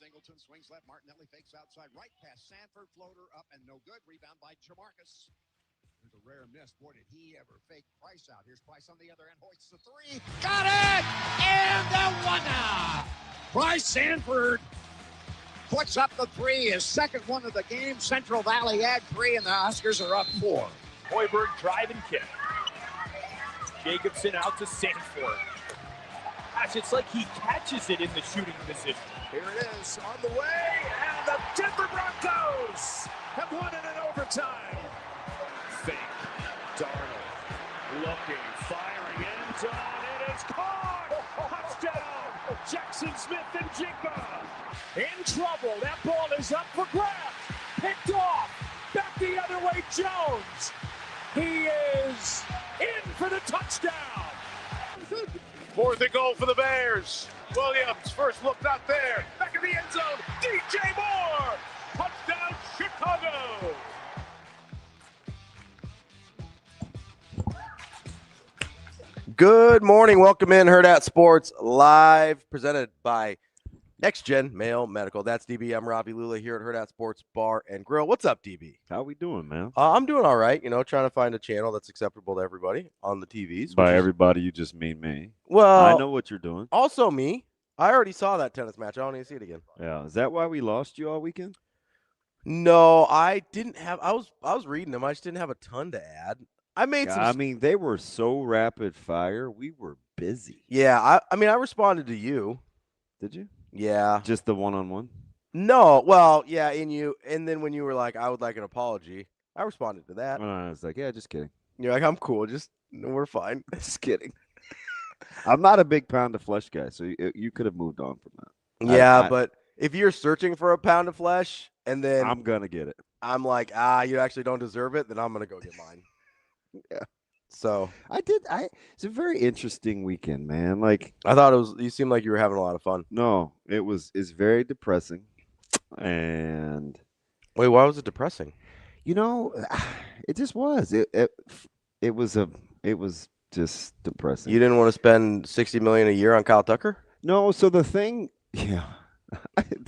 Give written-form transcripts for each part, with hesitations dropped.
Singleton swings left. Martinelli fakes outside right pass. Sanford floater up and no good. Rebound by Jamarcus. There's a rare miss. Boy, did he ever fake Price out. Here's Price on the other end. Hoists the three. Got it! And the one now. Price Sanford puts up the three. His second one of the game. Central Valley add three, and the Huskers are up 4. Hoiberg drive and kick. Jacobson out to Sanford. Gosh, it's like he catches it in the shooting position. Here it is on the way, and the Denver Broncos have won it in overtime. Fake. Darnold looking, firing end zone. It is caught. Touchdown. Jackson Smith and Jigba. In trouble. That ball is up for grabs. Picked off. Back the other way, Jones. He is in for the touchdown. 4th and goal for the Bears. Williams, first look not there. Back in the end zone. DJ Moore. Touchdown, Chicago. Good morning. Welcome in Hurrdat Sports Live, presented by Next Gen Male Medical. That's DB. I'm Ravi, Lulla here at Hurrdat Sports Bar and Grill. What's up, DB? How we doing, man? I'm doing all right. Trying to find a channel that's acceptable to everybody on the TVs. By everybody, you just mean me. Well, I know what you're doing. Also me. I already saw that tennis match. I don't need to see it again. Yeah. Is that why we lost you all weekend? No, I didn't have. I was reading them. I just didn't have a ton to add. I mean, they were so rapid fire. We were busy. Yeah. I responded to you. Did you? Yeah. Just the one-on-one? No. Well, yeah. And then when you were like, I would like an apology, I responded to that. I was like, yeah, just kidding. You're like, I'm cool. We're fine. Just kidding. I'm not a big pound of flesh guy, so you could have moved on from that. Yeah, but if you're searching for a pound of flesh and then I'm going to get it. I'm like, you actually don't deserve it, then I'm going to go get mine. Yeah. So it's a very interesting weekend, man. Like, I thought you seemed like you were having a lot of fun. No, it's very depressing. And wait, why was it depressing? It just was. It was just depressing. You didn't want to spend $60 million a year on Kyle Tucker? No, so the thing, yeah.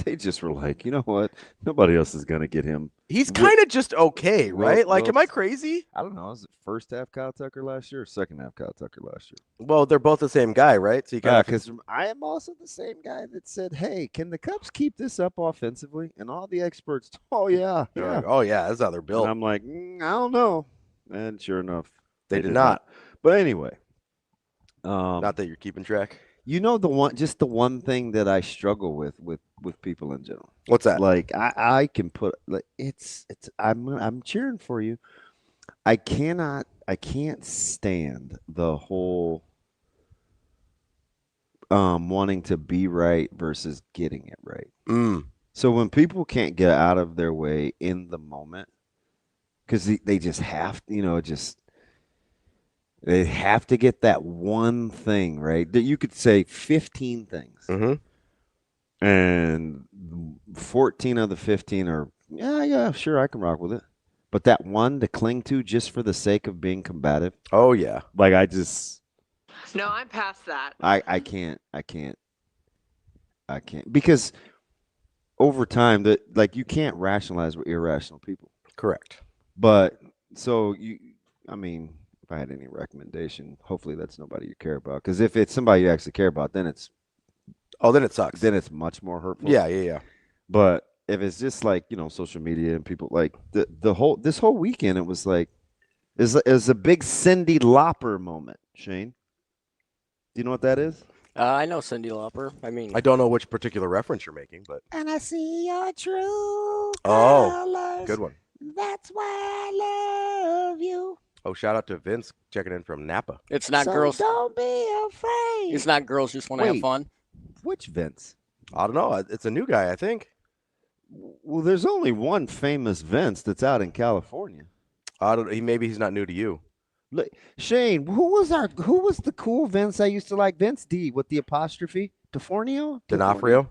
They just were like, you know what? Nobody else is going to get him. He's kind of just okay, right? Am I crazy? I don't know. Was it first half Kyle Tucker last year or second half Kyle Tucker last year? Well, they're both the same guy, right? So because I am also the same guy that said, hey, can the Cubs keep this up offensively? And all the experts, oh, yeah. Like, oh, yeah, that's how they're built. And I'm like, I don't know. And sure enough, they did not. But anyway. Not that you're keeping track. The one thing that I struggle with people in general. What's that? Like I can put like I'm cheering for you. I can't stand the whole wanting to be right versus getting it right. So when people can't get out of their way in the moment because they just have they have to get that one thing right. That you could say 15 things, and 14 of the 15 are yeah, sure, I can rock with it. But that one to cling to just for the sake of being combative. Oh yeah, like No, I'm past that. I can't because over time that you can't rationalize with irrational people. Correct. But so if I had any recommendation, hopefully that's nobody you care about. Because if it's somebody you actually care about, then it's then it sucks. Then it's much more hurtful. Yeah. But if it's just like social media and people like this whole weekend, it was like is a big Cyndi Lauper moment. Shane, do you know what that is? I know Cyndi Lauper. I don't know which particular reference you're making, but and I see your true colors. Good one. That's why I love you. Oh, shout out to Vince checking in from Napa. It's not girls. Don't be afraid. It's not girls just want to have fun. Which Vince? I don't know. It's a new guy, I think. Well, there's only one famous Vince that's out in California. I don't. Maybe he's not new to you. Look, Shane, who was the cool Vince I used to like? Vince D with the apostrophe. D'Onofrio?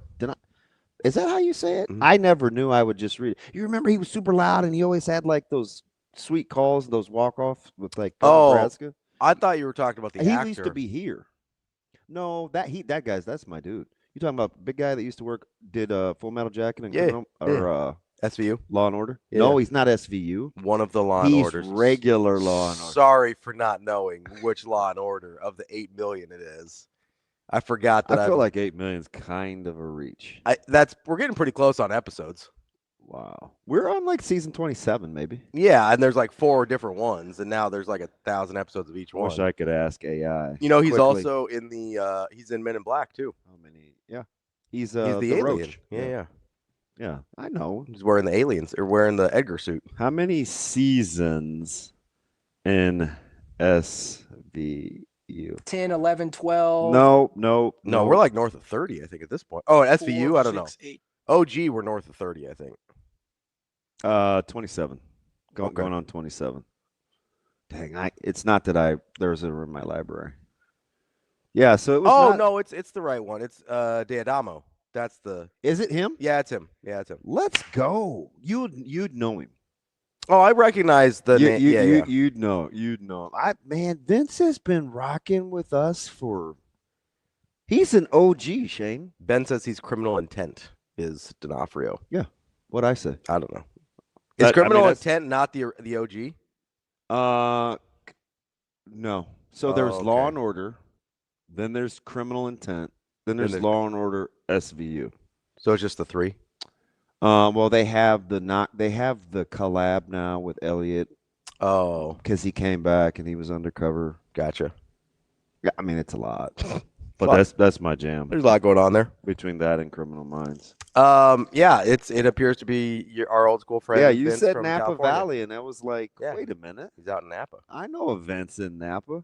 Is that how you say it? Mm-hmm. I never knew. I would just read it. You remember he was super loud and he always had like those sweet calls, those walk-offs with like Nebraska. I thought you were talking about the actor. He used to be here. No, that's my dude. You talking about the big guy that used to did Full Metal Jacket and Yeah, Criminal or SVU. Law and Order? Yeah. No, he's not SVU. One of the Law and He's Orders. regular Law and Order. Sorry for not knowing which Law and Order of the 8 million it is. I forgot that. I feel like 8 million is kind of a reach. We're getting pretty close on episodes. Wow. We're on like season 27, maybe. Yeah, and there's like 4 different ones, and now there's like 1,000 episodes of each one. Wish I could ask AI. You know, he's quickly. also in the he's in Men in Black too. How many? Yeah. He's the alien. Roach. Yeah. Yeah, I know. He's wearing the aliens or wearing the Edgar suit. How many seasons in SVU? 10, 11, 12. No. We're like north of 30, I think, at this point. Oh, at SVU, 4, I don't 6, know. 8. OG, we're north of 30, I think. 27. Okay. Going on 27. Dang, it's not that there's a in my library. Yeah, so it was. Oh not, no, it's the right one. It's Diadamo. That's the. Is it him? Yeah, it's him. Yeah, it's him. Let's go. You'd know him. Oh, I recognize the name. Yeah. You'd know him. Man, Vince has been rocking with us for. He's an OG, Shane. Ben says he's criminal intent. Is D'Onofrio? Yeah. What'd I say? I don't know. Is criminal intent not the OG? No. So there's okay. Law and Order, then there's Criminal Intent, then there's Law and Order SVU. So it's just the 3. Well, they have the collab now with Elliot. Oh, because he came back and he was undercover. Gotcha. Yeah, I mean it's a lot, but that's my jam. There's a lot going on there between that and Criminal Minds. Yeah, it appears to be our old school friend. Yeah, you Vince said from Napa California. Valley, and I was like, Yeah. wait a minute, He's out in Napa. I know events in Napa.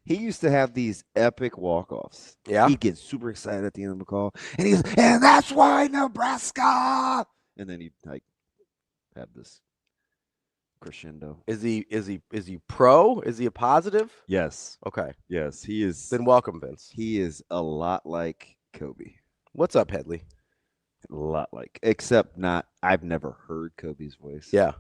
He used to have these epic walk-offs. Yeah, he'd get super excited at the end of the call, and he's and that's why Nebraska. And then he'd like have this crescendo. Is he pro? Is he a positive? Yes. Okay. Yes, he is. Then welcome, Vince. He is a lot like Kobe. What's up, Headley? A lot like, except not. I've never heard Kobe's voice. Yeah.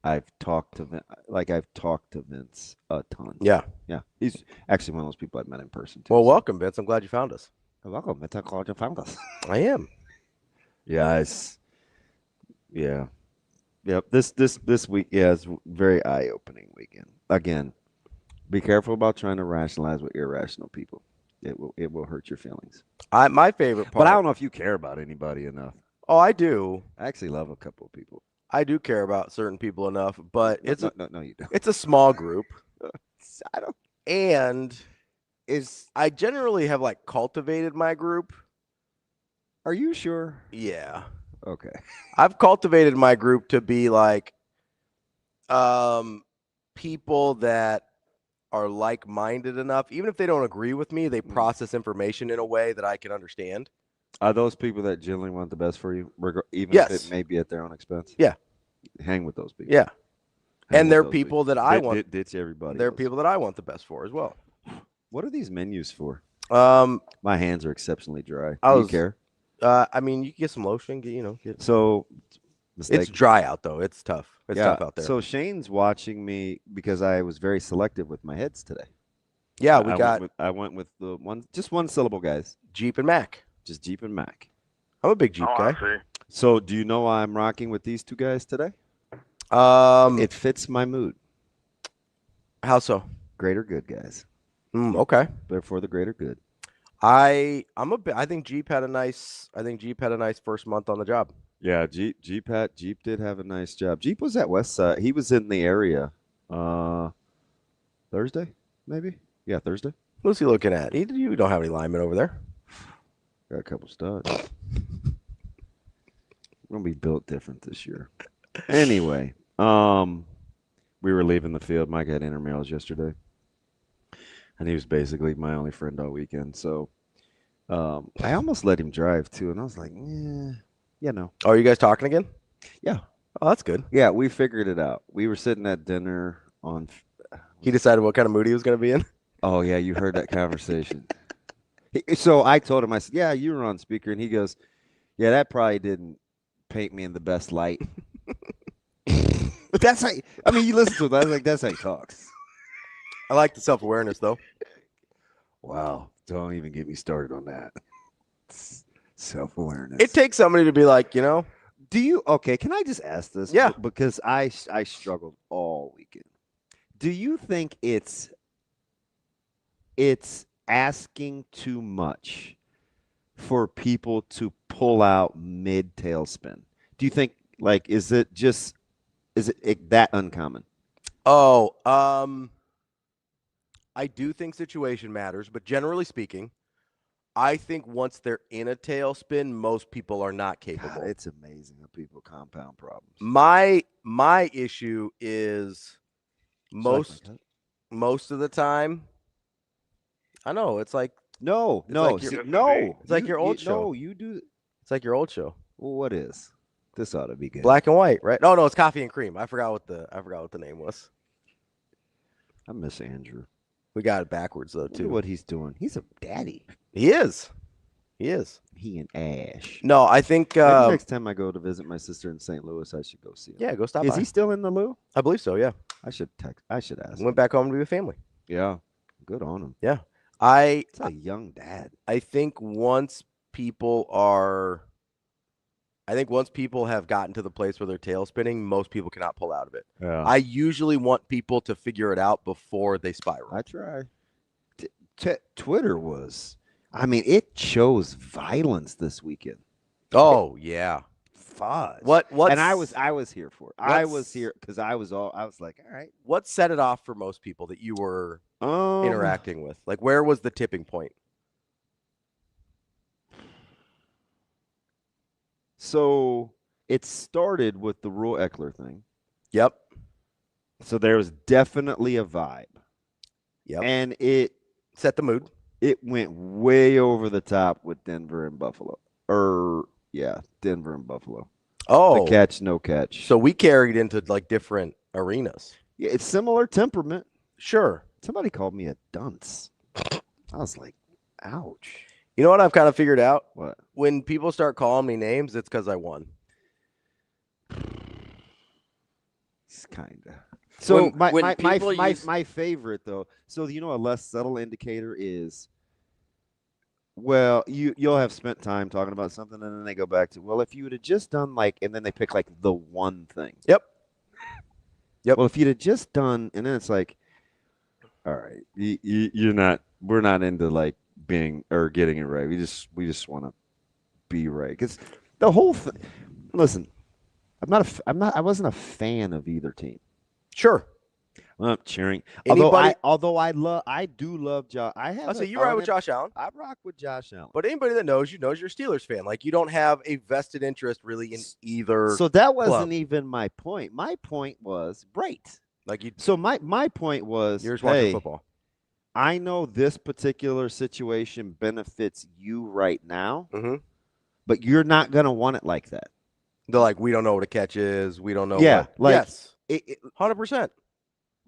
I've talked to Vince a ton. Yeah. Yeah. He's actually one of those people I've met in person too. Well, welcome, Vince. I'm glad you found us. Welcome. Vince. I'm glad you found us. I am. Yeah. Yeah. Yep. This week, is very eye-opening weekend. Again, be careful about trying to rationalize with irrational people. It will hurt your feelings. My favorite part. But I don't know if you care about anybody enough. Oh, I do. I actually love a couple of people. I do care about certain people enough, but No, you don't. it's a small group. I don't. And I generally have like cultivated my group. Are you sure? Yeah. Okay. I've cultivated my group to be like people that are like-minded enough. Even if they don't agree with me, they process information in a way that I can understand. Are those people that generally want the best for you, even Yes. if it may be at their own expense? Yeah. Hang with those people. Yeah. Hang And with they're those people that I want. Ditch everybody. They're else. people that I want the best for as well. What are these menus for? My hands are exceptionally dry. I Do was- you care? I mean, you can get some lotion. Get. So, It's dry out though. It's tough. It's tough out there. So Shane's watching me because I was very selective with my heads today. Yeah, I went with the one syllable guys. Jeep and Mac. Just Jeep and Mac. I'm a big Jeep guy. So do you know why I'm rocking with these two guys today? It fits my mood. How so? Greater good, guys. Okay. Therefore, the greater good. I think Jeep had a nice first month on the job. Yeah, Jeep did have a nice job. Jeep was at West Side. He was in the area Thursday, maybe? Yeah, Thursday. What's he looking at? You don't have any linemen over there. Got a couple studs. We're gonna be built different this year. Anyway, we were leaving the field. Mike had intramurals yesterday, and he was basically my only friend all weekend. So I almost let him drive too, and I was like, Oh, are you guys talking again? Yeah. Oh, that's good. Yeah, we figured it out. We were sitting at dinner on. He decided what kind of mood he was going to be in. Oh yeah, you heard that conversation. So I told him, I said, "Yeah, you were on speaker," and he goes, "Yeah, that probably didn't paint me in the best light." But that's how. I mean, you listen to it. I was like, "That's how he talks." I like the self-awareness though. Wow, don't even get me started on that. Self-awareness. It takes somebody to be like, Do you okay? Can I just ask this? Yeah. Because I struggled all weekend. Do you think it's asking too much for people to pull out mid tailspin? Do you think is it that uncommon? Oh, I do think situation matters, but generally speaking, I think once they're in a tailspin, most people are not capable. God, it's amazing how people compound problems. My issue is most of the time. I know it's like no. It's like your old show. No, you do. It's like your old show. Well, what is this? Ought to be good. Black and white, right? No, it's Coffee and Cream. I forgot what the name was. I miss Andrew. We got it backwards though too. Look at what he's doing. He's a daddy. He is. He and Ash. No, I think maybe next time I go to visit my sister in St. Louis, I should go see him. Yeah, go stop. Is by. he still in the Lou? I believe so. Yeah. I should ask. Went back home to be with family. Yeah. Good on him. Yeah. It's a young dad. I think once people have gotten to the place where they're tail spinning, most people cannot pull out of it. Yeah. I usually want people to figure it out before they spiral. I try. Twitter was, it shows violence this weekend. Oh yeah. Fudge. What? And I was here for it. I was here because I was like, all right. What set it off for most people that you were interacting with? Like, where was the tipping point? So it started with the Rhule Ekeler thing. Yep. So there was definitely a vibe. Yep. And it set the mood. It went way over the top with Denver and Buffalo. Denver and Buffalo. Oh. The catch, no catch. So we carried into like different arenas. Yeah, it's similar temperament. Sure. Somebody called me a dunce. I was like, ouch. You know what I've kind of figured out? What? When people start calling me names, it's because I won. It's kind of. So when my favorite though. So a less subtle indicator is, well, you'll have spent time talking about something, and then they go back to, well, if you would have just done and then they pick the one thing. Yep. Well, if you'd have just done, and then it's like, all right, we're not into being or getting it right. We just want to be right, because the whole thing. Listen, I wasn't a fan of either team. Sure. I'm cheering. Anybody, I do love Josh. You ride with Josh Allen. I rock with Josh Allen. But anybody that knows you knows you're a Steelers fan. Like, you don't have a vested interest really in either. So that wasn't club. Even my point. My point was right. Like So my point was, you're just watching football. I know this particular situation benefits you right now, but you're not gonna want it like that. They're like, we don't know what a catch is. We don't know. Yeah, yes, 100%.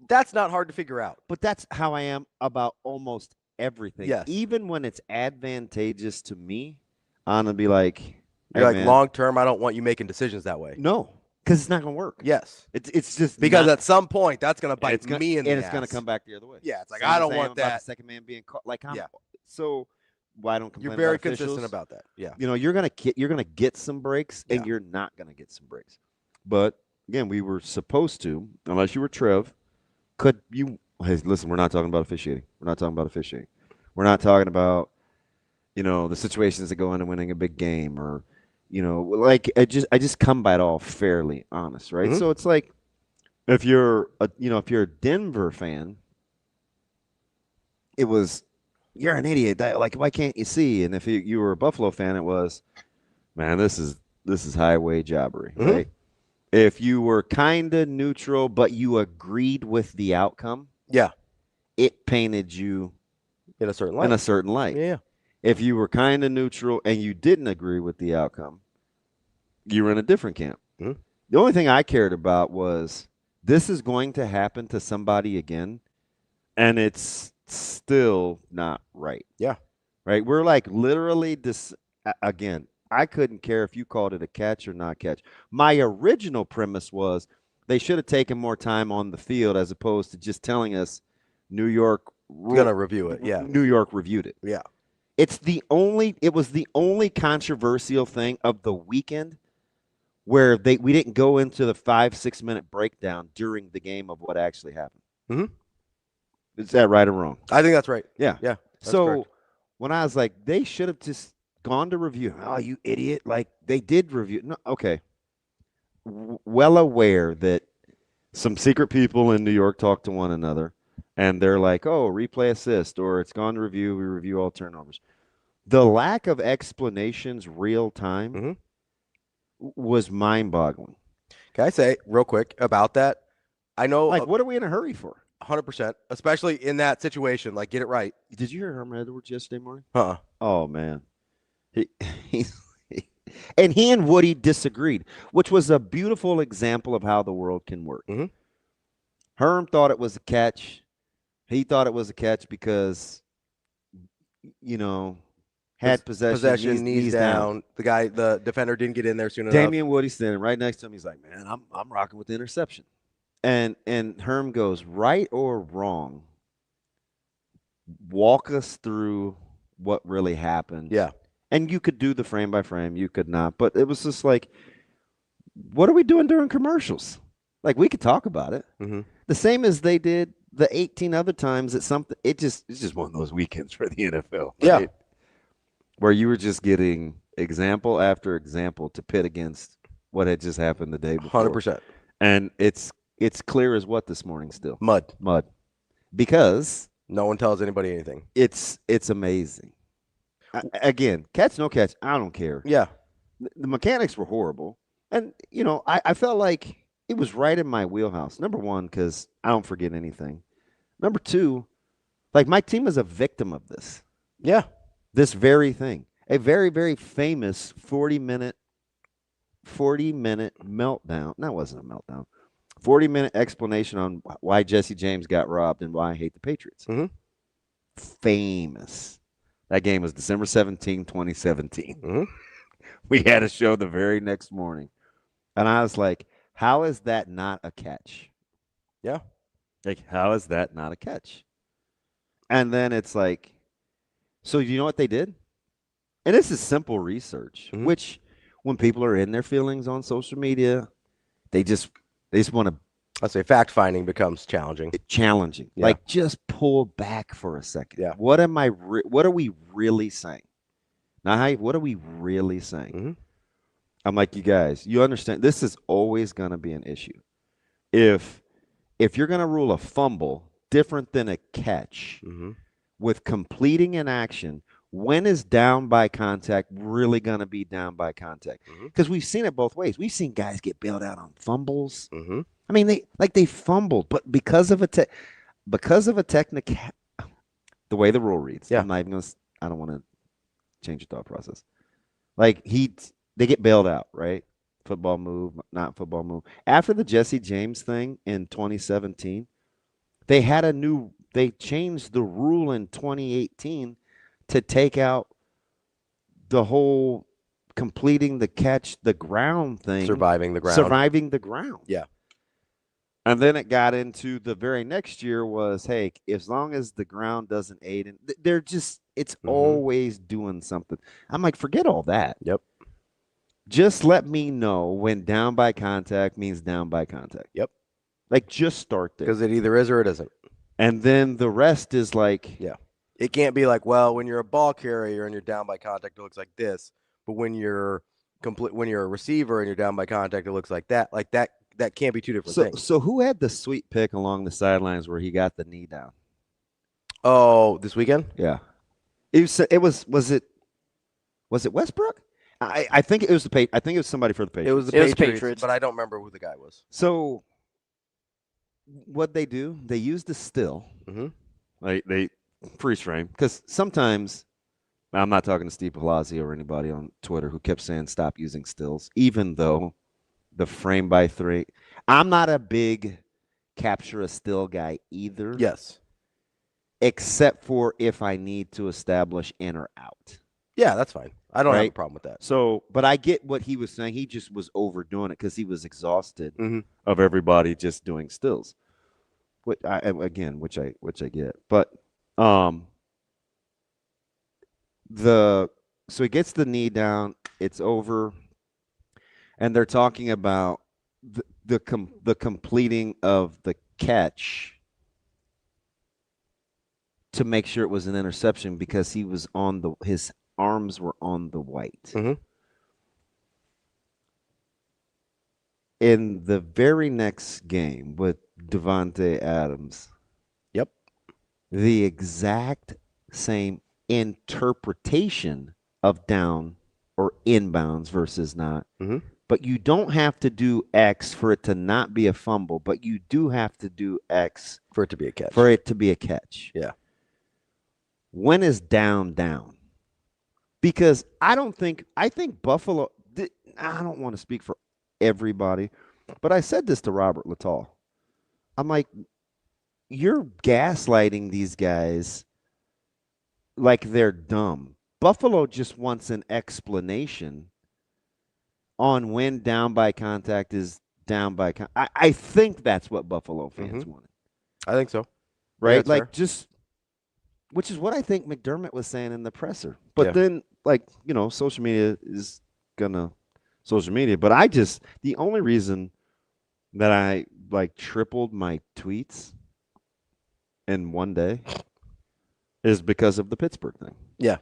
That's not hard to figure out. But that's how I am about almost everything. Yes. Even when it's advantageous to me, I'm gonna be like, you're like, long term, I don't want you making decisions that way. No, because it's not gonna work. Yes. It's just because at some point that's gonna bite me in the ass. And it's gonna come back the other way. Yeah, it's like, I don't want that. About the second man being caught. So why don't complain? You're very about officials. consistent about that. Yeah. You're gonna get some breaks, and you're not gonna get some breaks. But again, we were supposed to, unless you were Trev. Could you? Hey, listen, we're not talking about officiating. We're not talking about the situations that go into winning a big game, or I just come by it all fairly honest, right? So it's like, if you're a Denver fan, it was, you're an idiot. Why can't you see? And if you were a Buffalo fan, it was, man, this is highway jobbery, right? If you were kind of neutral, but you agreed with the outcome, it painted you in a certain light. Yeah. If you were kind of neutral and you didn't agree with the outcome, you were in a different camp. The only thing I cared about was, this is going to happen to somebody again, and it's still not right. Yeah. Right? We're literally this again. I couldn't care if you called it a catch or not catch. My original premise was they should have taken more time on the field, as opposed to just telling us New York gonna review it. Yeah. New York reviewed it. Yeah. It was the only controversial thing of the weekend where we didn't go into the 5-6 minute breakdown during the game of what actually happened. Mm-hmm. Is that right or wrong? I think that's right. Yeah. Yeah. So correct. when I was like, they should have just gone to review. Oh, you idiot. Like, they did review. No, okay. Well aware that some secret people in New York talk to one another, and they're like, oh, replay assist, or it's gone to review. We review all turnovers. The lack of explanations real time was mind-boggling. Can I say real quick about that? I know. Like, what are we in a hurry for? 100%, especially in that situation. Like, get it right. Did you hear Herman Edwards yesterday morning? Oh, man. And he and Woody disagreed, which was a beautiful example of how the world can work. Herm thought it was a catch. He thought it was a catch because, had possession, knees down. The defender didn't get in there soon enough. Damian Woody standing right next to him. He's like, man, I'm rocking with the interception. And Herm goes, right or wrong, walk us through what really happened. Yeah. And you could do the frame by frame. You could not. But it was just like, what are we doing during commercials? Like, we could talk about it. The same as they did the 18 other times at something. It's just one of those weekends for the NFL. Right? Yeah. Where you were just getting example after example to pit against what had just happened the day before. 100%. And it's clear as what this morning still. Mud. Because no one tells anybody anything. It's amazing. Again, catch, no catch, I don't care. Yeah. The mechanics were horrible. And, I felt like it was right in my wheelhouse. Number one, because I don't forget anything. Number two, like, my team is a victim of this. Yeah. This very thing. A very, very famous 40-minute meltdown. That wasn't a meltdown. 40-minute explanation on why Jesse James got robbed and why I hate the Patriots. Famous. That game was December 17, 2017. We had a show the very next morning. And I was like, how is that not a catch? Yeah. Like, how is that not a catch? And then it's like, so you know what they did? And this is simple research, which when people are in their feelings on social media, they just want to. I'd say fact finding becomes challenging. Challenging. Yeah. Like, just pull back for a second. Yeah. What are we really saying? Now, what are we really saying? I'm like, you guys, you understand this is always going to be an issue. If you're going to rule a fumble different than a catch with completing an action, when is down by contact really going to be down by contact? Because we've seen it both ways. We've seen guys get bailed out on fumbles. I mean, they fumbled, but because of a technical, the way the rule reads. Yeah. I'm not even gonna. I don't want to change your thought process. Like, they get bailed out, right? Football move, not football move. After the Jesse James thing in 2017, they changed the rule in 2018 to take out the whole completing the catch, the ground thing. Surviving the ground. Yeah. And then it got into the very next year was, hey, as long as the ground doesn't aid, and they're just, it's always doing something. I'm like, forget all that. Yep. Just let me know when down by contact means down by contact. Yep. Like, just start there. Because it either is or it isn't. And then the rest is like. Yeah. It can't be like, well, when you're a ball carrier and you're down by contact, it looks like this. But when you're a receiver and you're down by contact, it looks like that. Like that can't be two different things. So who had the sweet pick along the sidelines where he got the knee down? Oh, this weekend? Yeah. Was it Westbrook? I think it was I think it was somebody for the Patriots. It was the Patriots, but I don't remember who the guy was. So what they do, they use the still. They freeze frame, because sometimes, I'm not talking to Steve Palazzi or anybody on Twitter who kept saying stop using stills, even though the frame by three. I'm not a big capture a still guy either. Yes. Except for if I need to establish in or out. Yeah, that's fine. I don't have a problem with that. So, but I get what he was saying. He just was overdoing it because he was exhausted of everybody just doing stills. Which I get. But So he gets the knee down. It's over, and they're talking about the completing of the catch to make sure it was an interception because he was on his arms were on the white. Mm-hmm. In the very next game with Devontae Adams, Yep, the exact same interpretation of down or inbounds versus not. Mm-hmm. But you don't have to do X for it to not be a fumble, but you do have to do X for it to be a catch. For it to be a catch. Yeah. When is down? Because I think Buffalo, I don't want to speak for everybody, but I said this to Robert Littall. I'm like, you're gaslighting these guys like they're dumb. Buffalo just wants an explanation on when down by contact is down by contact. I think that's what Buffalo fans wanted. I think so. Right? Yeah, like fair. Which is what I think McDermott was saying in the presser. But then, social media is gonna social media. But the only reason that I tripled my tweets in one day is because of the Pittsburgh thing. Yeah.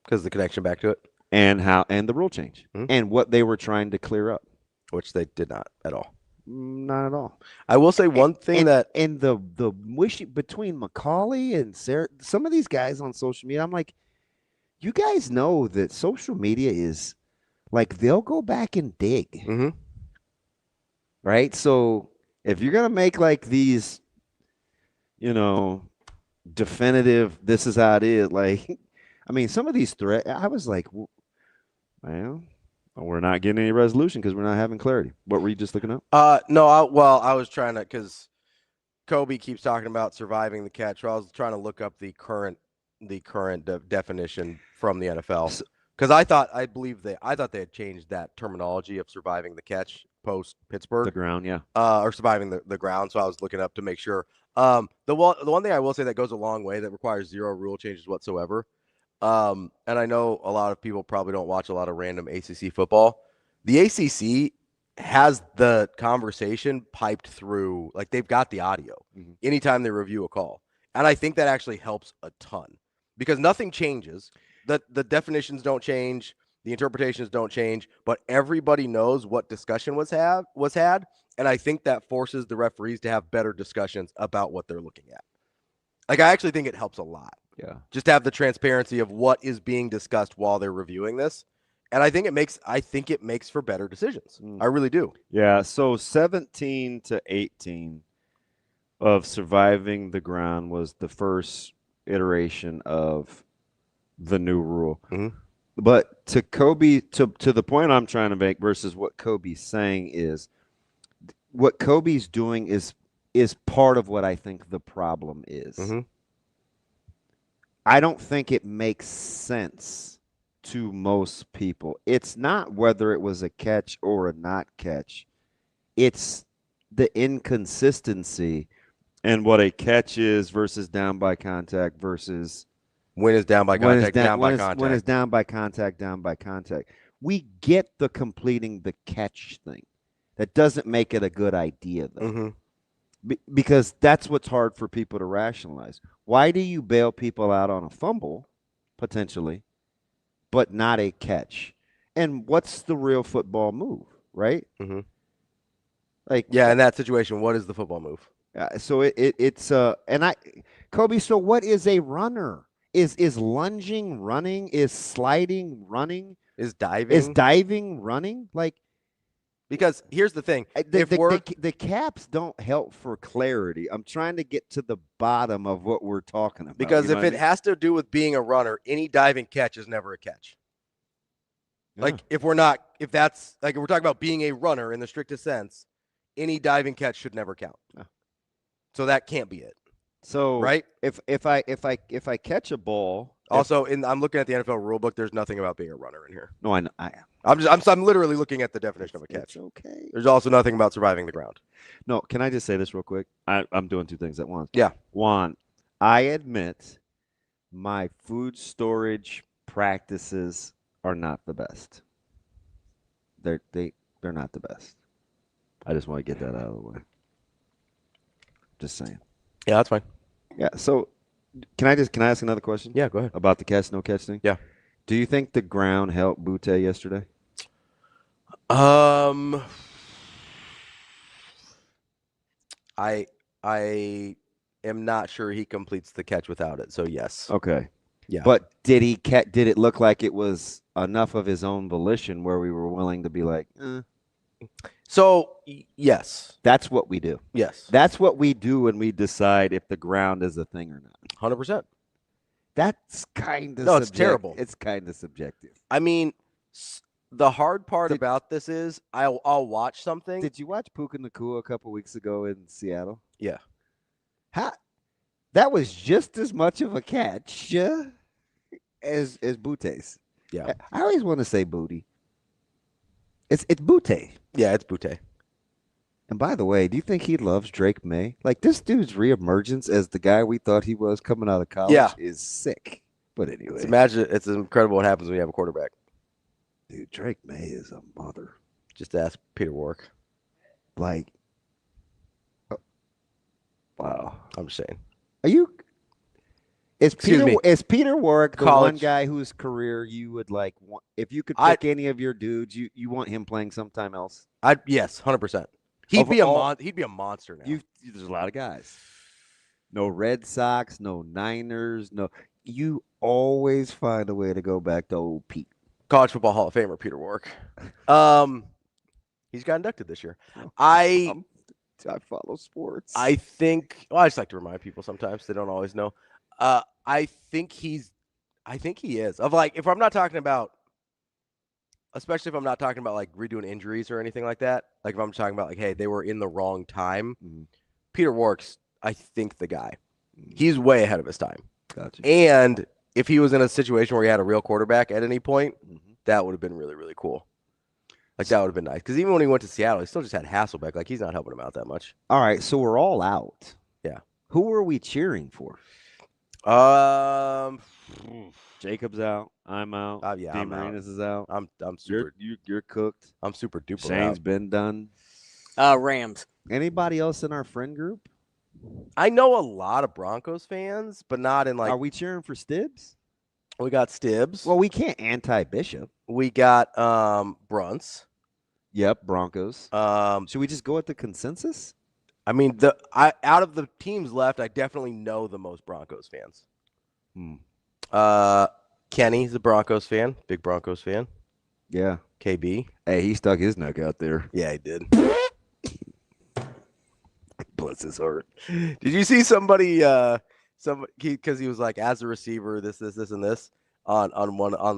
Because the connection back to it. And the rule change. And what they were trying to clear up. Which they did not at all. Not at all. I will say one thing and the wish between Macaulay and Sarah, some of these guys on social media, I'm like, you guys know that social media is they'll go back and dig. Mm-hmm. Right? So if you're gonna make these, definitive, this is how it is, some of these threats, I was like, well, we're not getting any resolution because we're not having clarity. What were you just looking up? No, I was trying to, because Kobe keeps talking about surviving the catch. So I was trying to look up the current definition from the NFL, because I thought they had changed that terminology of surviving the catch post Pittsburgh. The ground, yeah. Or surviving the ground. So I was looking up to make sure. The one thing I will say that goes a long way, that requires zero rule changes whatsoever. And I know a lot of people probably don't watch a lot of random ACC football. The ACC has the conversation piped through, they've got the audio anytime they review a call. And I think that actually helps a ton, because nothing changes. The definitions don't change. The interpretations don't change, but everybody knows what discussion was had. And I think that forces the referees to have better discussions about what they're looking at. I actually think it helps a lot. Yeah. Just to have the transparency of what is being discussed while they're reviewing this. And I think it makes for better decisions. I really do. Yeah. So 17-18 of surviving the ground was the first iteration of the new rule. Mm-hmm. But to Kobe, to the point I'm trying to make versus what Kobe's saying is, what Kobe's doing is part of what I think the problem is. Mm-hmm. I don't think it makes sense to most people. It's not whether it was a catch or a not catch. It's the inconsistency in what a catch is versus down by contact versus when is down by contact, down by contact. When is down by contact, down by contact. We get the completing the catch thing. That doesn't make it a good idea, though. Mm-hmm. Because that's what's hard for people to rationalize. Why do you bail people out on a fumble, potentially, but not a catch? And what's the real football move, right? Mm-hmm. In that situation, what is the football move? So Kobe. So what is a runner? Is lunging running? Is sliding running? Is diving? Is diving running? Because here's the thing. The caps don't help for clarity. I'm trying to get to the bottom of what we're talking about. Because if it has to do with being a runner, any diving catch is never a catch. Yeah. If we're talking about being a runner in the strictest sense, any diving catch should never count. Yeah. So that can't be it. So right? If I catch a ball. Also, I'm looking at the NFL rule book. There's nothing about being a runner in here. No, I know. I am. I'm literally looking at the definition of a catch. It's okay. There's also nothing about surviving the ground. No, can I just say this real quick? I'm doing two things at once. Yeah. One, I admit my food storage practices are not the best. They're not the best. I just want to get that out of the way. Just saying. Yeah, that's fine. Yeah. So, can I ask another question? Yeah, go ahead. About the catch no catch thing. Yeah. Do you think the ground helped Butte yesterday? I am not sure he completes the catch without it. So yes. Okay. Yeah. But did it look like it was enough of his own volition where we were willing to be like, So yes. That's what we do. Yes. That's what we do when we decide if the ground is a thing or not. 100%. That's kind of it's terrible. It's kind of subjective. I mean, the hard part about this is I'll watch something. Did you watch Puka Nacua a couple weeks ago in Seattle? Yeah. That was just as much of a catch as Butte's. Yeah. I always want to say booty. It's Butte. Yeah, it's Butte. And by the way, do you think he loves Drake May? Like, this dude's reemergence as the guy we thought he was coming out of college is sick. But anyway. It's incredible what happens when you have a quarterback. Dude, Drake May is a mother. Just ask Peter Warwick. Like, wow. I'm just saying. Is Peter Warwick the one guy whose career you would like? If you could pick any of your dudes, you want him playing sometime else? Yes, 100%. He'd be a monster now. There's a lot of guys. No Red Sox, no Niners, no. You always find a way to go back to old Pete. College Football Hall of Famer Peter Warwick. He's got inducted this year. I follow sports. I think. Well, I just like to remind people sometimes they don't always know. I think he is. Of like, if I'm not talking about, especially if I'm not talking about like redoing injuries or anything like that. Like if I'm talking about like, hey, they were in the wrong time. Mm-hmm. Peter Warwick's, I think, the guy. Mm-hmm. He's way ahead of his time. Gotcha. And if he was in a situation where he had a real quarterback at any point, that would have been really, really cool. Like that would have been nice. Because even when he went to Seattle, he still just had Hasselbeck. Like he's not helping him out that much. All right, so we're all out. Yeah. Who are we cheering for? Jacob's out. I'm out. Yeah, Damon is out. I'm super. You're cooked. I'm super duper. Shane's been done. Rams. Anybody else in our friend group? I know a lot of Broncos fans, but not in like. Are we cheering for Stibbs? We got Stibbs. Well, we can't anti-Bishop. We got Brunts. Yep, Broncos. Should we just go with the consensus? I mean, out of the teams left, I definitely know the most Broncos fans. Kenny's a Broncos fan, big Broncos fan. Yeah. KB. Hey, he stuck his neck out there. Yeah, he did. Bless his heart. Did you see somebody? Because he was like, as a receiver, this, and this on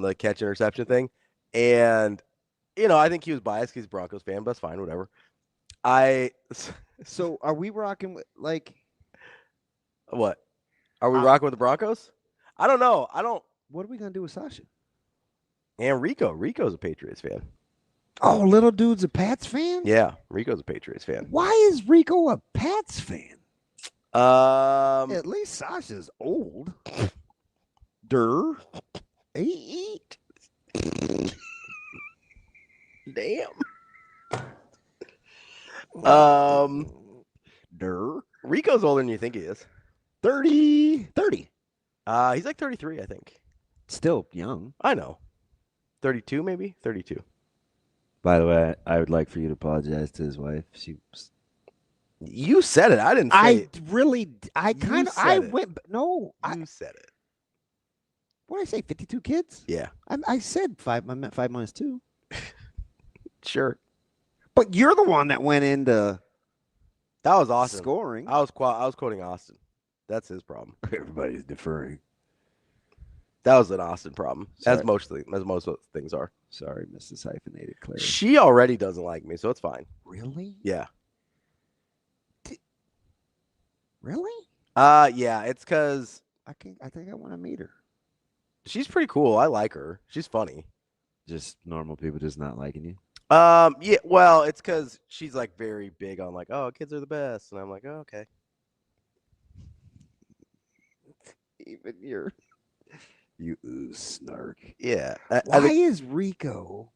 the catch interception thing, and I think he was biased. He's a Broncos fan, but that's fine, whatever. So are we rocking with like what? Are we rocking with the Broncos? I don't know. What are we gonna do with Sasha? And Rico's a Patriots fan. Oh, little dude's a Pats fan? Yeah, Rico's a Patriots fan. Why is Rico a Pats fan? At least Sasha's old. Eat. Damn. Rico's older than you think he is. 30. He's like 33, I think. Still young. I know. 32, maybe? 32. By the way, I would like for you to apologize to his wife. You said it. I didn't say it. You said it. What did I say? 52 kids? Yeah. I said 5. I meant 5 minus 2. Sure. But you're the one that went into that was awesome. Scoring. I was quoting Austin. That's his problem. Everybody's deferring. That was an Austin problem. Sorry. As most things are. Sorry, Mrs. Hyphenated Claire. She already doesn't like me, so it's fine. Really? Yeah. Really? Yeah, it's because I think I want to meet her. She's pretty cool. I like her. She's funny. Just normal people just not liking you? Yeah, well, it's because she's like very big on like, oh, kids are the best. And I'm like, oh, okay. Even your You snark. Yeah. Why is Rico?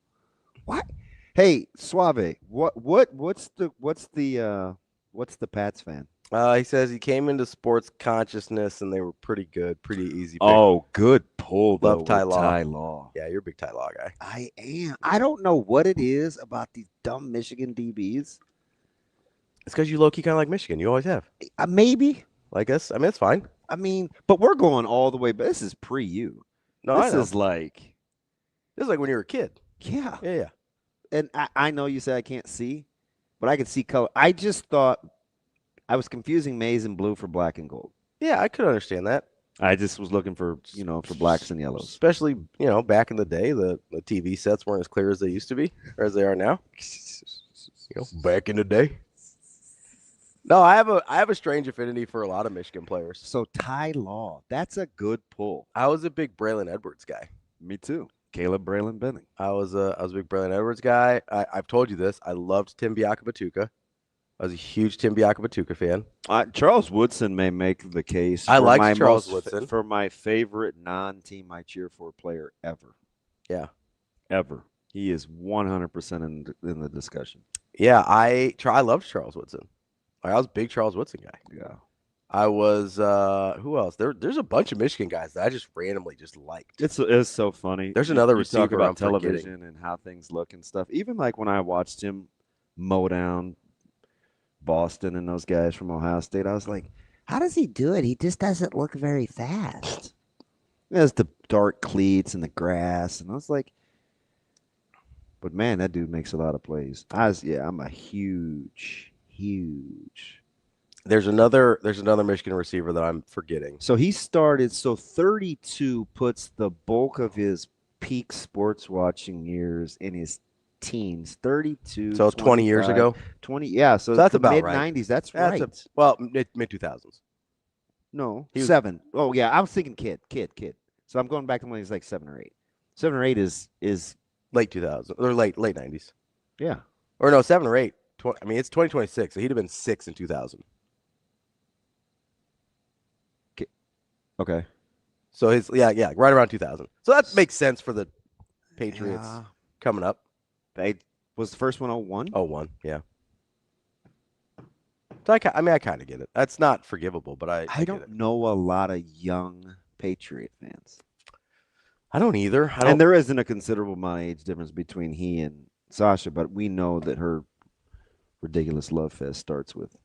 What? Hey, Suave. What's the Pats fan? He says he came into sports consciousness and they were pretty good, pretty easy. Pick. Oh, good pull though. Love Ty with Law. Ty Law. Yeah, you're a big Ty Law guy. I am. I don't know what it is about these dumb Michigan DBs. It's because you low key kind of like Michigan. You always have. Maybe. Like us. I mean, it's fine. I mean, but we're going all the way. But this is pre-you. No, this is like when you were a kid. Yeah. Yeah. And I know you say I can't see, but I can see color. I just thought I was confusing maize and blue for black and gold. Yeah, I could understand that. I just was looking for blacks and yellows. Especially, back in the day, the TV sets weren't as clear as they used to be, or as they are now. Back in the day. No, I have a strange affinity for a lot of Michigan players. So Ty Law, that's a good pull. I was a big Braylon Edwards guy. Me too. Caleb Braylon Benning. I was a big Braylon Edwards guy. I've told you this. I loved Tim Biakabatuka. I was a huge Tim Biakabatuka fan. Charles Woodson may make the case. I like Charles Woodson for my favorite non-team I cheer for player ever. Yeah, ever. He is 100% in the discussion. Yeah, I loved Charles Woodson. I was a big Charles Woodson guy. Yeah. I was who else? There's a bunch of Michigan guys that I just randomly just liked. It's so funny. There's another receiver talk about I'm television forgetting. and how things look and stuff. Even like when I watched him mow down Boston and those guys from Ohio State, I was like, How does he do it? He just doesn't look very fast. there's the dark cleats and the grass, and I was like, but man, that dude makes a lot of plays. I'm a huge. There's another Michigan receiver that I'm forgetting. So he started. So 32 puts the bulk of his peak sports watching years in his teens. 32. So 20 years ago. 20. Yeah. So that's the about mid right. 90s. That's right. Mid 2000s. No, He was- 7. Oh yeah, I was thinking kid. So I'm going back to when he was like 7 or 8. 7 or 8 is Late 2000s or late 90s. yeah. Or no, 7 or 8. It's 2026, so he'd have been 6 in 2000. Okay. So his right around 2000. So that makes sense for the Patriots Yeah. coming up. Was the first one 01? 01, yeah. So I kind of get it. That's not forgivable, but I get don't it. know a lot of young Patriot fans. I don't either. And there isn't a considerable amount of age difference between he and Sasha, but we know that her ridiculous love fest starts with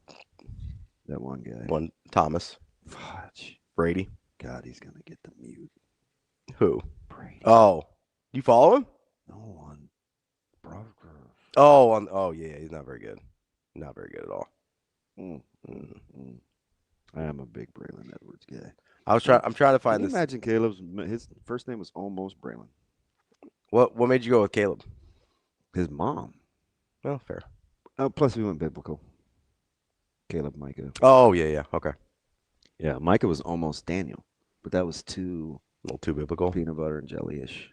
that one guy. One Thomas Fudge. Brady. God, he's gonna get the mute. Who? Brady. Oh, you follow him? No one. Broker. Oh, yeah, he's not very good. Not very good at all. I am a big Braylon Edwards guy. I'm trying to find Can you this. imagine Caleb's his first name was almost Braylon. What made you go with Caleb? His mom. Well, fair. Oh, plus we went biblical. Caleb, Micah. Oh, yeah. Okay. Yeah, Micah was almost Daniel, but that was too A little too biblical. peanut butter and jelly-ish.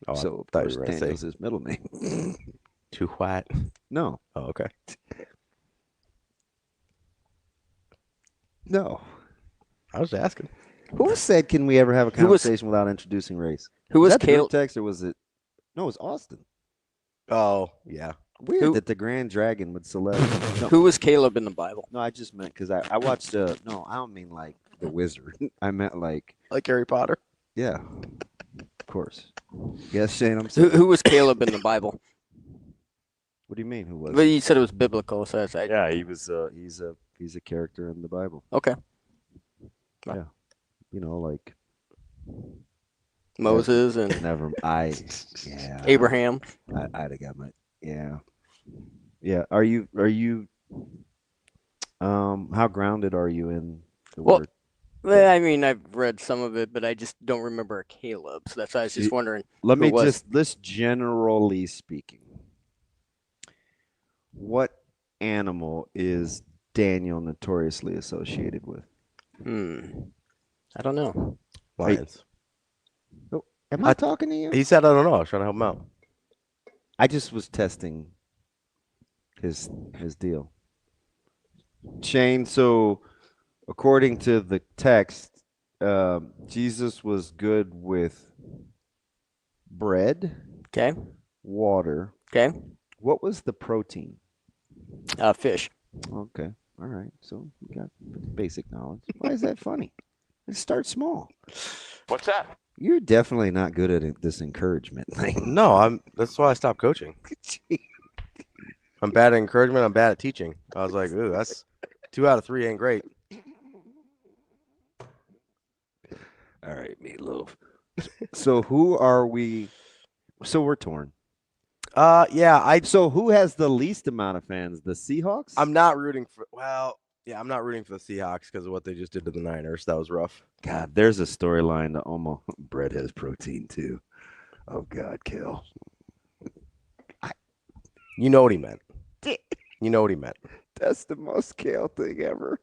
Oh, So I of thought you course were gonna Daniel's say his middle name. too white. No, Oh, okay. no. I was asking. Who said, "Can we ever have a Who was- conversation without introducing race"? Who was that the group Caleb? text or was it? No, it was Austin. Oh, yeah. Weird Who- that the Grand Dragon would select. No, Who was Caleb in the Bible? no, I just meant because I watched. No, I don't mean like the wizard. I meant like, Like Harry Potter. yeah, of course. Yes, Shane. I'm Who, sorry. who was Caleb in the Bible? What do you mean? Who was? But you said it was biblical, so that's Yeah, he was. He's a character in the Bible. okay. You know, like Moses and never. Yeah. Abraham. I'd have got my. Yeah. Are you? How grounded are you in the Well, word? Well, I mean, I've read some of it, but I just don't remember a Caleb. So that's why I was just wondering. Let me who it was. just generally speaking. What animal is Daniel notoriously associated with? I don't know. Lions. Am I talking to you? He said, I don't know. I was trying to help him out. I just was testing his deal. Shane, so according to the text, Jesus was good with bread, Okay. water. Okay. What was the protein? Fish. Okay. All right. So we got basic knowledge. Why is that funny? Let's start small. What's that? You're definitely not good at this encouragement thing. No, that's why I stopped coaching. I'm bad at encouragement. I'm bad at teaching. I was like, ooh, that's 2 out of 3 ain't great. All right, Meatloaf. So who are we? So we're torn. Yeah, So who has the least amount of fans? The Seahawks? I'm not rooting for. Well, yeah, I'm not rooting for the Seahawks because of what they just did to the Niners. That was rough. God, there's a storyline that almost bread has protein too. Oh God, Kill. You know what he meant. You know what he meant. That's the most Kale thing ever.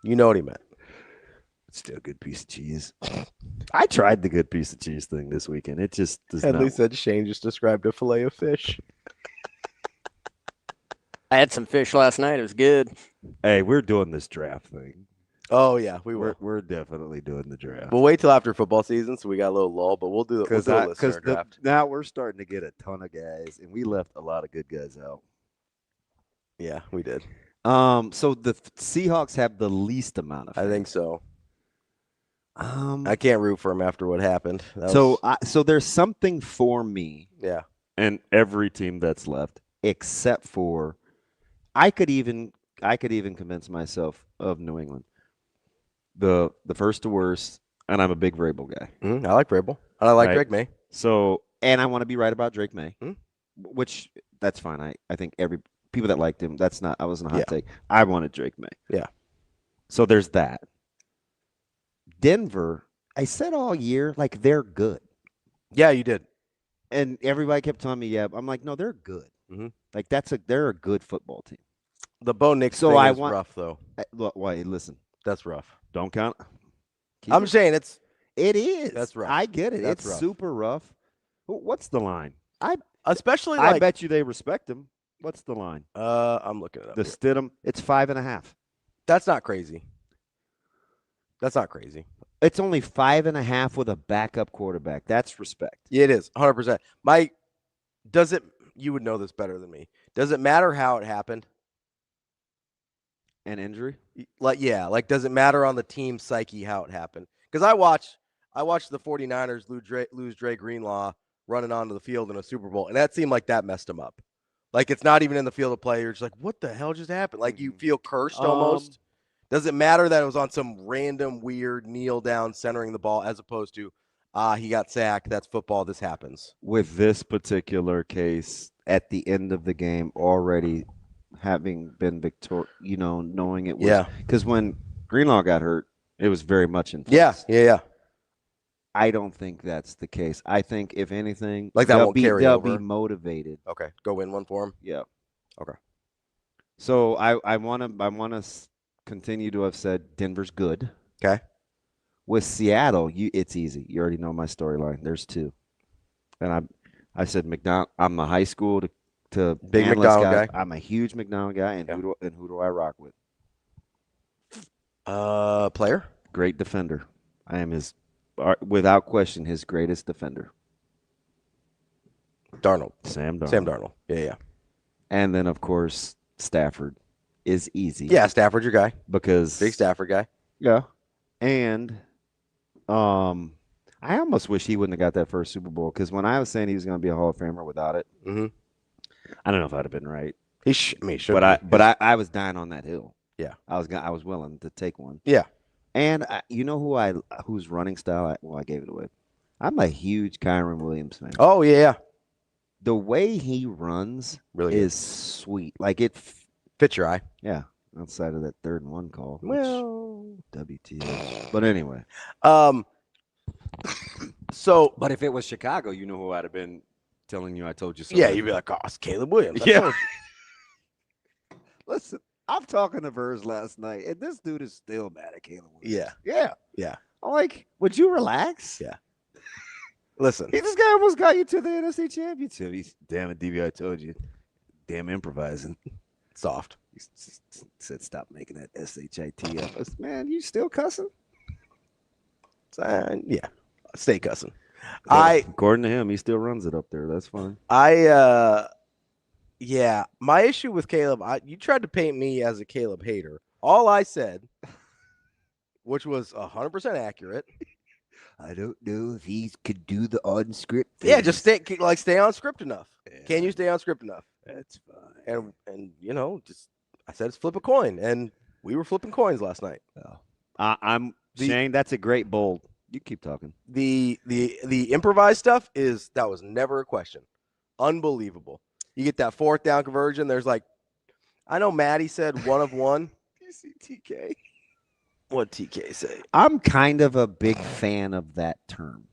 You know what he meant. It's still a good piece of cheese. I tried the good piece of cheese thing this weekend. It just does Headley not. said Shane just described a fillet of fish. I had some fish last night. It was good. Hey, we're doing this draft thing. Oh yeah, we will. We're definitely doing the draft. We'll wait till after football season, so we got a little lull, but we'll do a listener draft. Now we're starting to get a ton of guys, and we left a lot of good guys out. Yeah, we did. So the Seahawks have the least amount of fans. I think so. I can't root for him after what happened. So there's something for me. Yeah. And every team that's left, except for, I could even convince myself of New England. The first to worst, and I'm a big Vrabel guy. I like Vrabel. And I like Drake May. So, and I want to be right about Drake May, which that's fine. I think people that liked him, I wasn't a hot take. I wanted Drake May. Yeah. So there's that. Denver, I said all year, like, they're good. Yeah, you did. And everybody kept telling me, yeah. I'm like, no, they're good. Like, they're a good football team. The Bo Nix thing is rough, though. Why? Listen. That's rough. Don't count. I'm saying it is. That's rough. I get it. That's it's rough. super rough. What's the line? I bet you they respect him. What's the line? I'm looking it up. The Stidham, it's 5.5. That's not crazy. That's not crazy. It's only 5.5 with a backup quarterback. That's respect. Yeah, it is 100%. You would know this better than me. Does it matter how it happened? An injury? Does it matter on the team psyche how it happened? Because I watched the 49ers lose Dre Greenlaw running onto the field in a Super Bowl, and that seemed like that messed him up. Like, it's not even in the field of play. You're just like, what the hell just happened? Like, you feel cursed almost. Does it matter that it was on some random weird kneel down centering the ball as opposed to, he got sacked, that's football, this happens? With this particular case, at the end of the game, already having been knowing it was. Yeah. Because when Greenlaw got hurt, it was very much in place. Yeah. I don't think that's the case. I think, if anything, like that won't carry over. They'll be motivated. Okay, go win one for them. Yeah. Okay. So I want to continue to have said Denver's good. Okay. With Seattle, it's easy. You already know my storyline. There's 2, and I said McDonald. I'm a high school to big McDonald guy. I'm a huge McDonald guy, and who do I rock with? Player. Great defender. I am without question, his greatest defender. Darnold. Sam Darnold. Yeah. And then, of course, Stafford is easy. Yeah, Stafford's your guy. Because big Stafford guy. Yeah. And I almost wish he wouldn't have got that first Super Bowl, because when I was saying he was going to be a Hall of Famer without it, I don't know if I'd have been right. He should. But I was dying on that hill. Yeah. I was willing to take one. Yeah. And you know whose running style? I gave it away. I'm a huge Kyron Williams fan. Oh yeah. The way he runs is sweet. Like, it fits your eye. Yeah. Outside of that 3rd and 1 call. Well, WTF. But anyway. So, but if it was Chicago, you know who I'd have been telling you I told you so. Yeah, you'd be like, oh, it's Caleb Williams. Yeah. Listen, I'm talking to Verz last night, and this dude is still mad at Caleb Williams. Yeah. I'm like, would you relax? Yeah. Listen. This guy almost got you to the NFC Championship. Damn it, DB, I told you. Damn improvising. Soft. He said, stop making that SHIT up. Man, you still cussing? Yeah, stay cussing. According to him, he still runs it up there. That's fine. Yeah, my issue with Caleb, you tried to paint me as a Caleb hater. All I said, which was 100% accurate. I don't know if he could do the on-script thing. Yeah, just stay on script enough. Yeah. Can you stay on script enough? That's fine. And just I said it's flip a coin, and we were flipping coins last night. Oh. I'm Shane. That's a great bold. You keep talking. The improvised stuff that was never a question. Unbelievable. You get that 4th down conversion. There's I know Maddie said 1 of 1. You see TK. What TK say? I'm kind of a big fan of that term.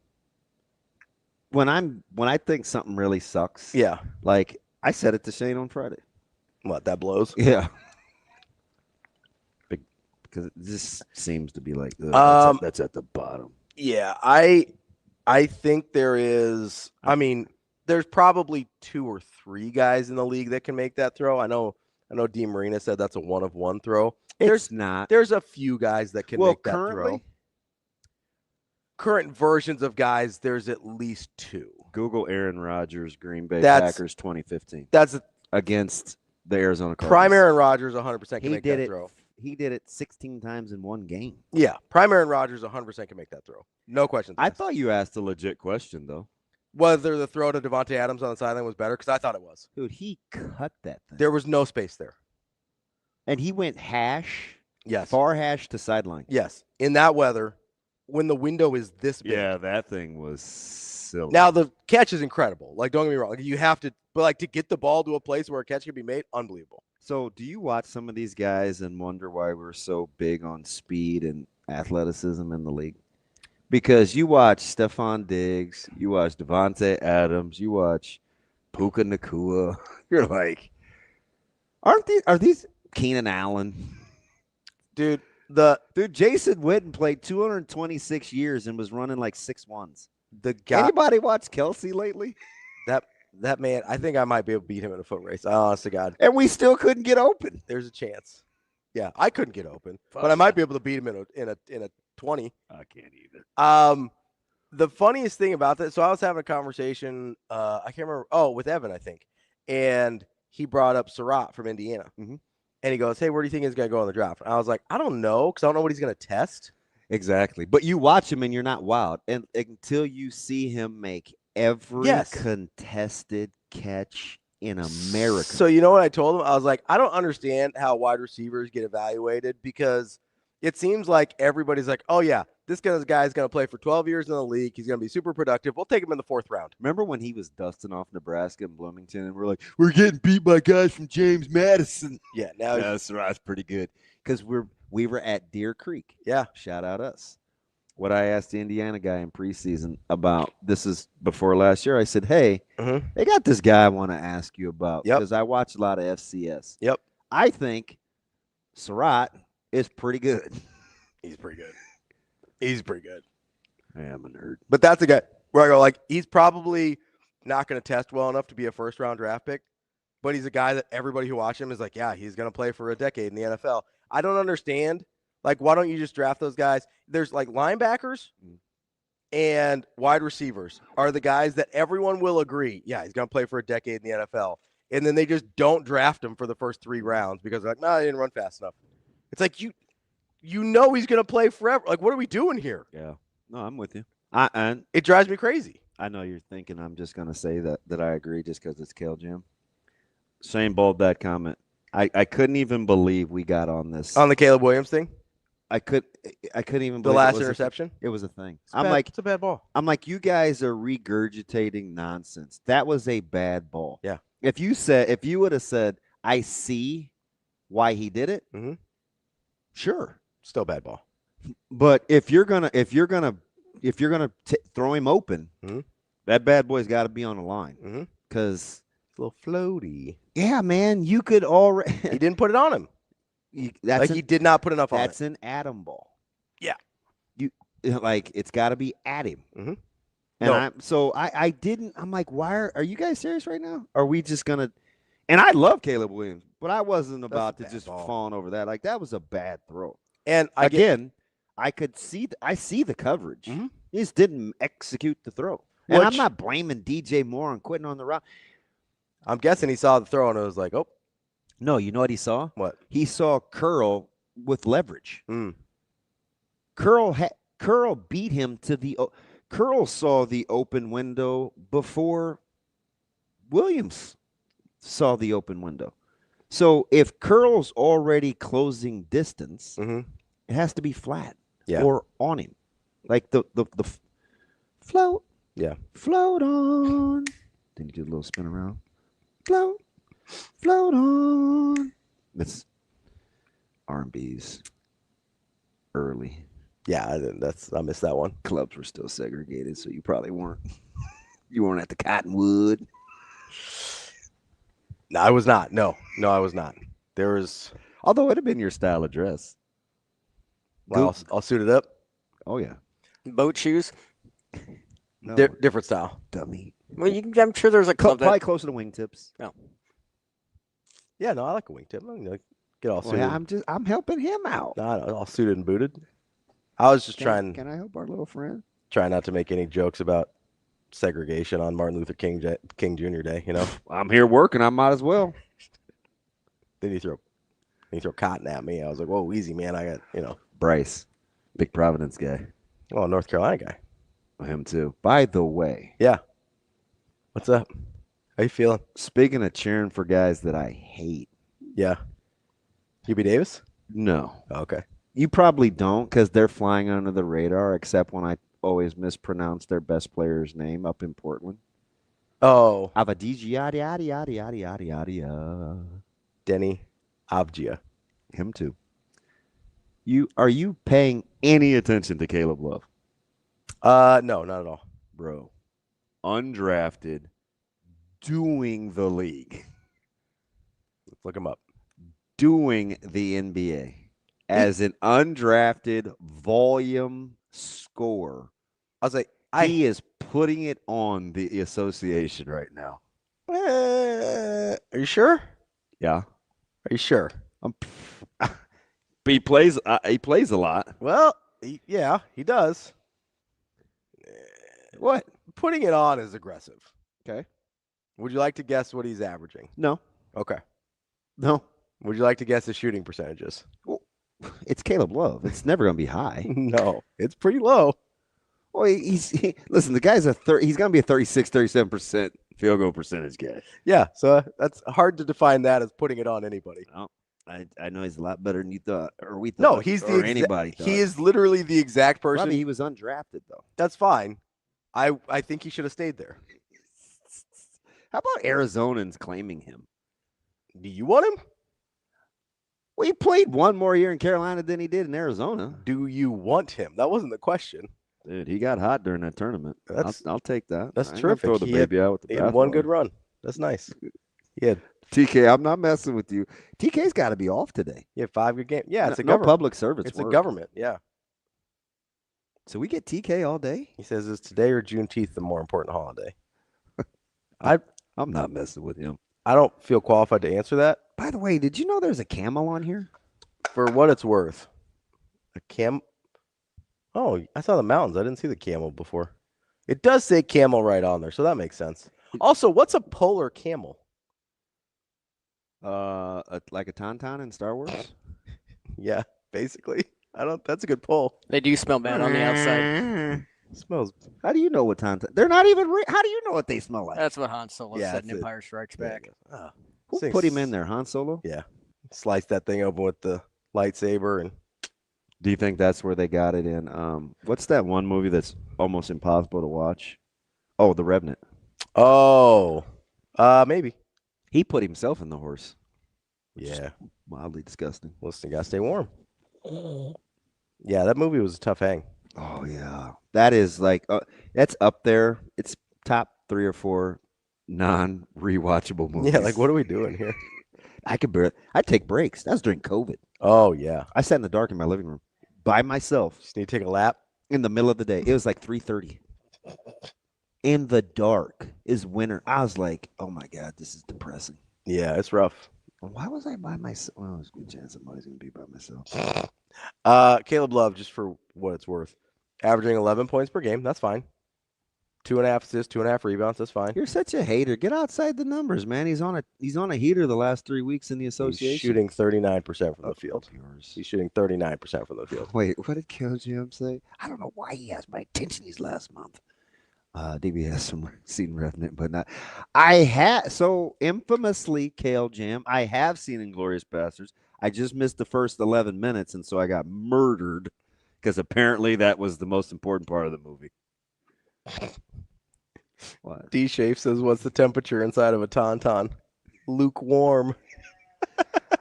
When I think something really sucks. Yeah. Like I said it to Shane on Friday. What, that blows? Yeah. Because this seems to be like that's at the bottom. Yeah, I think there is. I mean, there's probably 2 or 3 guys in the league that can make that throw. I know D Marina said that's a 1 of 1 throw. It's not. There's a few guys that can make that throw. Current versions of guys, there's at least 2. Google Aaron Rodgers, Green Bay Packers 2015. That's against the Arizona Cardinals. Prime Aaron Rodgers 100% can make that throw. He did it 16 times in one game. Yeah, Prime Aaron Rodgers 100% can make that throw. No questions. I thought you asked a legit question, though. Whether the throw to Devontae Adams on the sideline was better, because I thought it was. Dude, he cut that thing. There was no space there. And he went hash. Yes. Far hash to sideline. Yes. In that weather, when the window is this big. Yeah, that thing was silly. Now, the catch is incredible. Don't get me wrong. You have to, but to get the ball to a place where a catch can be made, unbelievable. So do you watch some of these guys and wonder why we're so big on speed and athleticism in the league? Because you watch Stephon Diggs, you watch Devontae Adams, you watch Puka Nacua. You're like, are these Keenan Allen? Dude, Jason Witten played 226 years and was running like 6'1s. Anybody watch Kelsey lately? That man, I think I might be able to beat him in a foot race. Honest to God. And we still couldn't get open. There's a chance. Yeah, I couldn't get open, but I might be able to beat him in a 20. I can't either. The funniest thing about that, so I was having a conversation, I can't remember, with Evan, I think, and he brought up Surratt from Indiana. Mm-hmm. And he goes, hey, where do you think he's going to go in the draft? And I was like, I don't know, because I don't know what he's going to test. Exactly. But you watch him and you're not wild until you see him make every contested catch in America. So you know what I told him? I was like, I don't understand how wide receivers get evaluated, because it seems like everybody's like, oh, yeah, this guy's going to play for 12 years in the league. He's going to be super productive. We'll take him in the 4th round. Remember when he was dusting off Nebraska and Bloomington, and we're like, we're getting beat by guys from James Madison. Yeah, now that's pretty good, because we were at Deer Creek. Yeah, shout out us. What I asked the Indiana guy in preseason about, this is before last year, I said, hey, they got this guy I want to ask you about, because I watch a lot of FCS. Yep. I think Surratt is pretty good. He's pretty good. He's pretty good. I am a nerd. But that's a guy where I go, he's probably not going to test well enough to be a 1st-round draft pick, but he's a guy that everybody who watches him is like, yeah, he's going to play for a decade in the NFL. I don't understand. Why don't you just draft those guys? There's linebackers and wide receivers are the guys that everyone will agree, yeah, he's going to play for a decade in the NFL. And then they just don't draft him for the first 3 rounds because they're like, no, he didn't run fast enough. It's like, you know he's going to play forever. What are we doing here? Yeah. No, I'm with you. And it drives me crazy. I know you're thinking I'm just going to say that I agree just because it's Kale Jim. Shane bold that comment. I couldn't even believe we got on this. On the Caleb Williams thing? I couldn't even believe the last interception. It was a thing. It's a bad ball. I'm like, you guys are regurgitating nonsense. That was a bad ball. Yeah. If you would have said, I see why he did it, sure, still bad ball. But if you're gonna throw him open, that bad boy's got to be on the line because it's a little floaty. Yeah, man, you could already. He didn't put it on him. He did not put enough on it. That's an Adam ball. Yeah. It's got to be at him. Mm-hmm. And I didn't. I'm like, why are you guys serious right now? Are we just gonna? And I love Caleb Williams, but I wasn't about to just falling over that. That was a bad throw. And again, I see the coverage. Mhm. He just didn't execute the throw. And I'm Which- not blaming DJ Moore on quitting on the route. I'm guessing he saw the throw and it was like, oh, No, you know what he saw? what? He saw Curl with leverage. Mm. Curl beat him to the Curl saw the open window before Williams saw the open window. So if Curl's already closing distance, Mhm. it has to be flat Yeah. or on him. Like the float. Yeah. Float on. Then you do a little spin around. Float. Float on. That's R&B's early. Yeah, I missed that one. Clubs were still segregated, so you probably weren't. You weren't at the Cottonwood. No, I was not. No, I was not. There was. Although it'd have been your style of dress. Well, I'll suit it up. Oh yeah. Boat shoes. No, Different style. dummy. Well, I'm sure there's a club Probably that. closer to wingtips. Yeah, no, I like a wingtip. I'm gonna get all Well, suited. I'm helping him out. No, all suited and booted. I was just trying Can I help our little friend? not to make any jokes about segregation on Martin Luther King Jr. Day. You know, I'm here working. I might as well. then you throw cotton at me. I was like, whoa, easy, man. I got Bryce, big Providence guy. oh, North Carolina guy. Him too. By the way, Yeah. What's up? How you feeling? speaking of cheering for guys that I hate, Yeah. UB Davis? no. Oh, okay. You probably don't because they're flying under the radar, except when I always mispronounce their best player's name up in Portland. Oh, Denny Avdia. Him too. Are you paying any attention to Caleb Love? No, not at all. Bro, undrafted, doing the league, Let's look him up. doing the NBA as an undrafted volume scorer. I was like, He is putting it on the association right now. are you sure? Yeah. Are you sure? He plays a lot. Well, yeah, he does. What? Putting it on is aggressive. Okay. Would you like to guess what he's averaging? No. Okay. No. Would you like to guess the shooting percentages? It's Caleb Love. It's never going to be high. No, it's pretty low. Well, listen, the guy's he's going to be a 36, 37% field goal percentage guy. Yeah, so that's hard to define that as putting it on anybody. Oh, I know he's a lot better than you thought, or we thought. No, he's or anybody thought. He is literally the exact person. Robbie, he was undrafted though. That's fine. I think he should have stayed there. How about Arizonans claiming him? Do you want him? Well, he played one more year in Carolina than he did in Arizona. Do you want him? That wasn't the question. Dude, he got hot during that tournament. I'll take that. That's I ain't gonna terrific. Throw the baby out with the He had one good bathwater. run. That's nice. He had TK, I'm not messing with you. TK's got to be off today. 5 good games. Yeah, it's a no government. public service. It's work. a government. Yeah. So we get TK all day. He says, is today or Juneteenth the more important holiday? I'm not messing with him. I don't feel qualified to answer that. By the way, did you know there's a camel on here? For what it's worth, a Oh, I saw the mountains. I didn't see the camel before. It does say camel right on there, so that makes sense. Also, what's a polar camel? Like a tauntaun in Star Wars. Yeah, basically. That's a good pull. They do smell bad on the outside. Smells. How do you know what tauntaun? They're not even. How do you know what they smell like? That's what Han Solo Yeah, said in that's it. Empire Strikes Back. Who put him in there? Han Solo. Yeah. Slice that thing open with the lightsaber and. Do you think that's where they got it in? What's that one movie that's almost impossible to watch? Oh, The Revenant. Oh, maybe. He put himself in the horse. Yeah. Mildly disgusting. Listen, gotta stay warm. Yeah, that movie was a tough hang. Oh yeah, that is like that's up there. It's top 3 or 4 non-rewatchable movies. Yeah, like what are we doing here? I'd take breaks. That was during COVID. Oh yeah. I sat in the dark in my living room by myself. Just need to take a lap. In the middle of the day. It was like 3:30. In the dark is winter. I was like, oh my God, this is depressing. Yeah, it's rough. Why was I by myself? Well, there's a good chance I'm always going to be by myself. Caleb Love, just for what it's worth. Averaging 11 points per game. That's fine. 2.5 assists, 2.5 rebounds. That's fine. You're such a hater. Get outside the numbers, man. He's on a heater the last 3 weeks in the association. He's shooting 39% from the field. He's shooting 39% from the field. Wait, what did Kill Jim say? I don't know why he has my attention these last month. DB has some seen Revenant, but not. So infamously, Kale Jam, I have seen Inglourious Bastards. I just missed the first 11 minutes, and so I got murdered because apparently that was the most important part of the movie. What? D Shafe says, "What's the temperature inside of a tauntaun?" Lukewarm.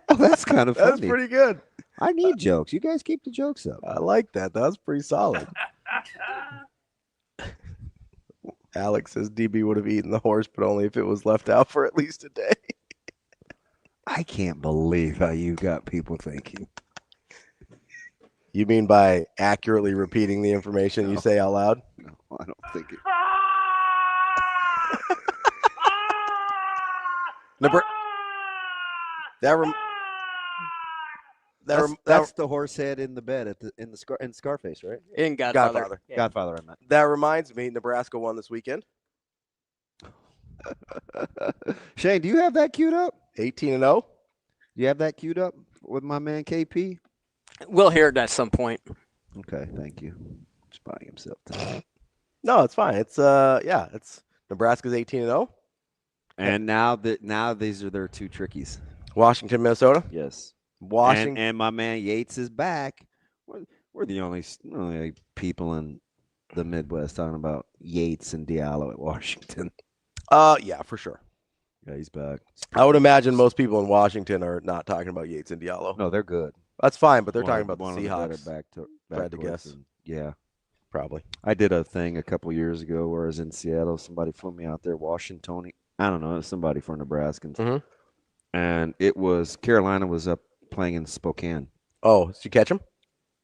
Oh, that's kind of funny. That's pretty good. I need jokes. You guys keep the jokes up. I like that. That was pretty solid. Alex says DB would have eaten the horse, but only if it was left out for at least a day. I can't believe how you got people thinking. You mean by accurately repeating the information you say out loud? No, I don't think it. That's the horse head in the bed in Scarface, right? In Godfather. Yeah. Godfather, I meant. That reminds me, Nebraska won this weekend. Shane, do you have that queued up? 18-0. You have that queued up with my man KP? We'll hear it at some point. Okay, thank you. Just buying himself time. No, it's fine. It's it's Nebraska's 18-0. And now these are their two trickies. Washington, Minnesota. Yes. Washington and my man Yates is back. We're the only people in the Midwest talking about Yates and Diallo at Washington. Yeah, for sure. Yeah, he's back. I would imagine most people in Washington are not talking about Yates and Diallo. No, they're good. That's fine, but they're talking about the Seahawks. Back to guess. Yeah, probably. I did a thing a couple years ago where I was in Seattle. Somebody flew me out there, Washington. I don't know, somebody for Nebraskans. Mm-hmm. And it was Carolina was up playing in Spokane. Oh, did you catch him?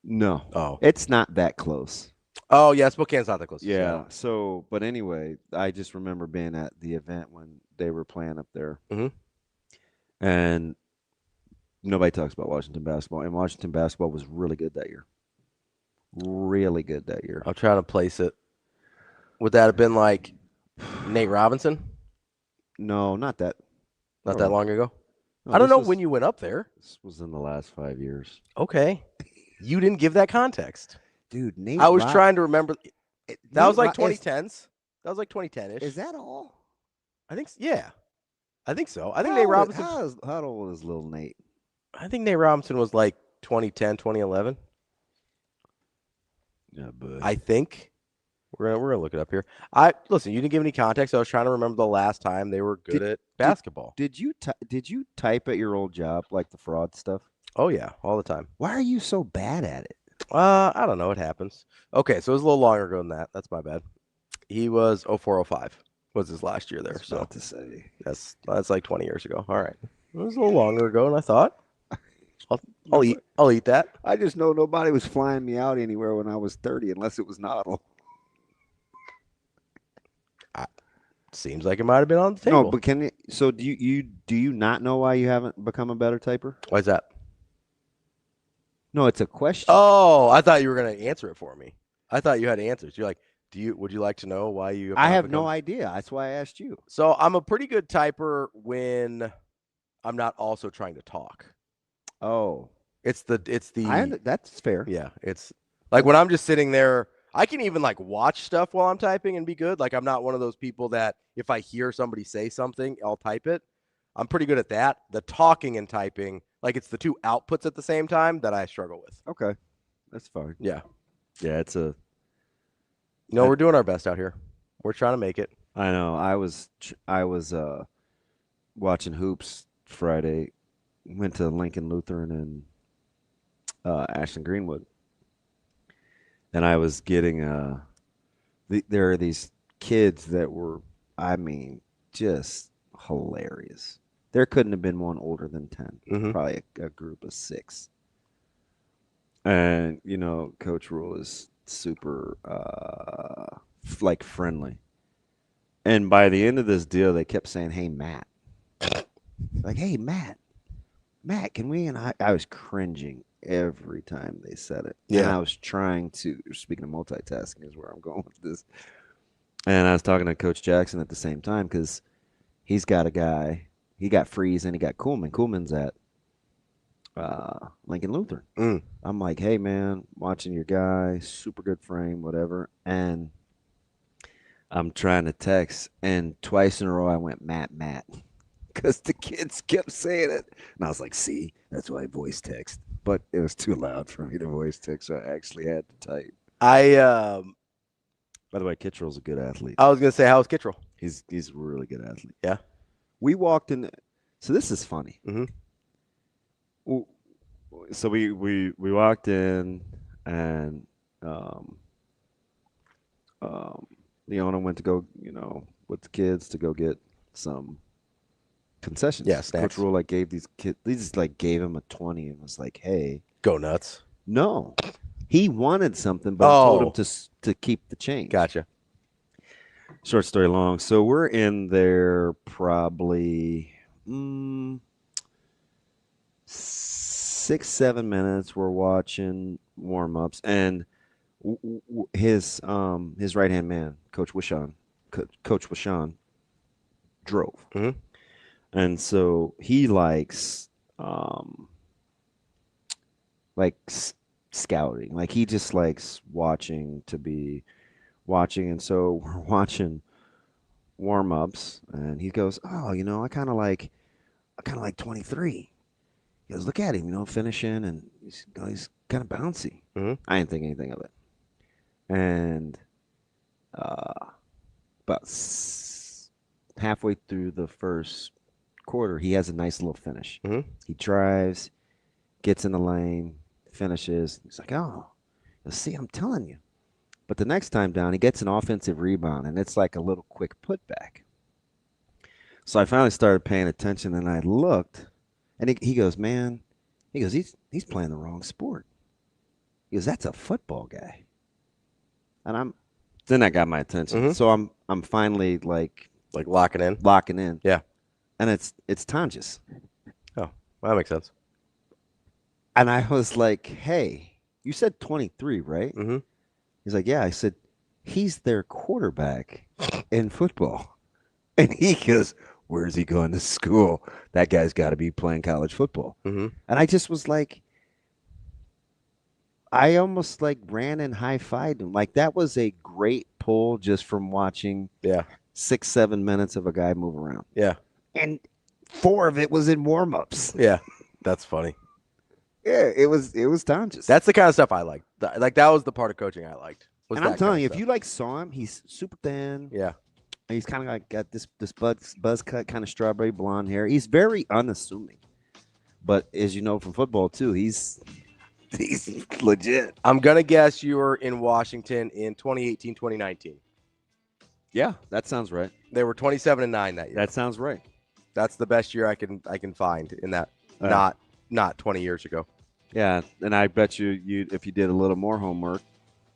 No. Oh. It's not that close. Oh, yeah, Spokane's not that close. Yeah. So, but anyway, I just remember being at the event when they were playing up there. Mm-hmm. And nobody talks about Washington basketball. And Washington basketball was really good that year. Really good that year. I'm trying to place it. Would that have been like Nate Robinson? No, not that. Not that long ago? No, I don't know when you went up there. This was in the last 5 years. Okay. You didn't give that context. Dude, Nate I was trying to remember. That was like 2010s. That was like 2010-ish. Is that all? I think, yeah. I think so. I think Nate Robinson. How old is little Nate? I think Nate Robinson was like 2010, 2011. Yeah, but I think. We're gonna look it up here. Listen. You didn't give any context. I was trying to remember the last time they were good at basketball. Did you type at your old job like the fraud stuff? Oh yeah, all the time. Why are you so bad at it? I don't know. It happens. Okay, so it was a little longer ago than that. That's my bad. He was 0405 was his last year there. I was about to say that's like 20 years ago. All right, it was a little longer ago than I thought. I'll eat that. I just know nobody was flying me out anywhere when I was 30 unless it was Noddle. Seems like it might have been on the table. No, but do you not know why you haven't become a better typer? Why is that? No, it's a question. Oh, I thought you were going to answer it for me. I thought you had answers. You're like, would you like to know why you have I have no idea. That's why I asked you. So I'm a pretty good typer when I'm not also trying to talk. Oh. It's the that's fair. Yeah, it's like when I'm just sitting there, I can even like watch stuff while I'm typing and be good. Like I'm not one of those people that if I hear somebody say something, I'll type it. I'm pretty good at that. The talking and typing, like it's the two outputs at the same time that I struggle with. Okay. That's fine. Yeah. Yeah, it's a we're doing our best out here. We're trying to make it. I know. I was watching hoops Friday. Went to Lincoln Lutheran and Ashland Greenwood. And I was getting there are these kids that were, I mean, just hilarious. There couldn't have been one older than 10. Mm-hmm. Probably a group of 6. And, Coach Rhule is super, like, friendly. And by the end of this deal, they kept saying, "Hey, Matt." Like, "Hey, Matt, can we?" And I was cringing every time they said it. Yeah. And I was trying to, speaking of multitasking is where I'm going with this. And I was talking to Coach Jackson at the same time because he's got a guy. He got Freeze and he got Kuhlman. Kuhlman's at Lincoln Lutheran. I'm like, hey, man, watching your guy, super good frame, whatever. And I'm trying to text. And twice in a row, I went, Matt. Because the kids kept saying it. And I was like, see, that's why I voice text. But it was too loud for me to voice text, so I actually had to type. By the way, Kittrell's a good athlete. I was going to say, how's Kittrell? He's a really good athlete. Yeah. We walked in. So this is funny. So we walked in, and Leona went to go, with the kids to go get some concessions. Yeah, snacks. Coach Rhule gave these kids. They just gave him a 20 and was like, "Hey, go nuts." No, he wanted something, but told him to keep the change. Gotcha. Short story long. So we're in there probably 6-7 minutes. We're watching warm-ups, and his right-hand man, Coach Wishon, drove. And so he likes scouting. Like he just likes watching. And so we're watching warm-ups, and he goes, "Oh, I kind of like 23." He goes, "Look at him, finishing, and he's kind of bouncy." I didn't think anything of it. And about halfway through the first quarter, he has a nice little finish. He drives, gets in the lane, finishes. He's like, "Oh, see, I'm telling you." But the next time down, he gets an offensive rebound, and it's like a little quick putback. So I finally started paying attention, and I looked, and he goes, "Man," he goes, he's playing the wrong sport." He goes, "That's a football guy." And then that got my attention. So I'm finally like locking in. Yeah. And it's Tonjes. Oh, well, that makes sense. And I was like, "Hey, you said 23, right?" He's like, "Yeah." I said, "He's their quarterback in football." And he goes, "Where's he going to school? That guy's got to be playing college football." And I just was like, I almost ran and high-fived him. That was a great pull just from watching 6-7 minutes of a guy move around. Yeah. And 4 of it was in warm-ups. Yeah. That's funny. Yeah, it was Tonjes. That's the kind of stuff I liked. That was the part of coaching I liked. And I'm telling you, if you saw him, he's super thin. Yeah. He's kind of got this buzz cut, kind of strawberry blonde hair. He's very unassuming. But as you know from football too, he's legit. I'm gonna guess you were in Washington in 2018, 2019. Yeah, that sounds right. They were 27-9 that year. That sounds right. That's the best year I can find in that. Not 20 years ago. Yeah, and I bet you if you did a little more homework,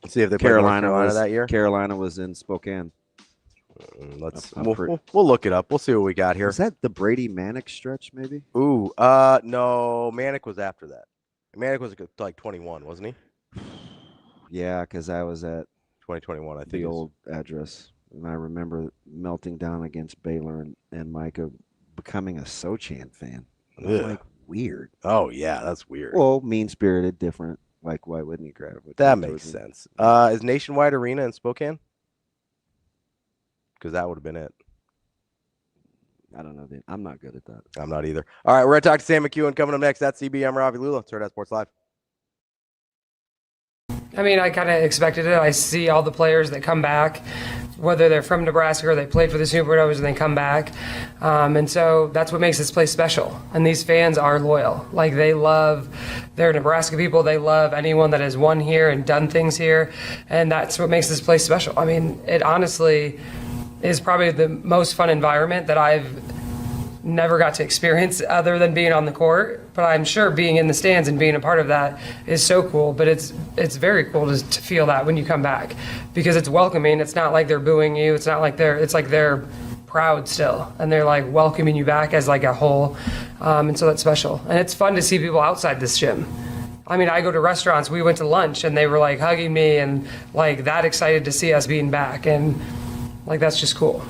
let's see if they played North Carolina that year. Carolina was in Spokane. We'll look it up. We'll see what we got here. Is that the Brady Manic stretch, maybe? Ooh, no, Manic was after that. Manic was 21, wasn't he? Yeah, because I was at 2021, I think. The old address, and I remember melting down against Baylor and Micah becoming a Sochan fan. I'm weird. Oh yeah, that's weird. Well, mean-spirited, different. Why wouldn't you grab it? That makes sense. Is Nationwide Arena in Spokane? Because that would have been it. I don't know. I'm not good at that. I'm not either. All right, we're going to talk to Sam McKEWON coming up next. That's CB. I'm Ravi Lulla. It's Hurrdat Sports Live. I mean, I kind of expected it. I see all the players that come back, whether they're from Nebraska or they played for the Supernovas and they come back. And so that's what makes this place special. And these fans are loyal. They love their Nebraska people. They love anyone that has won here and done things here. And that's what makes this place special. I mean, it honestly is probably the most fun environment that I've never got to experience other than being on the court. But I'm sure being in the stands and being a part of that is so cool. But it's very cool to feel that when you come back, because it's welcoming. It's not like they're booing you. It's not like they're proud still, and they're welcoming you back as a whole. And so that's special. And it's fun to see people outside this gym. I mean, I go to restaurants, we went to lunch and they were like hugging me and like that excited to see us being back. And like, that's just cool.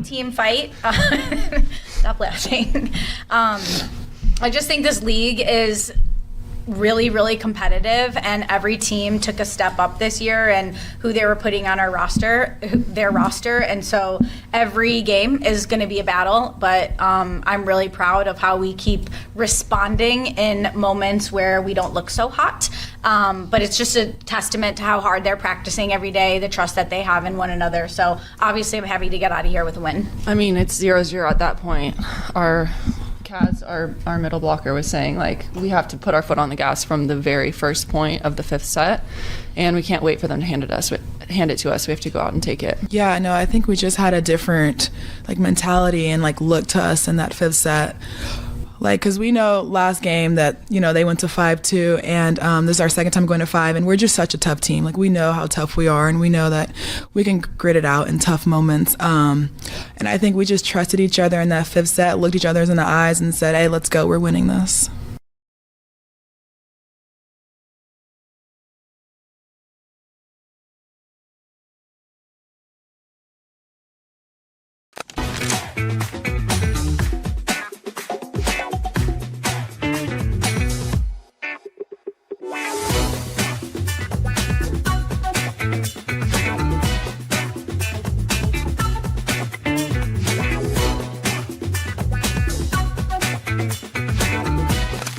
Team fight. Stop laughing. I just think this league is really, really competitive, and every team took a step up this year and who they were putting on their roster, and so every game is going to be a battle, but I'm really proud of how we keep responding in moments where we don't look so hot, but it's just a testament to how hard they're practicing every day, the trust that they have in one another, so obviously I'm happy to get out of here with a win. I mean, it's 0-0 at that point. Our middle blocker was saying, like, we have to put our foot on the gas from the very first point of the fifth set, and we can't wait for them to hand it to us. We have to go out and take it. Yeah, no, I think we just had a different mentality and look to us in that fifth set. Because we know last game that, they went to 5-2, and this is our second time going to 5, and we're just such a tough team. We know how tough we are, and we know that we can grit it out in tough moments. And I think we just trusted each other in that fifth set, looked each other in the eyes, and said, hey, let's go, we're winning this.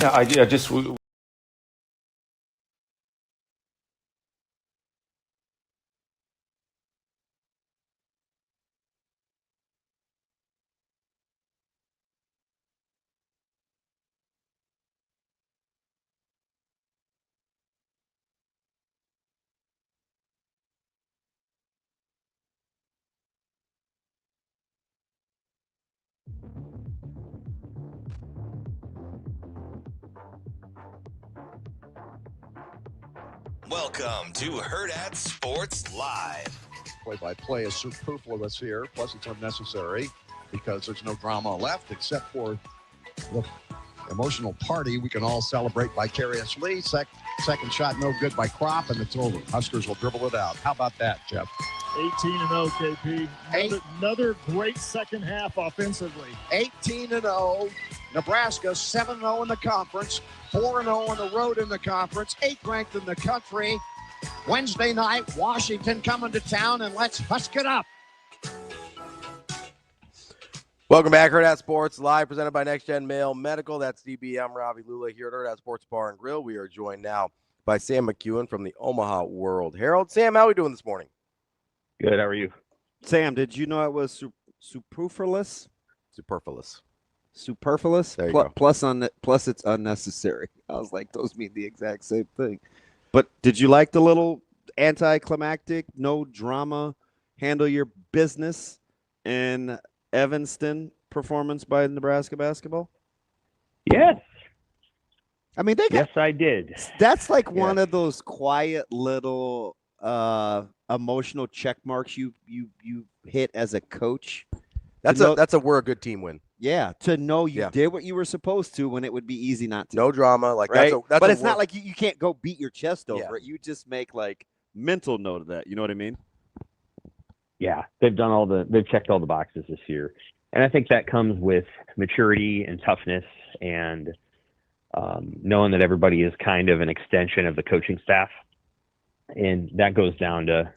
I just. Welcome to Hurrdat Sports Live. Play-by-play is superfluous here, plus it's unnecessary because there's no drama left except for the emotional party we can all celebrate vicariously. Second shot no good by Crop, and it's over. Huskers will dribble it out. How about that, Jeff? 18-0, KP. Another great second half offensively. 18-0. Nebraska 7-0 in the conference, 4-0 on the road in the conference, 8th ranked in the country. Wednesday night, Washington coming to town, and let's husk it up. Welcome back, Hurrdat Sports Live, presented by Next Gen Mail Medical. That's DB. I'm Ravi, Lulla here at Hurrdat Sports Bar and Grill. We are joined now by Sam McKEWON from the Omaha World Herald. Sam, how are we doing this morning? Good. How are you? Sam, did you know it was superfluous? Superfluous? There you go. Plus it's unnecessary. I was like, those mean the exact same thing. But did you like the little anticlimactic, no drama, handle your business in Evanston performance by Nebraska basketball? Yes. I mean, they got, yes, I did. That's like one of those quiet little emotional check marks you hit as a coach. That's a we're a good team win. Yeah, to know you did what you were supposed to when it would be easy not to. No drama, like right? that's but it's not like you can't go beat your chest over it. You just make like mental note of that. You know what I mean? Yeah, they've checked all the boxes this year, and I think that comes with maturity and toughness and knowing that everybody is kind of an extension of the coaching staff, and that goes down to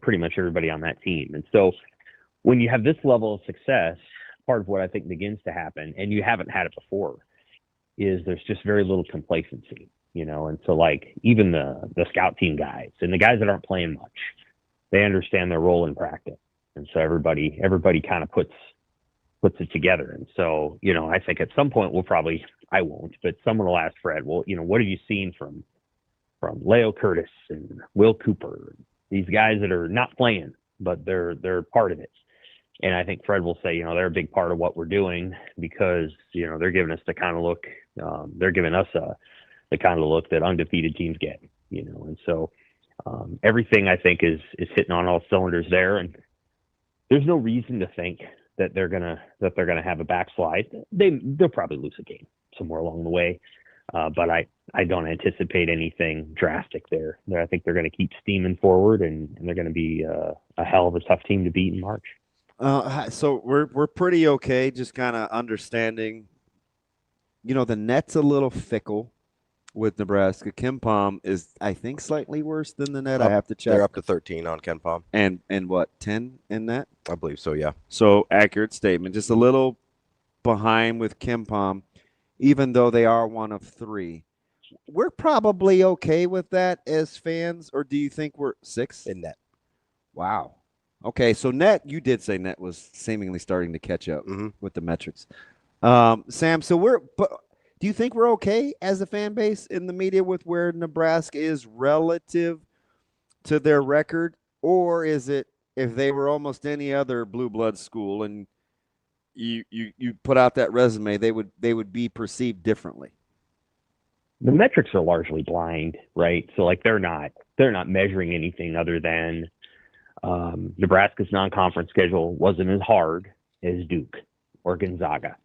pretty much everybody on that team. And so when you have this level of success, part of what I think begins to happen, and you haven't had it before, is there's just very little complacency, and so like even the scout team guys and the guys that aren't playing much, they understand their role in practice, and so everybody kind of puts it together. And so I think at some point I won't, but someone will ask Fred, well, what have you seen from Leo Curtis and Will Cooper, these guys that are not playing but they're part of it. And I think Fred will say, they're a big part of what we're doing because, they're giving us the kind of look, they're giving us the kind of look that undefeated teams get, and so everything I think is hitting on all cylinders there. And there's no reason to think that they're gonna have a backslide. They'll probably lose a game somewhere along the way, but I don't anticipate anything drastic there. I think they're going to keep steaming forward, and they're going to be a hell of a tough team to beat in March. So we're pretty okay, just kind of understanding. The net's a little fickle with Nebraska. KenPom is, I think, slightly worse than the net. I have to check. They're up to 13 on KenPom. And what, 10 in net? I believe so, yeah. So accurate statement. Just a little behind with KenPom, even though they are one of 3. We're probably okay with that as fans, or do you think we're 6 in net? Wow. Okay, so net, you did say net was seemingly starting to catch up with the metrics. Sam, so do you think we're okay as a fan base in the media with where Nebraska is relative to their record, or is it if they were almost any other blue blood school and you put out that resume, they would be perceived differently? The metrics are largely blind, right? So like they're not measuring anything other than Nebraska's non-conference schedule wasn't as hard as Duke or Gonzaga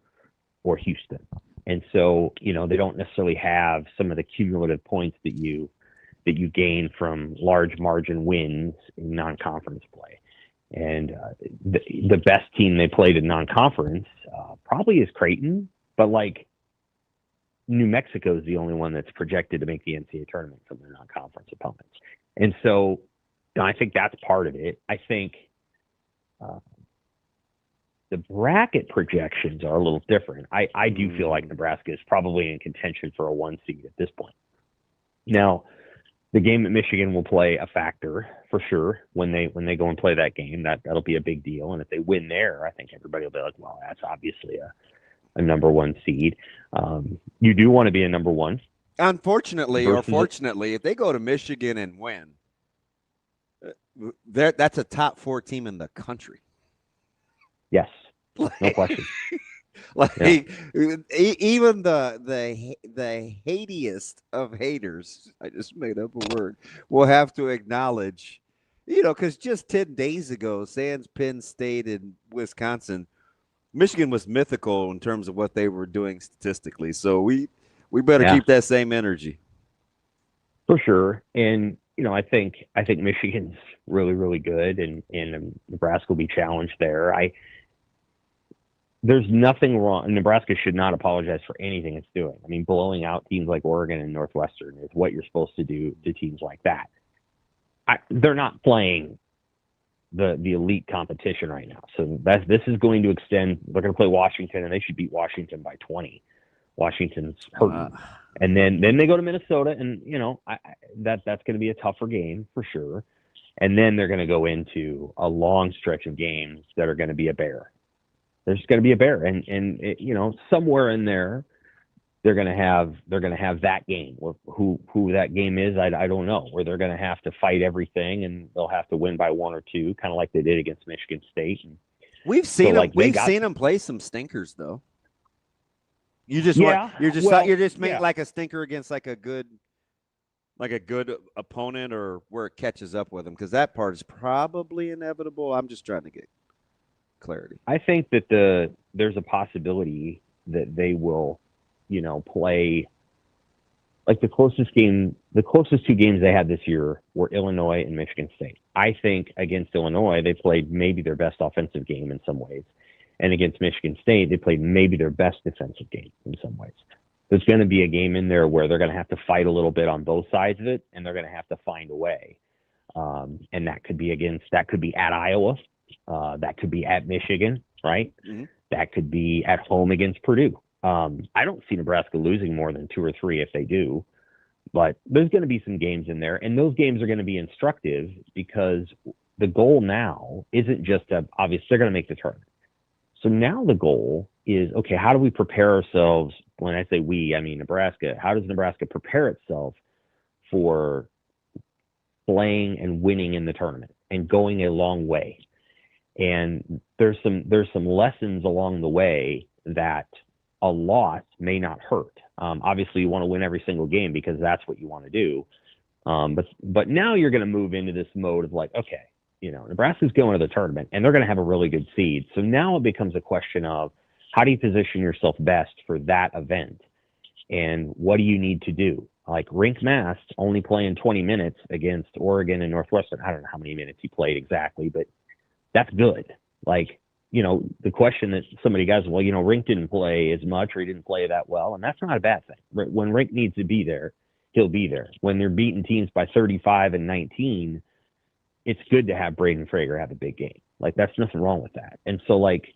or Houston. And so, they don't necessarily have some of the cumulative points that you gain from large margin wins in non-conference play. And the best team they played in non-conference probably is Creighton, but like New Mexico is the only one that's projected to make the NCAA tournament from their non-conference opponents. And so I think that's part of it. I think the bracket projections are a little different. I do feel like Nebraska is probably in contention for a 1 seed at this point. Now, the game that Michigan will play a factor for sure when they go and play that game. That'll be a big deal. And if they win there, I think everybody will be like, well, that's obviously a number 1 seed. You do want to be a number 1. Unfortunately or fortunately, if they go to Michigan and win, that's a top 4 team in the country. Yes, no question. Even the hatiest of haters, I just made up a word, will have to acknowledge, because just 10 days ago, sans Penn State and Wisconsin, Michigan was mythical in terms of what they were doing statistically. So we better keep that same energy. For sure. And, I think Michigan's really, really good, and Nebraska will be challenged there. There's nothing wrong. Nebraska should not apologize for anything it's doing. I mean, blowing out teams like Oregon and Northwestern is what you're supposed to do to teams like that. They're not playing the elite competition right now. So this is going to extend. They're going to play Washington, and they should beat Washington by 20. Washington's hurting. And then they go to Minnesota, and that's going to be a tougher game for sure. And then they're going to go into a long stretch of games that are going to be a bear. There's going to be a bear, and somewhere in there, they're going to have that game. Who that game is, I don't know. Where they're going to have to fight everything, and they'll have to win by 1 or 2, kind of like they did against Michigan State. And We've seen So, him. We've seen him play some stinkers though. You just make like a stinker against like a good opponent or where it catches up with him, because that part is probably inevitable. I'm just trying to get clarity. I think that there's a possibility that they will, play like the closest two games they had this year were Illinois and Michigan State. I think against Illinois, they played maybe their best offensive game in some ways. And against Michigan State, they played maybe their best defensive game in some ways. There's going to be a game in there where they're going to have to fight a little bit on both sides of it, and they're going to have to find a way. And that could be at Iowa. That could be at Michigan, right? Mm-hmm. That could be at home against Purdue. I don't see Nebraska losing more than 2 or 3 if they do, but there's going to be some games in there, and those games are going to be instructive because the goal now isn't just obviously they're going to make the tournament. So now the goal is, okay, how do we prepare ourselves? When I say we, I mean Nebraska. How does Nebraska prepare itself for playing and winning in the tournament and going a long way? And there's some lessons along the way that a loss may not hurt. Obviously, you want to win every single game because that's what you want to do. But now you're going to move into this mode of like, okay, Nebraska's going to the tournament and they're going to have a really good seed. So now it becomes a question of how do you position yourself best for that event? And what do you need to do? Like Rink Mast only playing 20 minutes against Oregon and Northwestern. I don't know how many minutes he played exactly, but that's good. Like, the question that somebody guys, well, Rink didn't play as much or he didn't play that well. And that's not a bad thing. When Rink needs to be there, he'll be there. When they're beating teams by 35 and 19, it's good to have Braden Frager have a big game. Like, that's nothing wrong with that. And so, like,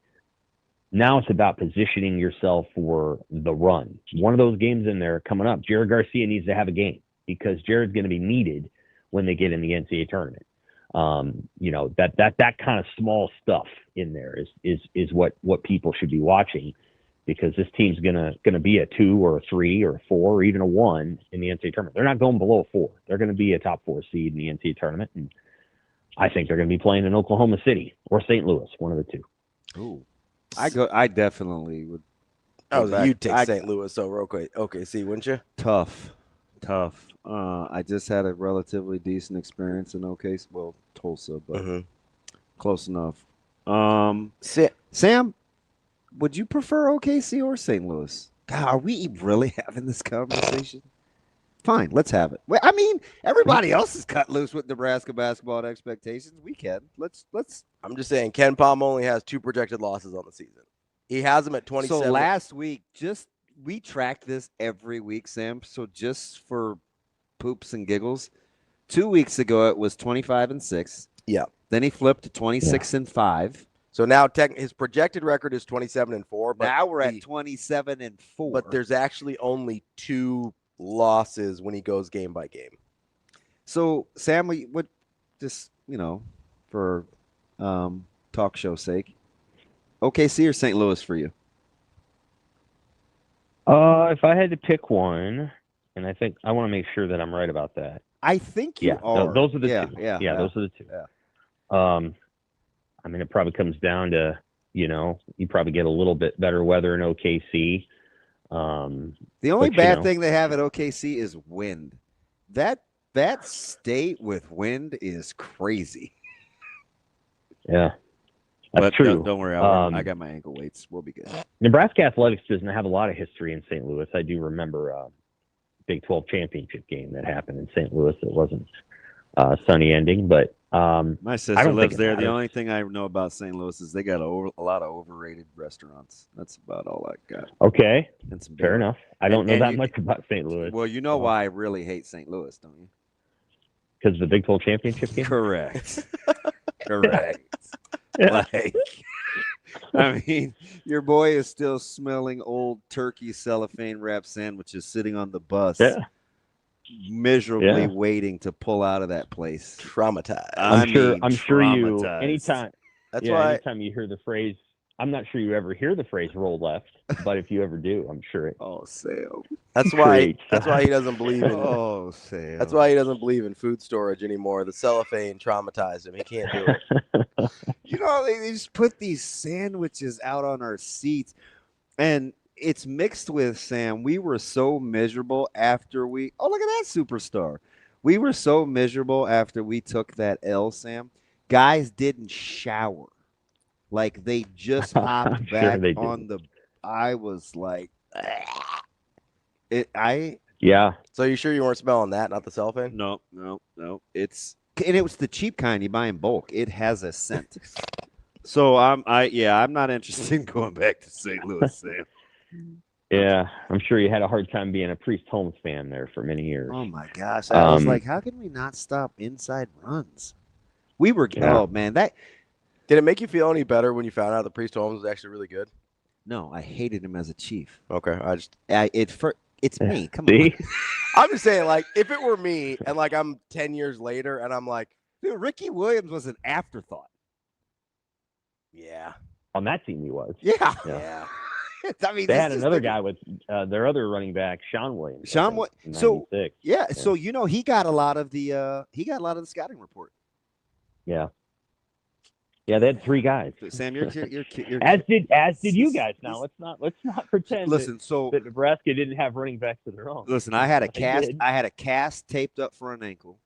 now it's about positioning yourself for the run. One of those games in there coming up, Jared Garcia needs to have a game because Jared's going to be needed when they get in the NCAA tournament. That kind of small stuff in there is what people should be watching, because this team's gonna be a 2 or a 3 or a 4 or even a 1 in the NCAA tournament. They're not going below a 4. They're going to be a top 4 seed in the NCAA tournament, and I think they're going to be playing in Oklahoma City or St. Louis, one of the two. Ooh, I definitely would. You'd take St. Louis over OKC, wouldn't you? Tough. I just had a relatively decent experience in OKC. Well, Tulsa, but close enough. Sam, would you prefer OKC or St. Louis? God, are we really having this conversation? Fine, let's have it. Well, I mean, everybody else is cut loose with Nebraska basketball and expectations. We can. Let's. I'm just saying, Ken Palm only has 2 projected losses on the season. He has them at 27. So last week, we tracked this every week, Sam. So just for poops and giggles, 2 weeks ago it was 25-6. Yeah. Then he flipped to 26-5. So now his projected record is 27-4. But now we're at 27-4. But there's actually only 2 losses when he goes game by game. So Sam, we would just for talk show sake, OKC or St. Louis for you? If I had to pick one, and I think I want to make sure that I'm right about that. I think you are. Those are the 2. Yeah, those are the 2. Yeah. I mean, it probably comes down to, you probably get a little bit better weather in OKC. The only bad thing they have at OKC is wind. That state with wind is crazy. Yeah. That's true. Don't worry. I got my ankle weights. We'll be good. Nebraska athletics doesn't have a lot of history in St. Louis. I do remember a Big 12 championship game that happened in St. Louis. It wasn't sunny ending, but my sister lives there. The only thing I know about St. Louis is they got a lot of overrated restaurants. That's about all I got. Okay, fair enough. I don't know that much about St. Louis. Well, you know why I really hate St. Louis, don't you? Because the Big 12 championship game? Correct. Like, I mean, your boy is still smelling old turkey cellophane wrap sandwiches sitting on the bus, miserably waiting to pull out of that place. Traumatized. I'm sure you. Anytime you hear the phrase, I'm not sure you ever hear the phrase "roll left," but if you ever do, I'm sure it. Oh, Sam. That's why he doesn't believe in. Oh, Sam. That's why he doesn't believe in food storage anymore. The cellophane traumatized him. He can't do it. You know, they just put these sandwiches out on our seats, and it's mixed with, Sam, we were so miserable after we – oh, look at that superstar. We were so miserable after we took that L, Sam. Guys didn't shower. Like, they just hopped back on the – I was like yeah. So you sure you weren't smelling that, not the cellophane? No. It's – and it was the cheap kind you buy in bulk. It has a scent. So I'm not interested in going back to St. Louis, Sam. Yeah, I'm sure you had a hard time being a Priest Holmes fan there for many years. Oh my gosh, I was like, how can we not stop inside runs? We were, oh man, that. Did it make you feel any better when you found out that Priest Holmes was actually really good? No, I hated him as a Chief. Okay, it's me. Come on. I'm just saying, like, if it were me and like I'm 10 years later and I'm like, dude, Ricky Williams was an afterthought. Yeah. On that team, he was. Yeah. I mean, they had another guy with their other running back, Sean Williams. So you know he got a lot of the scouting report. Yeah. Yeah, they had 3 guys. Sam, you're as did you guys. Now let's not pretend. Listen, that Nebraska didn't have running backs of their own. Listen, I had a cast taped up for an ankle.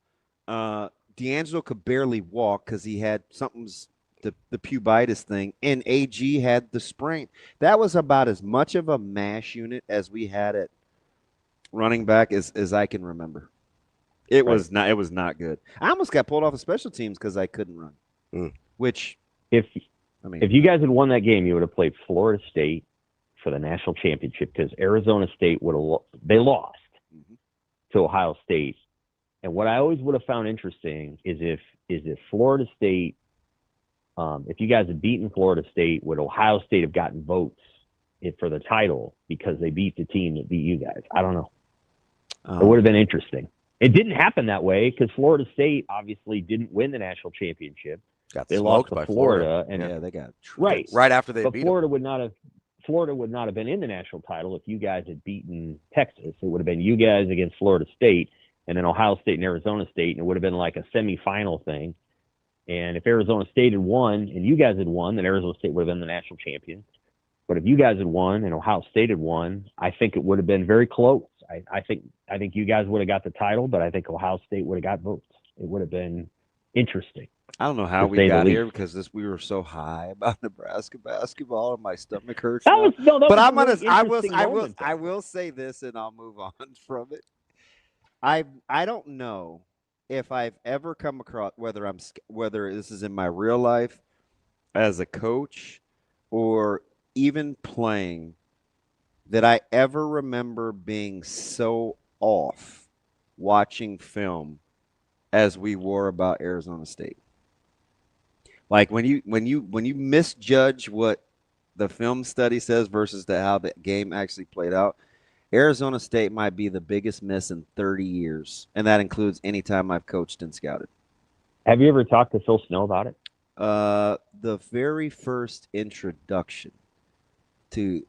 D'Angelo could barely walk because he had something's the pubitis thing, and AG had the sprain. That was about as much of a mash unit as we had at running back as I can remember. It was not good. I almost got pulled off of special teams because I couldn't run. Which, if you guys had won that game, you would have played Florida State for the national championship because Arizona State they lost to Ohio State. And what I always would have found interesting is if Florida State, if you guys had beaten Florida State, would Ohio State have gotten votes for the title because they beat the team that beat you guys? I don't know. It would have been interesting. It didn't happen that way because Florida State obviously didn't win the national championship. They lost by to Florida, and yeah, they got right after they beat Florida would not have been in the national title if you guys had beaten Texas. It would have been you guys against Florida State, and then Ohio State and Arizona State, and it would have been like a semifinal thing. And if Arizona State had won and you guys had won, then Arizona State would have been the national champion. But if you guys had won and Ohio State had won, I think it would have been very close. I think you guys would have got the title, but I think Ohio State would have got votes. It would have been interesting. I don't know how we got here because we were so high about Nebraska basketball and my stomach hurts. I will say this and I'll move on from it. I don't know if I've ever come across whether this is in my real life as a coach or even playing that I ever remember being so off watching film as we were about Arizona State. Like when you misjudge what the film study says versus how the game actually played out, Arizona State might be the biggest miss in 30 years, and that includes any time I've coached and scouted. Have you ever talked to Phil Snow about it? The very first introduction to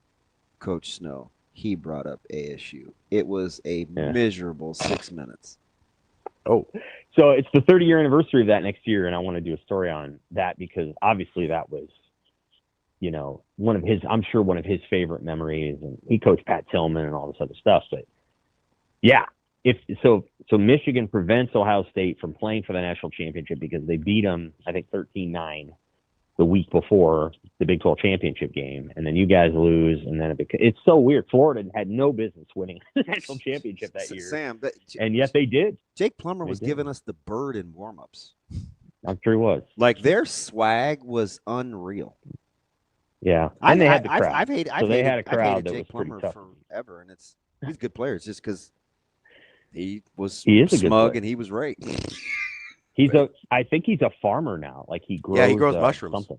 Coach Snow, he brought up ASU. It was a miserable 6 minutes. Oh. So it's the 30-year anniversary of that next year, and I want to do a story on that because obviously that was, one of his favorite memories, and he coached Pat Tillman and all this other stuff. But yeah, so Michigan prevents Ohio State from playing for the national championship because they beat them, I think 13-9 the week before the Big 12 championship game, and then you guys lose, and then it's so weird. Florida had no business winning the national championship that year, Sam, and yet they did. Jake Plummer was giving us the bird in warmups. I'm sure he was. Like their swag was unreal. Yeah, and they had the crowd. I've hated that Jake was Plummer pretty tough forever, and he's a good player. It's just because he is smug and he was right. I think he's a farmer now. Like he grows. Yeah, he grows mushrooms. Something.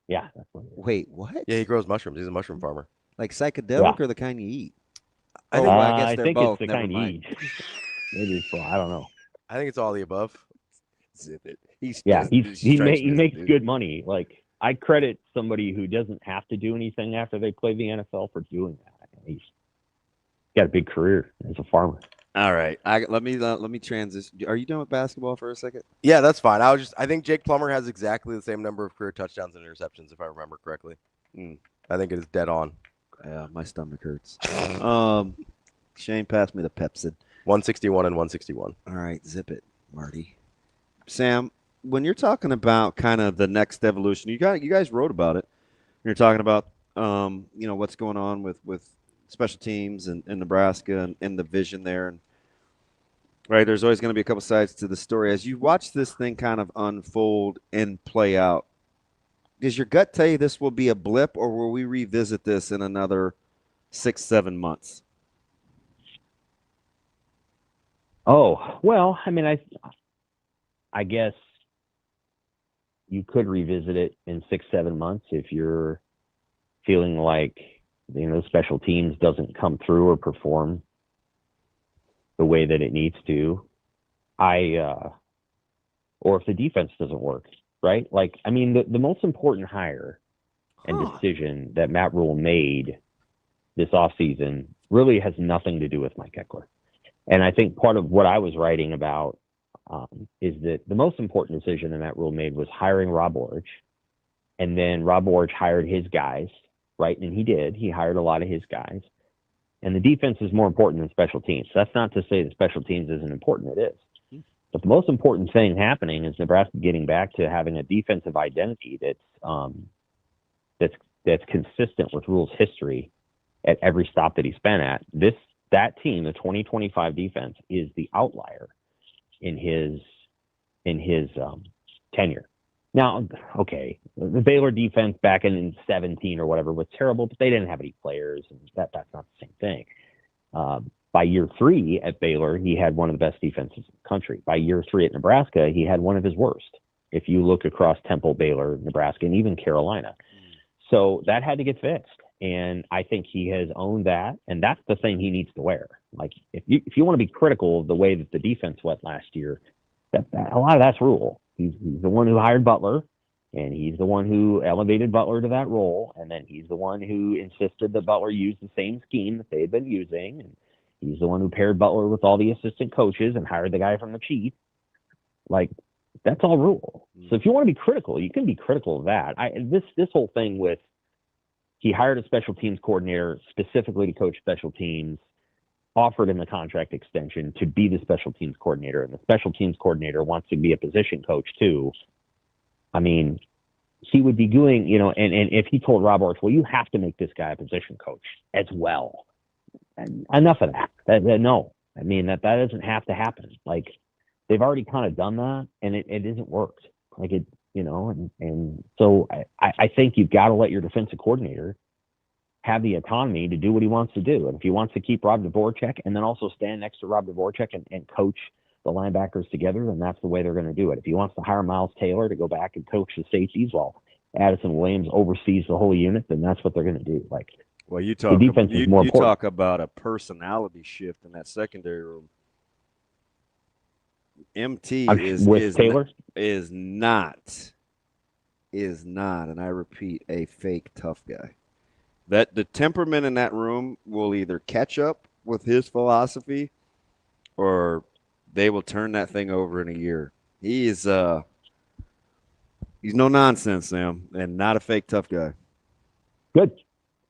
Yeah. That's what Wait, what? Yeah, he grows mushrooms. He's a mushroom farmer. Like psychedelic or the kind you eat? I think it's the kind you eat. Maybe so. I don't know. I think it's all the above. Zip it. He makes good money. Like I credit somebody who doesn't have to do anything after they play the NFL for doing that. He's got a big career as a farmer. All right. Let me transition. Are you done with basketball for a second? Yeah, that's fine. I think Jake Plummer has exactly the same number of career touchdowns and interceptions, if I remember correctly. I think it is dead on. Yeah, my stomach hurts. Shane, pass me the Pepsi. 161 and 161. All right, zip it, Marty. Sam, when you're talking about kind of the next evolution, you guys wrote about it. You're talking about what's going on with special teams and Nebraska and the vision there, and right, there's always going to be a couple sides to the story. As you watch this thing kind of unfold and play out, does your gut tell you this will be a blip, or will we revisit this in another 6-7 months? Oh, well, I mean, I guess you could revisit it in 6-7 months if you're feeling like, special teams doesn't come through or perform the way that it needs to. Or if the defense doesn't work, right? Like, I mean, the most important hire and decision that Matt Rhule made this offseason really has nothing to do with Mike Ekeler. And I think part of what I was writing about is that the most important decision that Matt Rhule made was hiring Rob Orge. And then Rob Orge hired his guys, right? And he did. He hired a lot of his guys. And the defense is more important than special teams. So that's not to say that special teams isn't important. It is. But the most important thing happening is Nebraska getting back to having a defensive identity that's consistent with Rhule's history at every stop that he's been at. That team, the 2025 defense, is the outlier in his tenure. Now, okay, the Baylor defense back in 17 or whatever was terrible, but they didn't have any players, and that's not the same thing. By year 3 at Baylor, he had one of the best defenses in the country. By year 3 at Nebraska, he had one of his worst. If you look across Temple, Baylor, Nebraska, and even Carolina. So that had to get fixed. And I think he has owned that, and that's the thing he needs to wear. Like, if you want to be critical of the way that the defense went last year, that a lot of that's Rhule. He's the one who hired Butler, and he's the one who elevated Butler to that role, and then he's the one who insisted that Butler use the same scheme that they had been using, and he's the one who paired Butler with all the assistant coaches and hired the guy from the chief. Like, that's all Rhule. So if you want to be critical, you can be critical of that. This whole thing with he hired a special teams coordinator specifically to coach special teams, offered him a contract extension to be the special teams coordinator, and the special teams coordinator wants to be a position coach too. I mean, he would be doing, and if he told Rob Orge, well, you have to make this guy a position coach as well. And enough of that. No, I mean, that doesn't have to happen. Like, they've already kind of done that, and it isn't worked. Like, it, and so I think you've got to let your defensive coordinator have the autonomy to do what he wants to do. And if he wants to keep Rob Dvorak and then also stand next to Rob Dvorak and coach the linebackers together, then that's the way they're going to do it. If he wants to hire Miles Taylor to go back and coach the safeties while Addison Williams oversees the whole unit, then that's what they're going to do. Like, well, you talk, the defense is more important. Talk about a personality shift in that secondary room. MT Taylor is not, and I repeat, a fake tough guy. That the temperament in that room will either catch up with his philosophy, or they will turn that thing over in a year. He's no nonsense, Sam, and not a fake tough guy. Good.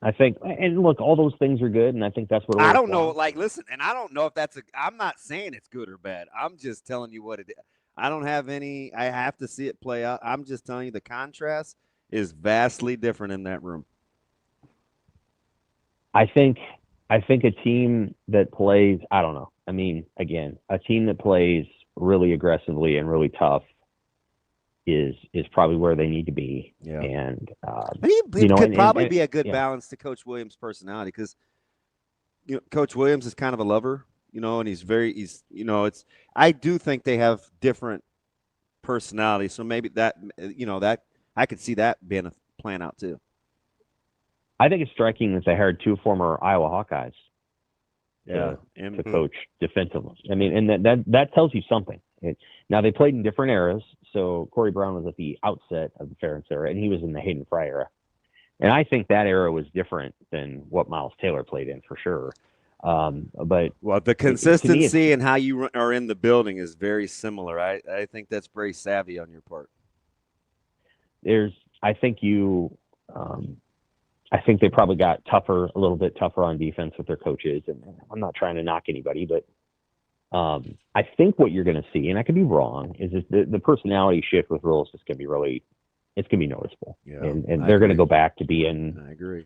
I think, and look, all those things are good, and I think that's what I don't know. Like, listen, and I don't know if I'm not saying it's good or bad. I'm just telling you what it is. I don't have any. I have to see it play out. I'm just telling you the contrast is vastly different in that room. I think a team that plays, I don't know. I mean, again, a team that plays really aggressively and really tough is probably where they need to be. Yeah. And it could probably be a good balance to Coach Williams' personality, because Coach Williams is kind of a lover, and he's I do think they have different personalities. So maybe that I could see that being a plan out too. I think it's striking that they hired 2 former Iowa Hawkeyes to coach defensively. I mean, and that tells you something. Now, they played in different eras. So Corey Brown was at the outset of the Ferentz era, and he was in the Hayden Fry era. And I think that era was different than what Miles Taylor played in, for sure. But well, the consistency and how you are in the building is very similar. I think that's very savvy on your part. I think they probably got a little bit tougher on defense with their coaches. And I'm not trying to knock anybody, but I think what you're going to see, and I could be wrong, is the personality shift with Rhule is just going to be it's going to be noticeable. Yeah, and they're going to go back to being I agree.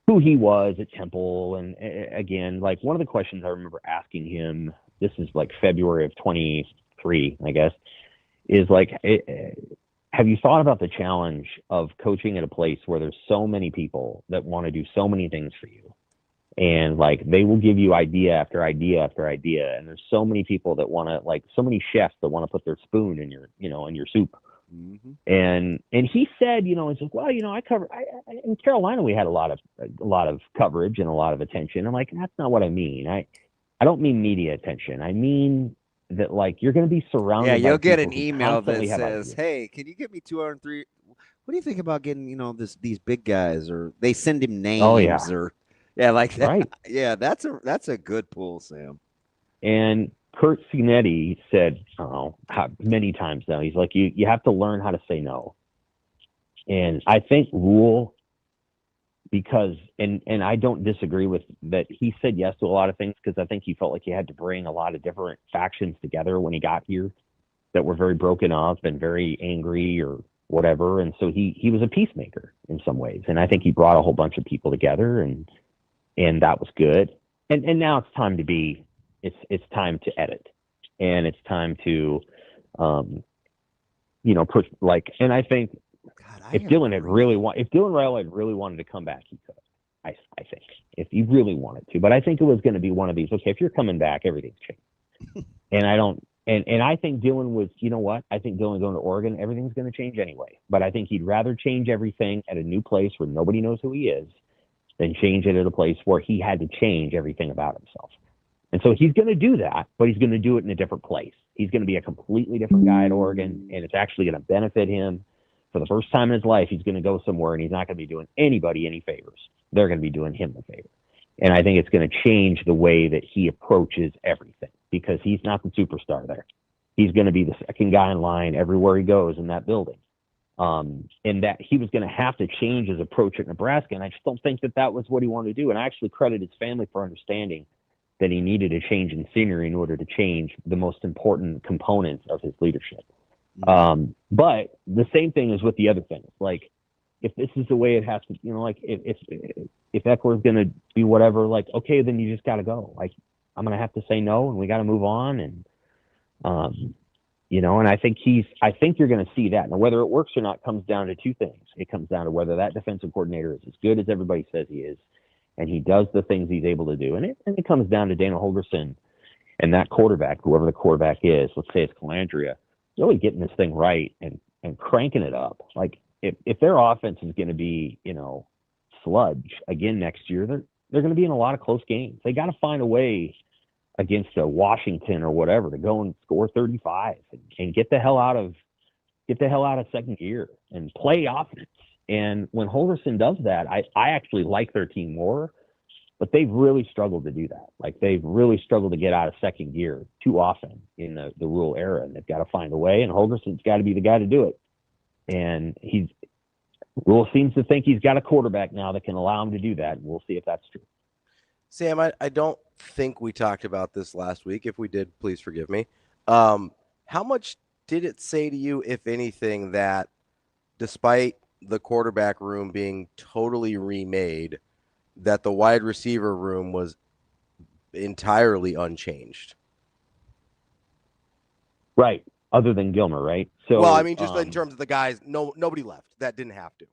who he was at Temple. And again, like one of the questions I remember asking him, this is like February of 23, I guess, is like, have you thought about the challenge of coaching at a place where there's so many people that want to do so many things for you? And like, they will give you idea after idea after idea. And there's so many people that want to, like, so many chefs that want to put their spoon in your, in your soup. Mm-hmm. And he said, he's like, well, in Carolina, we had a lot of coverage and a lot of attention. I'm like, that's not what I mean. I don't mean media attention. I mean that, like, you're going to be surrounded. Yeah, you'll by get people an who email that constantly have says, ideas. "Hey, can you get me 203? What do you think about getting, these big guys?" Or they send him names. Oh, yeah. Or like that. Right. Yeah, that's a good pull, Sam. And Kurt Signetti said, many times now, he's like, you have to learn how to say no. And I think Rhule, because, and I don't disagree with that, he said yes to a lot of things because I think he felt like he had to bring a lot of different factions together when he got here that were very broken up and very angry or whatever. And so he was a peacemaker in some ways. And I think he brought a whole bunch of people together, and that was good. And now it's time to be, it's time to edit, and it's time to, push, like, and I think if Dylan Raiola had really wanted to come back, he could. I think if he really wanted to, but I think it was going to be one of these. Okay, if you're coming back, everything's changed. And I think Dylan was. You know what? I think Dylan going to Oregon, everything's going to change anyway. But I think he'd rather change everything at a new place where nobody knows who he is, than change it at a place where he had to change everything about himself. And so he's going to do that, but he's going to do it in a different place. He's going to be a completely different guy at Oregon, and it's actually going to benefit him. For the first time in his life, he's going to go somewhere, and he's not going to be doing anybody any favors. They're going to be doing him a favor. And I think it's going to change the way that he approaches everything, because he's not the superstar there. He's going to be the second guy in line everywhere he goes in that building. And that he was going to have to change his approach at Nebraska, and I just don't think that was what he wanted to do. And I actually credit his family for understanding that he needed a change in scenery in order to change the most important components of his leadership. But the same thing is with the other things. Like, if this is the way it has to, like if Ekeler's going to be whatever, like, okay, then you just got to go. Like, I'm going to have to say no, and we got to move on. And, and I think you're going to see that. Now, whether it works or not comes down to two things. It comes down to whether that defensive coordinator is as good as everybody says he is, and he does the things he's able to do. And it comes down to Dana Holgorsen and that quarterback, whoever the quarterback is, let's say it's Calandria, really getting this thing right and cranking it up. Like, if their offense is going to be, sludge again next year, they're going to be in a lot of close games. They got to find a way against a Washington or whatever to go and score 35 and get the hell out of second gear and play offense. And when Holgorsen does that, I actually like their team more, but they've really struggled to do that. Like, they've really struggled to get out of second gear too often in the Rhule era, and they've got to find a way, and Holgorsen's got to be the guy to do it. And Rhule seems to think he's got a quarterback now that can allow him to do that, and we'll see if that's true. Sam, I don't think we talked about this last week. If we did, please forgive me. How much did it say to you, if anything, that despite the quarterback room being totally remade, that the wide receiver room was entirely unchanged? Right. Other than Gilmer, right? So, well, I mean, just in terms of the guys, nobody left. That didn't have to.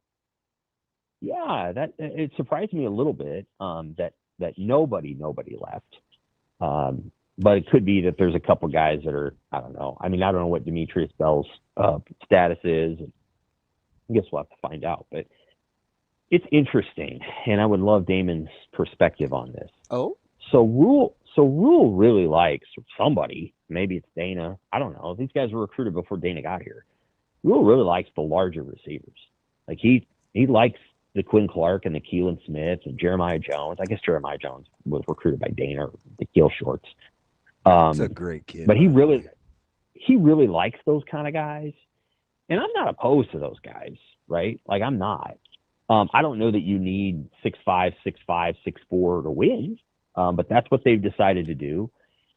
Yeah, it surprised me a little bit that nobody left. But it could be that there's a couple guys that are, I don't know. I mean, I don't know what Demetrius Bell's status is. I guess we'll have to find out. But it's interesting, and I would love Damon's perspective on this. Oh, so Rhule really likes somebody. Maybe it's Dana. I don't know. These guys were recruited before Dana got here. Rhule really likes the larger receivers. Like, he likes the Quinn Clark and the Keelan Smith and Jeremiah Jones. I guess Jeremiah Jones was recruited by Dana or the Keel Shorts. He's a great kid. But he really likes those kind of guys. And I'm not opposed to those guys, right? Like, I'm not. I don't know that you need 6'5", 6'5", 6'4" to win, but that's what they've decided to do.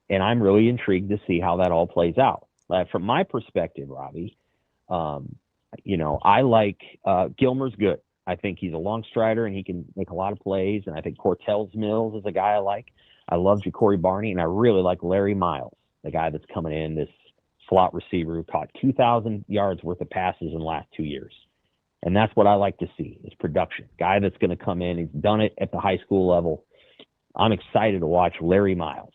And I'm really intrigued to see how that all plays out. From my perspective, Ravi, I like Gilmer's good. I think he's a long strider and he can make a lot of plays. And I think Cortez Mills is a guy I like. I love Ja'Cory Barney, and I really like Larry Miles, the guy that's coming in, this slot receiver who caught 2,000 yards worth of passes in the last 2 years. And that's what I like to see, is production. Guy that's going to come in. He's done it at the high school level. I'm excited to watch Larry Miles.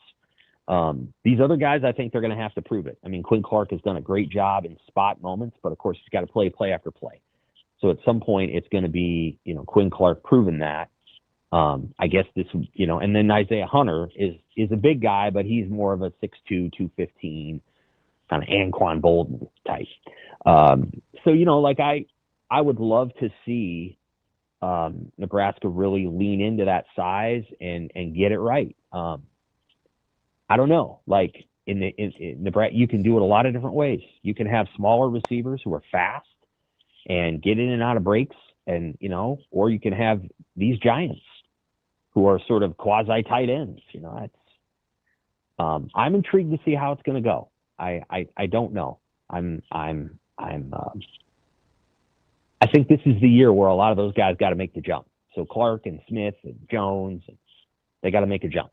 These other guys, I think they're going to have to prove it. I mean, Quinn Clark has done a great job in spot moments, but of course he's got to play after play. So at some point it's going to be, Quinn Clark proving that. I guess this, and then Isaiah Hunter is a big guy, but he's more of a 6'2", 215 kind of Anquan Bolden type. I would love to see Nebraska really lean into that size and get it right. I don't know. Like in Nebraska, you can do it a lot of different ways. You can have smaller receivers who are fast and get in and out of breaks, and or you can have these giants who are sort of quasi tight ends. I'm intrigued to see how it's going to go. I don't know. I think this is the year where a lot of those guys got to make the jump. So Clark and Smith and Jones, they got to make a jump,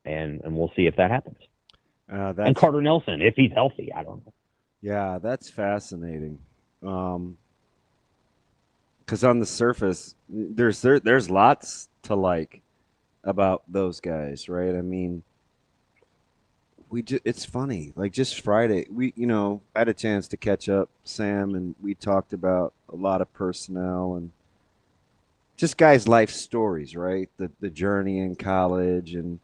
and we'll see if that happens. And Carter Nelson, if he's healthy, I don't know. Yeah, that's fascinating. Because on the surface, there's lots to like about those guys, right? I mean, it's funny. Like just Friday, we had a chance to catch up, Sam, and we talked about a lot of personnel and just guys' life stories, right? The journey in college and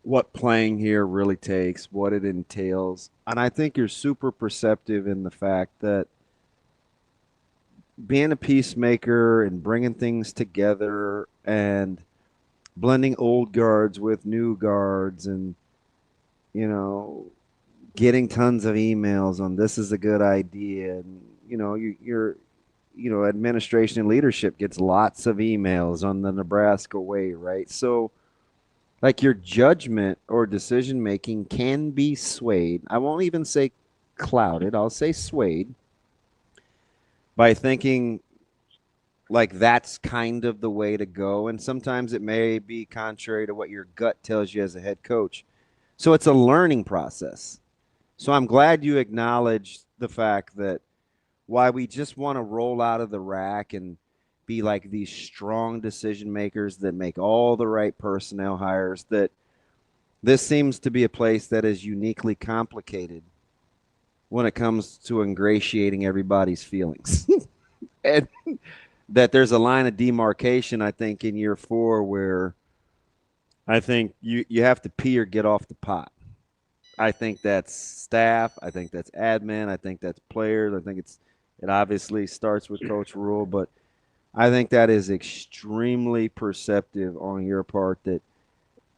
what playing here really takes, what it entails. And I think you're super perceptive in the fact that being a peacemaker and bringing things together and blending old guards with new guards and getting tons of emails on this is a good idea. And, your administration and leadership gets lots of emails on the Nebraska way, right? So, like, your judgment or decision-making can be swayed. I won't even say clouded. I'll say swayed by thinking, like, that's kind of the way to go. And sometimes it may be contrary to what your gut tells you as a head coach. So it's a learning process. So I'm glad you acknowledged the fact that why we just want to roll out of the rack and be like these strong decision makers that make all the right personnel hires, that this seems to be a place that is uniquely complicated when it comes to ingratiating everybody's feelings. And that there's a line of demarcation, I think, in year 4 where I think you have to pee or get off the pot. I think that's staff. I think that's admin. I think that's players. I think it obviously starts with Coach Rhule, but I think that is extremely perceptive on your part that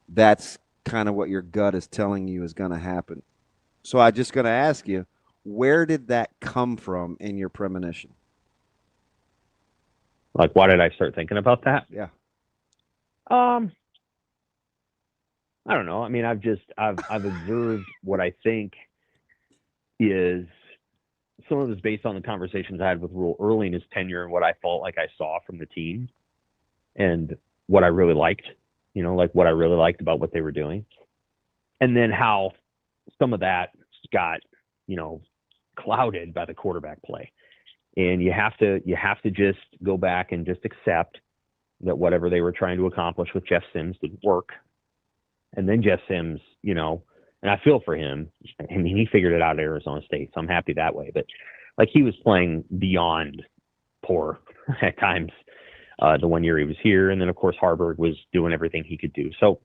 that's kind of what your gut is telling you is going to happen. So I'm just going to ask you, where did that come from in your premonition? Like, why did I start thinking about that? Yeah. I don't know. I mean, I've observed what I think is some of this based on the conversations I had with Rhule early in his tenure and what I felt like I saw from the team and what I really liked, like what I really liked about what they were doing. And then how some of that got, clouded by the quarterback play. And you have to just go back and just accept that whatever they were trying to accomplish with Jeff Sims didn't work. And then Jeff Sims, and I feel for him. I mean, he figured it out at Arizona State, so I'm happy that way. But like, he was playing beyond poor at times the one year he was here. And then of course Herbert was doing everything he could do. So,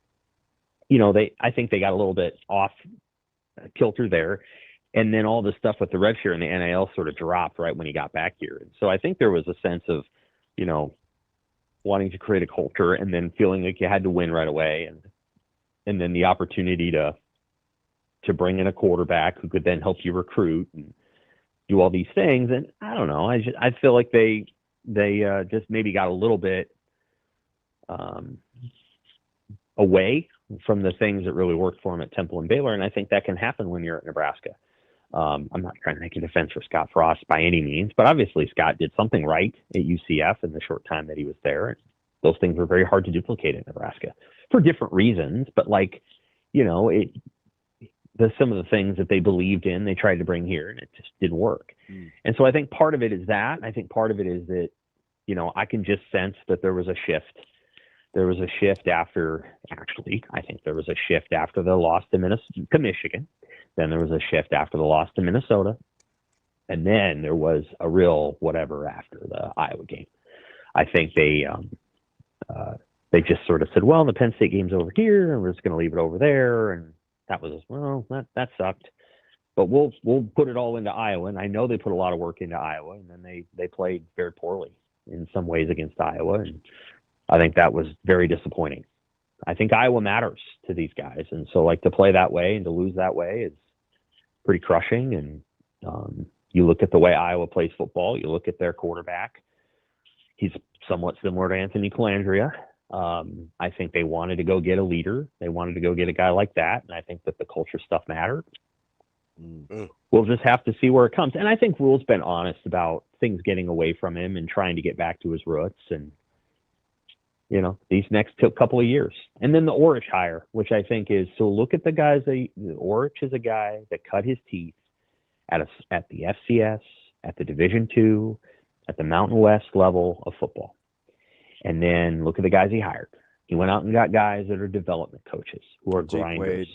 I think they got a little bit off kilter there. And then all the stuff with the rev share and the NIL sort of dropped right when he got back here. And so I think there was a sense of wanting to create a culture and then feeling like you had to win right away, and then the opportunity to bring in a quarterback who could then help you recruit and do all these things. And I don't know, I feel like they just maybe got a little bit away from the things that really worked for them at Temple and Baylor. And I think that can happen when you're at Nebraska. I'm not trying to make a defense for Scott Frost by any means, but obviously Scott did something right at UCF in the short time that he was there. And those things were very hard to duplicate in Nebraska for different reasons. But some of the things that they believed in, they tried to bring here, and it just didn't work. And so I think part of it is that. I think part of it is that, I can just sense that there was a shift. There was a shift after the loss to Michigan. Then there was a shift after the loss to Minnesota. And then there was a real whatever after the Iowa game. I think they just sort of said, well, the Penn State game's over here, and we're just going to leave it over there. And that was, that sucked. But we'll put it all into Iowa. And I know they put a lot of work into Iowa, and then they played very poorly in some ways against Iowa. And I think that was very disappointing. I think Iowa matters to these guys. And so to play that way and to lose that way is pretty crushing. And you look at the way Iowa plays football, you look at their quarterback, he's somewhat similar to Anthony Colandrea. I think they wanted to go get a leader. They wanted to go get a guy like that. And I think that the culture stuff mattered. We'll just have to see where it comes. And I think Rhule's been honest about things getting away from him and trying to get back to his roots. And, these next couple of years. And then the Orich hire, which I think is, so look at the guys. Orich is a guy that cut his teeth at the FCS, at the Division II, at the Mountain West level of football. And then look at the guys he hired. He went out and got guys that are development coaches who are grinders.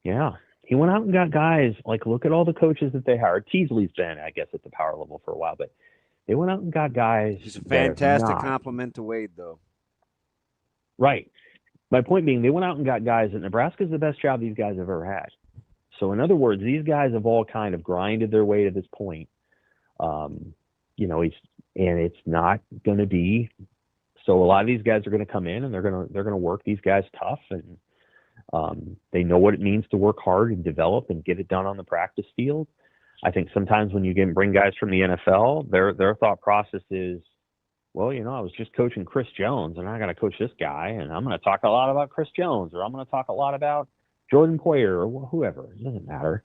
Yeah. He went out and got guys, look at all the coaches that they hired. Teasley's been, I guess, at the power level for a while, but they went out and got guys. He's a fantastic compliment to Wade, though. Right. My point being, they went out and got guys that Nebraska's the best job these guys have ever had. So in other words, these guys have all kind of grinded their way to this point. And it's not going to be. So a lot of these guys are going to come in and they're going to work these guys tough, and they know what it means to work hard and develop and get it done on the practice field. I think sometimes when you bring guys from the NFL, their thought process is, well, I was just coaching Chris Jones, and I got to coach this guy, and I'm going to talk a lot about Chris Jones, or I'm going to talk a lot about Jordan Poyer, or whoever. It doesn't matter.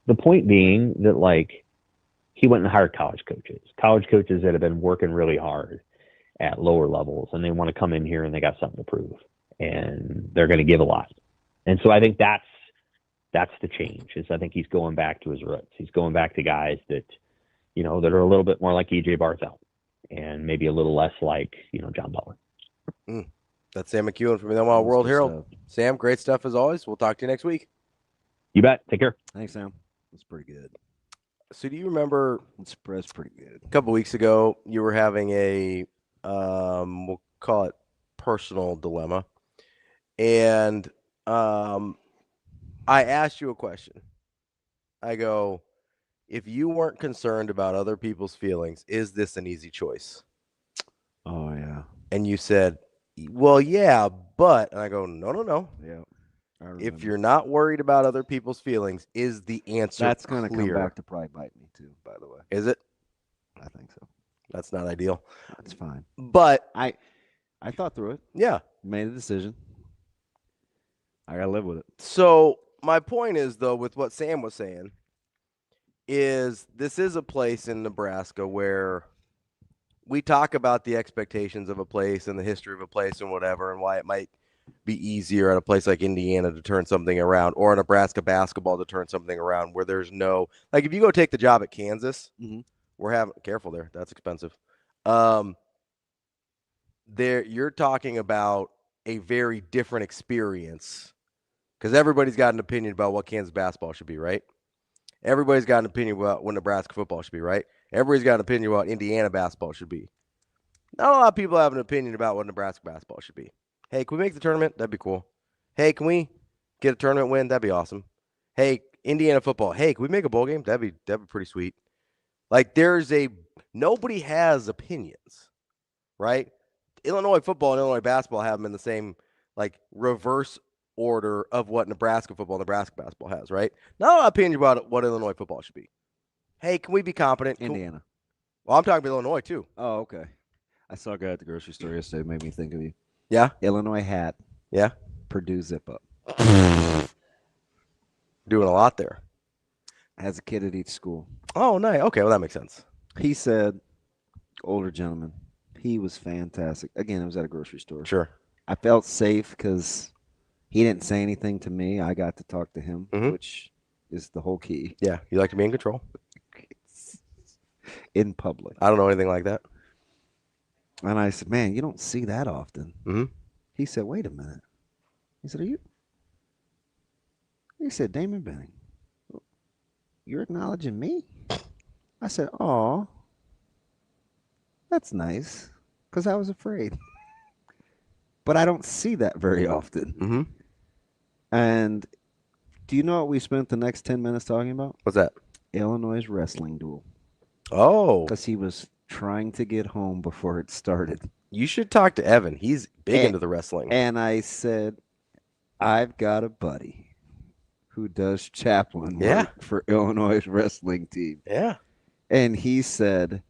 The point being that, he went and hired college coaches that have been working really hard at lower levels, and they want to come in here and they got something to prove, and they're going to give a lot. And so I think that's the change. Is I think he's going back to his roots. He's going back to guys that, that are a little bit more like E.J. Barthel and maybe a little less like, John Butler. That's Sam McKEWON from the Omaha World Herald. Sam, great stuff as always. We'll talk to you next week. You bet. Take care. Thanks, Sam. That's pretty good. So do you remember that's pretty good. A couple weeks ago, you were having a, we'll call it personal dilemma. And I asked you a question. I go, if you weren't concerned about other people's feelings, is this an easy choice? Oh, yeah. And you said, well, yeah, but, and I go, no. Yeah. If you're not worried about other people's feelings, is the answer That's going to clear? come back to probably bite me too, by the way. Is it? I think so. That's not ideal. That's fine. But I thought through it. Yeah. Made a decision. I got to live with it. So my point is, though, with what Sam was saying, is this is a place in Nebraska where we talk about the expectations of a place and the history of a place and whatever, and why it might be easier at a place like Indiana to turn something around, or Nebraska basketball to turn something around, where there's no, like, if you go take the job at Kansas, we're having, careful there, that's expensive. There, you're talking about a very different experience, because everybody's got an opinion about what Kansas basketball should be, right? Everybody's got an opinion about what Nebraska football should be, right? Everybody's got an opinion about what Indiana basketball should be. Not a lot of people have an opinion about what Nebraska basketball should be. Hey, can we make the tournament? That'd be cool. Hey, can we get a tournament win? That'd be awesome. Hey, Indiana football. Hey, can we make a bowl game? That'd be pretty sweet. Like, nobody has opinions. right? Illinois football and Illinois basketball have them in the same like reverse order of what Nebraska football, Nebraska basketball has, right? Not an opinion about what Illinois football should be. Hey, can we be competent? Indiana. Well, I'm talking about Illinois too. Oh, okay. I saw a guy at the grocery store yesterday. Made me think of you. Yeah. Illinois hat. Yeah. Purdue zip up. Doing a lot there. Has a kid at each school. Oh, nice. Okay, well that makes sense. He said, older gentleman, he was fantastic. Again, it was at a grocery store. Sure. I felt safe because he didn't say anything to me. I got to talk to him, which is the whole key. Yeah, you like to be in control. In public. I don't know anything like that. And I said, man, you don't see that often. Mm-hmm. He said, wait a minute. He said, are you? He said, Damon Benning, you're acknowledging me? I said, oh, that's nice, because I was afraid. But I don't see that very often. Mm-hmm. And do you know what we spent the next 10 minutes talking about? What's that? Illinois' wrestling duel. Oh. Because he was trying to get home before it started. You should talk to Evan. He's big into the wrestling. And I said, I've got a buddy who does chaplain work for Illinois' wrestling team. Yeah. And he said,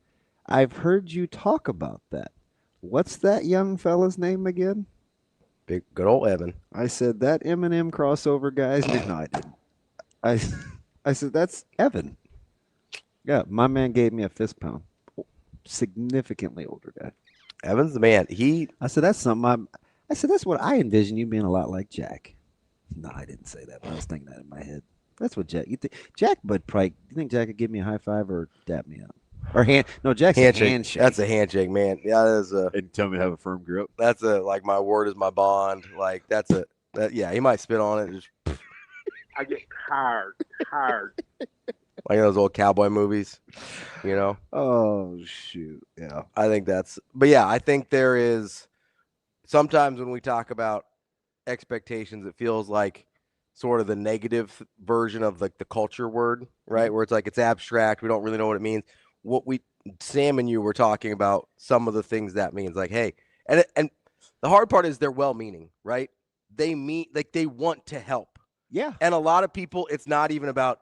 I've heard you talk about that. What's that young fella's name again? Big, good old Evan. I said, that Eminem crossover guy's name. No, I didn't. I said, that's Evan. Yeah, my man gave me a fist pound. Significantly older guy. Evan's the man. I said, that's something. I said, that's what I envision you being a lot like Jack. No, I didn't say that, but I was thinking that in my head. That's what Jack. You think Jack? But probably, you think Jack could give me a high five or dap me up or hand? No, Jack's handshake. a handshake. That's a handshake, man. Yeah, that is a. And tell me to have a firm grip. That's a like my word is my bond. Like that's a. Yeah, he might spit on it. Just, I get hard. Like those old cowboy movies, you know? Oh, shoot. Yeah. I think that's, but yeah, I think there is sometimes when we talk about expectations, it feels like sort of the negative version of like the culture word, right? Where it's like, it's abstract. We don't really know what it means. Sam and you were talking about some of the things that means like, hey, and the hard part is they're well-meaning, right? They mean like they want to help. Yeah. And a lot of people, it's not even about,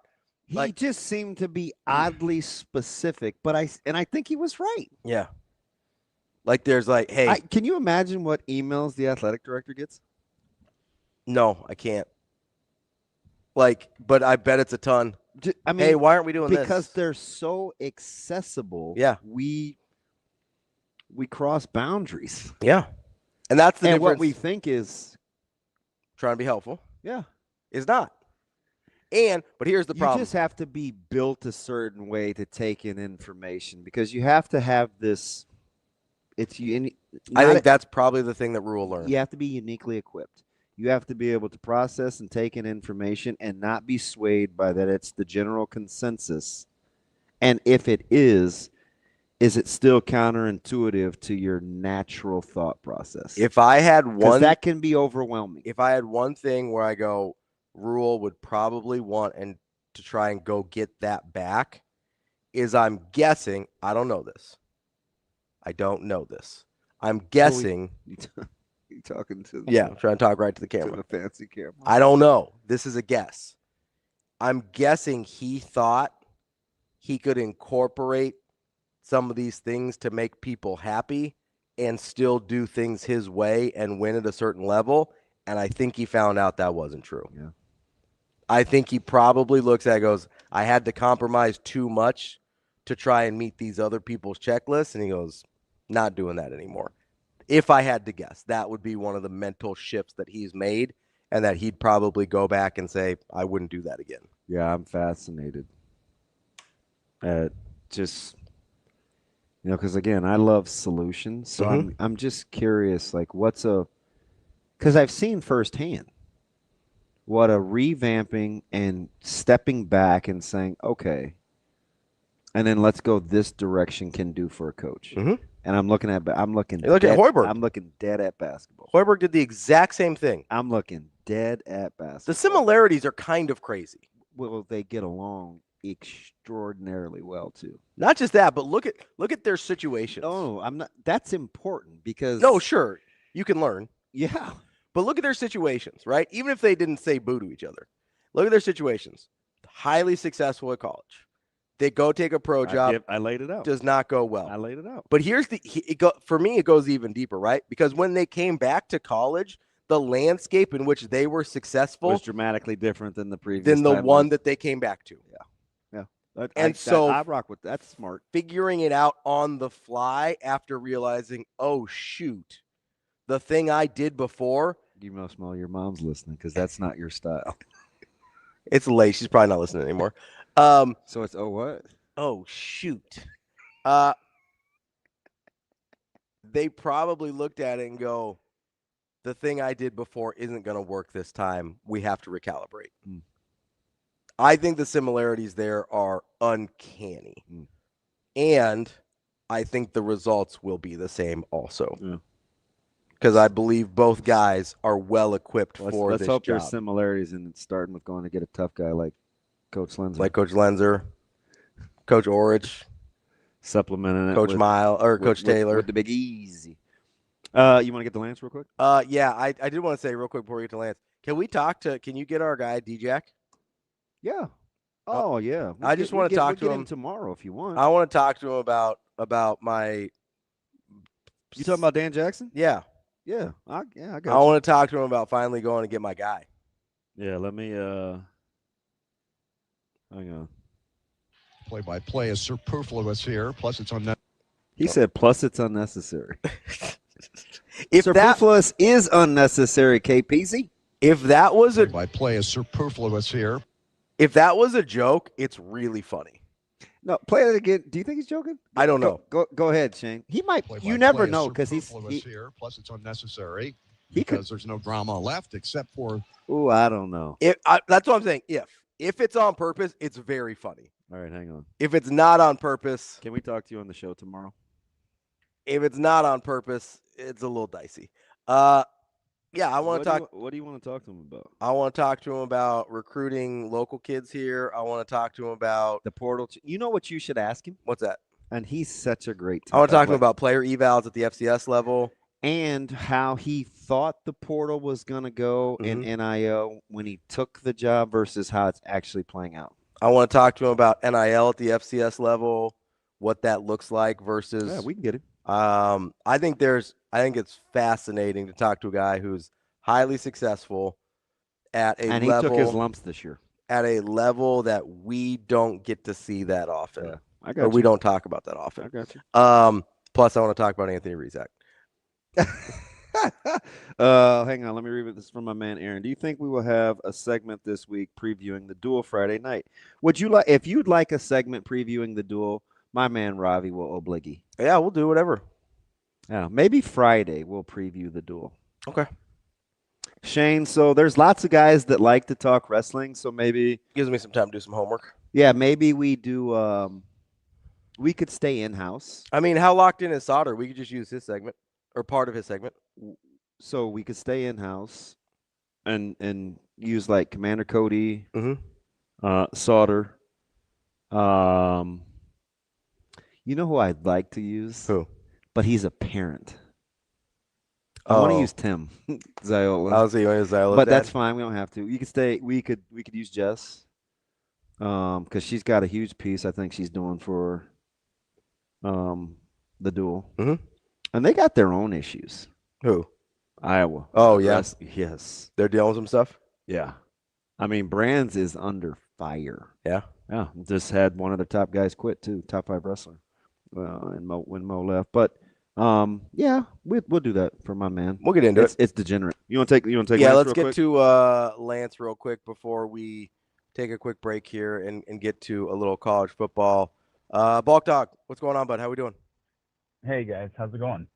He just seemed to be oddly specific, but I think he was right. Yeah. Like there's like, hey. Can you imagine what emails the athletic director gets? No, I can't. Like, but I bet it's a ton. I mean, hey, why aren't we doing this? Because they're so accessible. Yeah. We cross boundaries. Yeah. And that's the and difference. what we think is trying to be helpful. Yeah. Is not. But here's the problem. You just have to be built a certain way to take in information because you have to have this. I think that's probably the thing that Rhule learned. You have to be uniquely equipped. You have to be able to process and take in information and not be swayed by that it's the general consensus. And if it is it still counterintuitive to your natural thought process? If I had one, that can be overwhelming. If I had one thing where I go, Rhule would probably want and to try and go get that back is I'm guessing, I don't know this. I'm guessing. You talking to Yeah, I'm trying to talk right to the camera. To the fancy camera. I don't know. This is a guess. I'm guessing he thought he could incorporate some of these things to make people happy and still do things his way and win at a certain level. And I think he found out that wasn't true. Yeah. I think he probably looks at it and goes, I had to compromise too much to try and meet these other people's checklists. And he goes, not doing that anymore. If I had to guess, that would be one of the mental shifts that he's made and that he'd probably go back and say, I wouldn't do that again. Yeah, I'm fascinated. Just, because again, I love solutions. So I'm just curious, like because I've seen firsthand what a revamping and stepping back and saying, okay, and then let's go this direction can do for a coach. And I'm looking at Hoiberg. I'm looking dead at basketball. Hoiberg did the exact same thing. I'm looking dead at basketball. The similarities are kind of crazy. Well, they get along extraordinarily well too. Not just that, but look at their situations. No, I'm not. That's important because no, sure, you can learn. Yeah, but look at their situations, right? Even if they didn't say boo to each other, look at their situations. Highly successful at college. They go take a pro job. I laid it out. Does not go well. I laid it out. But here's for me, it goes even deeper, right? Because when they came back to college, the landscape in which they were successful was dramatically different than the previous. One that they came back to. Yeah. I rock with that. That's smart. Figuring it out on the fly after realizing, oh shoot, the thing I did before. You must smell your mom's listening because that's not your style. It's late. She's probably not listening anymore. So it's what? Oh shoot. They probably looked at it and go, the thing I did before isn't going to work this time. We have to recalibrate. I think the similarities there are uncanny. And I think the results will be the same also. Because I believe both guys are well equipped for this job. Let's hope there's similarities in starting with going to get a tough guy like Coach Lenzer. Like Coach Lenzer, Coach Orich, supplementing it Coach Coach Taylor. With the Big Easy. You want to get to Lance real quick? Yeah, I did want to say real quick before we get to Lance. Can you get our guy D-Jack? Yeah. Oh, yeah. I just want to talk to him tomorrow if you want. I want to talk to him about my. You talking about Dan Jackson? Yeah. Yeah. I got I want to talk to him about finally going to get my guy. Yeah, let me hang on. Play-by-play is superfluous here. Plus, it's unnecessary. He said, plus it's unnecessary. If superfluous is unnecessary, KPZ. If that was play-by-play is superfluous here. If that was a joke, it's really funny. No, play it again. Do you think he's joking? I don't know. Go ahead, Shane. He might. You never know because he's here. Plus, it's unnecessary because there's no drama left except for. Ooh, I don't know. That's what I'm saying. If it's on purpose, it's very funny. All right, hang on. If it's not on purpose, can we talk to you on the show tomorrow? If it's not on purpose, it's a little dicey. Yeah, I want to talk. What do you want to talk to him about? I want to talk to him about recruiting local kids here. I want to talk to him about the portal. You know what you should ask him? What's that? And he's such a great. I want to talk to him about player evals at the FCS level and how he thought the portal was going to go in NIL when he took the job versus how it's actually playing out. I want to talk to him about NIL at the FCS level, what that looks like versus. Yeah, we can get it. I think it's fascinating to talk to a guy who's highly successful at a level. And he took his lumps this year. At a level that we don't get to see that often. Yeah, I got you. We don't talk about that often. I got you. Plus, I want to talk about Anthony Rizak. Hang on. Let me read this from my man, Aaron. Do you think we will have a segment this week previewing the duel Friday night? Would you like, if you'd like a segment previewing the duel, my man Ravi will obligate. Yeah, we'll do whatever. Yeah, maybe Friday we'll preview the duel. Okay. Shane, so there's lots of guys that like to talk wrestling, so maybe gives me some time to do some homework. Yeah, maybe we do we could stay in-house. I mean, how locked in is Sauter? We could just use his segment or part of his segment. So we could stay in-house and use like Commander Cody, Sauter. You know who I'd like to use? Who? But he's a parent. I want to use Tim Ziola. I'll see you use Ziola. But that's fine. We don't have to. You could stay. We could use Jess. Because she's got a huge piece. I think she's doing for the duel. And they got their own issues. Who? Iowa. Oh yeah. Yes. They're dealing with some stuff. Yeah. I mean, Brands is under fire. Yeah. Yeah. Just had one of the top guys quit too. Top 5 wrestler. And when Mo left, but yeah, we'll do that for my man. We'll get into it. It's degenerate. You want to take? Yeah, Lance let's real get quick? to Lance real quick before we take a quick break here and get to a little college football. Balk Dog, what's going on, bud? How we doing? Hey guys, how's it going?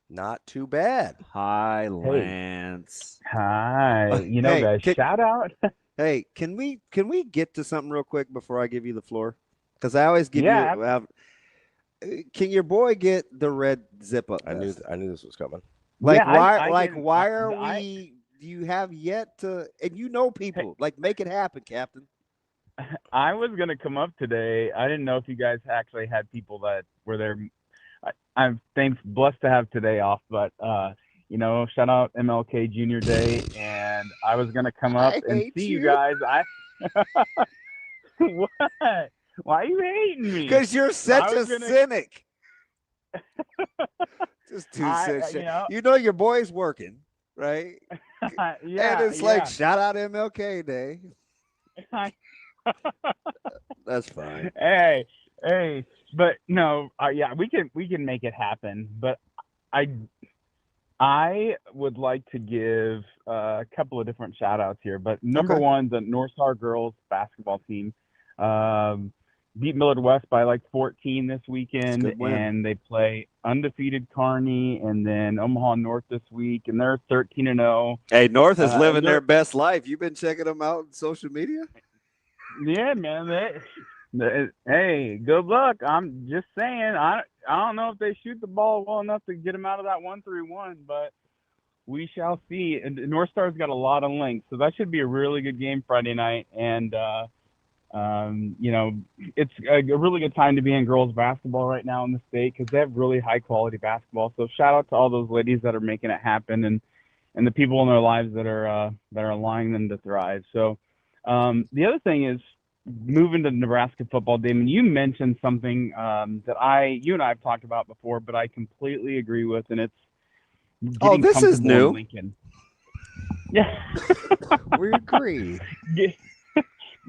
Not too bad. Hi, Lance. Hi. You know, guys, shout out. Hey, can we get to something real quick before I give you the floor? Because I always give you. Can your boy get the red zip up? I knew this was coming. Like yeah, why are we? Do you have yet to? And you know people like make it happen, Captain. I was gonna come up today. I didn't know if you guys actually had people that were there. I'm blessed to have today off, but shout out MLK Junior Day, and I was gonna come up and see you guys. What? Why are you hating me? Because you're such a cynic. Just too cynic. You know your boy's working, right? Yeah. And it's like, shout out MLK Day. That's fine. Hey, but no, we can make it happen. But I would like to give a couple of different shout outs here. But number one, the North Star girls basketball team beat Millard West by like 14 this weekend, and they play undefeated Kearney and then Omaha North this week, and they're 13-0. Hey, North is living their best life. You've been checking them out on social media? Yeah, man. Hey, good luck. I'm just saying. I don't know if they shoot the ball well enough to get them out of that 1-3-1, but we shall see. And North Star's got a lot of length, so that should be a really good game Friday night. And it's a really good time to be in girls basketball right now in the state because they have really high quality basketball. So shout out to all those ladies that are making it happen and the people in their lives that are allowing them to thrive. So the other thing is moving to Nebraska football. Damon, you mentioned something that you and I have talked about before, but I completely agree with, and it's getting this is new. in Lincoln. Yeah, we agree.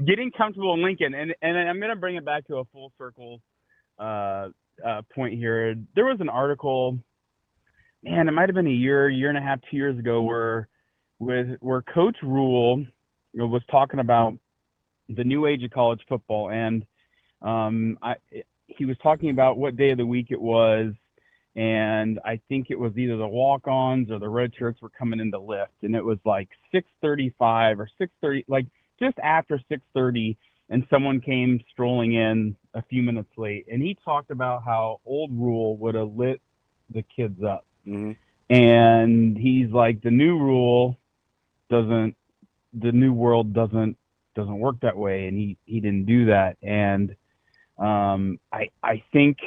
Getting comfortable in Lincoln, and I'm going to bring it back to a full circle point here. There was an article, man, it might have been a year and a half, 2 years ago, where Coach Rhule was talking about the new age of college football, and he was talking about what day of the week it was, and I think it was either the walk-ons or the red shirts were coming into lift, and it was like 6:35 or 6:30, like just after 6:30, and someone came strolling in a few minutes late, and he talked about how old Rhule would have lit the kids up. Mm-hmm. And he's like, the new world doesn't work that way, and he didn't do that. And I think,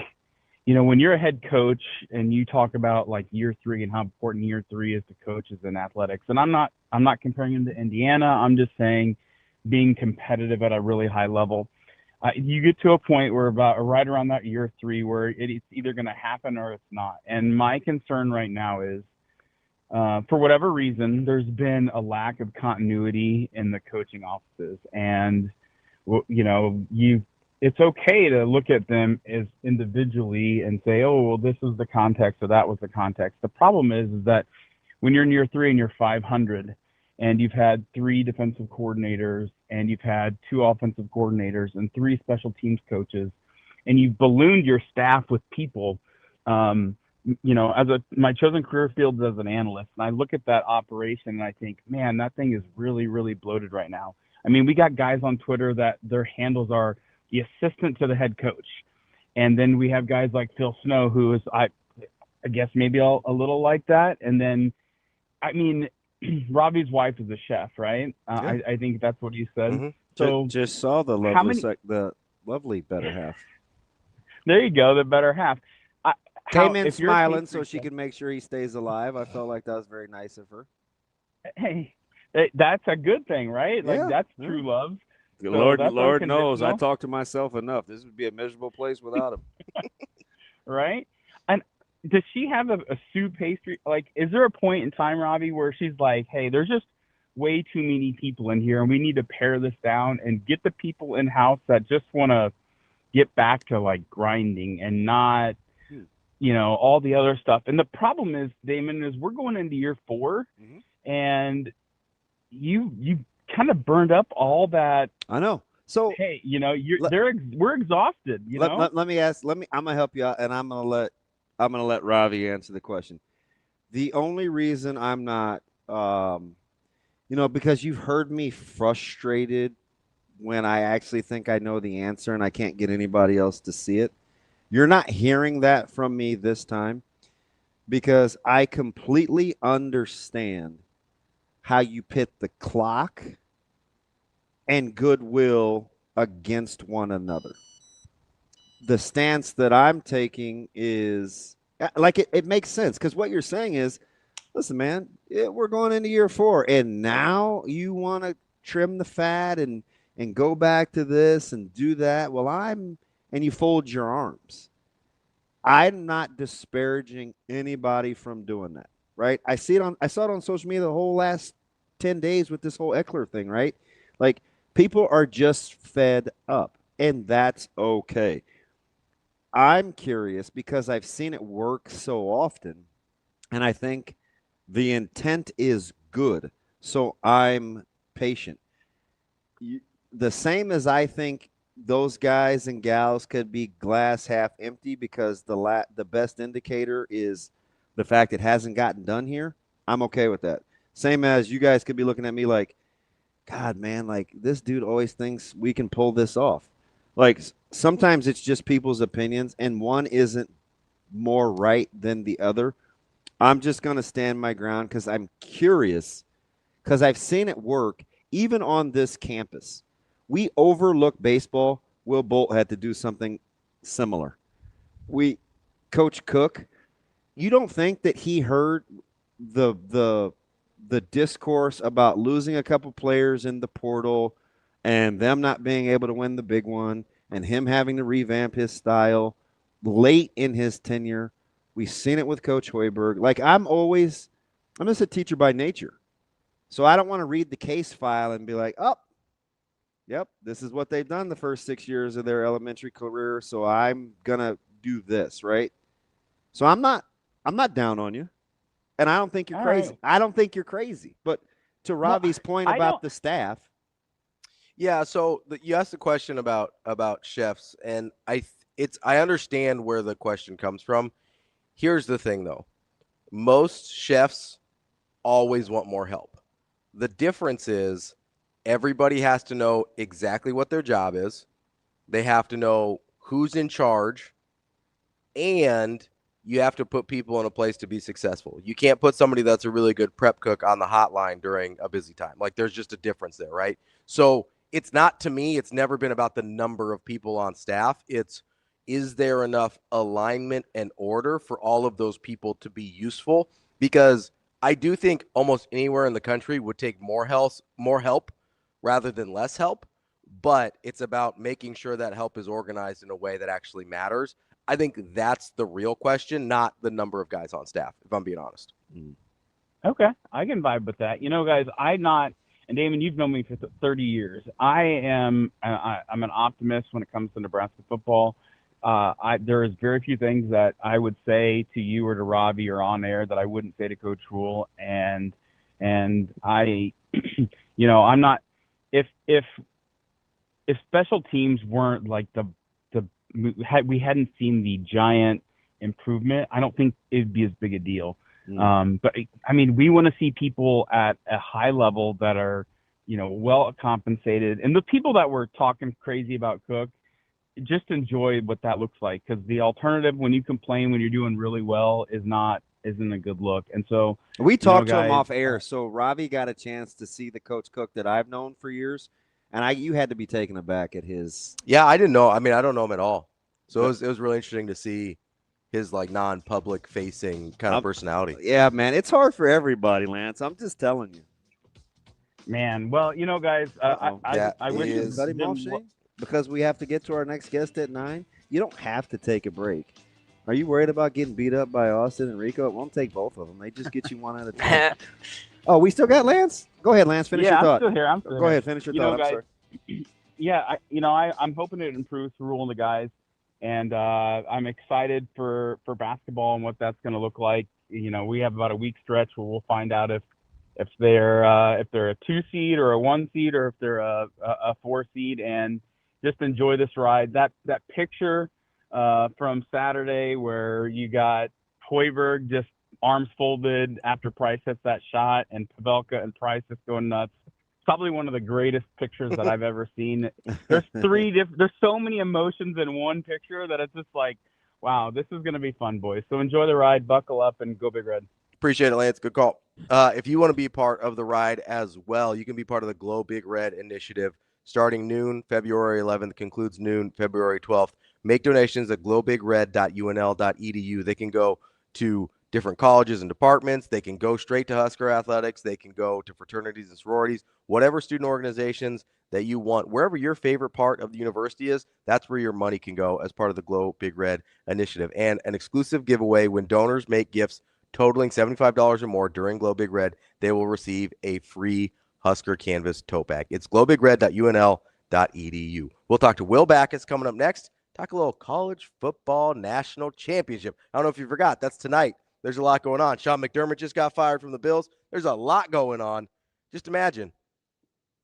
when you're a head coach and you talk about like year 3 and how important year 3 is to coaches in athletics, and I'm not comparing him to Indiana, I'm just saying being competitive at a really high level, you get to a point where right around that year 3 where it's either going to happen or it's not. And my concern right now is, for whatever reason, there's been a lack of continuity in the coaching offices, and it's okay to look at them as individually and say, oh, well, this was the context or that was the context. The problem is that when you're in year 3 and you're 500 and you've had 3 defensive coordinators and you've had 2 offensive coordinators and 3 special teams coaches, and you've ballooned your staff with people, my chosen career field as an analyst, and I look at that operation and I think, man, that thing is really, really bloated right now. I mean, we got guys on Twitter that their handles are the assistant to the head coach. And then we have guys like Phil Snow, who is, I guess, maybe a little like that. And then, I mean, Ravi's wife is a chef, right? Yeah. I think that's what he said. Mm-hmm. So just saw the lovely better half. There you go, the better half. Came in smiling so she can make sure he stays alive. I felt like that was very nice of her. Hey, that's a good thing, right? Like, that's true love. So Lord knows, I talk to myself enough. This would be a miserable place without him. Right? And does she have a soup pastry? Like, is there a point in time, Ravi, where she's like, hey, there's just way too many people in here, and we need to pare this down and get the people in-house that just want to get back to, like, grinding and not, all the other stuff. And the problem is, Damon, is we're going into year 4, and you kind of burned up all that. I know. So hey, we're exhausted. Let me ask. I'm gonna help you out, and I'm gonna let Ravi answer the question. The only reason I'm not, because you've heard me frustrated when I actually think I know the answer and I can't get anybody else to see it. You're not hearing that from me this time because I completely understand how you pit the clock and goodwill against one another. The stance that I'm taking is like it makes sense because what you're saying is, listen, man, we're going into year 4, and now you want to trim the fat and go back to this and do that. Well, and you fold your arms. I'm not disparaging anybody from doing that, right? I saw it on social media the whole last 10 days with this whole Ekeler thing, right? Like, people are just fed up, and that's okay. I'm curious because I've seen it work so often, and I think the intent is good, so I'm patient. The same as I think those guys and gals could be glass half empty because the best indicator is the fact it hasn't gotten done here. I'm okay with that. Same as you guys could be looking at me like, God, man, like this dude always thinks we can pull this off. Like sometimes it's just people's opinions and one isn't more right than the other. I'm just going to stand my ground because I'm curious because I've seen it work even on this campus. We overlook baseball. Will Bolt had to do something similar. Coach Cook, you don't think that he heard the discourse about losing a couple players in the portal and them not being able to win the big one and him having to revamp his style late in his tenure? We've seen it with Coach Hoiberg. Like I'm just a teacher by nature. So I don't want to read the case file and be like, oh, yep, this is what they've done the first 6 years of their elementary career, so I'm going to do this, right? So I'm not down on you. And I don't think you're crazy. Right. I don't think you're crazy. But to Ravi's point about the staff. Yeah, so you asked the question about chefs, and I understand where the question comes from. Here's the thing, though. Most chefs always want more help. The difference is everybody has to know exactly what their job is. They have to know who's in charge, and you have to put people in a place to be successful. You can't put somebody that's a really good prep cook on the hotline during a busy time. Like there's just a difference there, right? So it's not, to me, it's never been about the number of people on staff. It's, is there enough alignment and order for all of those people to be useful? Because I do think almost anywhere in the country would take more help rather than less help, but it's about making sure that help is organized in a way that actually matters. I think that's the real question, not the number of guys on staff, if I'm being honest. Okay, I can vibe with that. You know, guys, and Damon, you've known me for 30 years. I'm an optimist when it comes to Nebraska football. There is very few things that I would say to you or to Ravi or on air that I wouldn't say to Coach Rhule. And I, I'm not, if special teams weren't like we hadn't seen the giant improvement, I don't think it'd be as big a deal. But I mean, we want to see people at a high level that are, well compensated. And the people that were talking crazy about Cook, just enjoy what that looks like. Because the alternative, when you complain when you're doing really well, isn't a good look. And so we talked to him off air. So Ravi got a chance to see the Coach Cook that I've known for years. And you had to be taken aback at his. Yeah, I didn't know. I mean, I don't know him at all. So it was really interesting to see his like non-public facing kind of personality. Yeah, man, it's hard for everybody, Lance. I'm just telling you. Man, well, guys, I wish it cut him off, Shane, because we have to get to our next guest at 9. You don't have to take a break. Are you worried about getting beat up by Austin and Rico? It won't take both of them. They just get you one at a time. Oh, we still got Lance? Go ahead, Lance. Finish your thought. I'm still here. Go ahead. Finish your thought. Guys, I'm sorry. Yeah, I'm hoping it improves the Rhule and the guys. And I'm excited for basketball and what that's going to look like. We have about a week stretch where we'll find out if they're a 2 seed or a 1 seed or if they're a 4 seed, and just enjoy this ride. That picture from Saturday where you got Hoiberg just arms folded after Price hits that shot, and Pavelka and Price just going nuts. Probably one of the greatest pictures that I've ever seen. There's there's so many emotions in one picture that it's just like, wow, this is going to be fun, boys. So enjoy the ride, buckle up, and go Big Red. Appreciate it, Lance. Good call. If you want to be part of the ride as well, you can be part of the Glow Big Red initiative. starting noon. February 11th concludes noon, February 12th. Make donations at glowbigred.unl.edu. They can go to different colleges and departments. They can go straight to Husker athletics. They can go to fraternities and sororities, whatever student organizations that you want. Wherever your favorite part of the university is, that's where your money can go as part of the Glow Big Red initiative. And an exclusive giveaway: when donors make gifts totaling $75 or more during Glow Big Red, they will receive a free Husker Canvas tote bag. It's glowbigred.unl.edu. We'll talk to Will Backus coming up next. Talk a little college football national championship. I don't know if you forgot, that's tonight. There's a lot going on. Sean McDermott just got fired from the Bills. There's a lot going on. Just imagine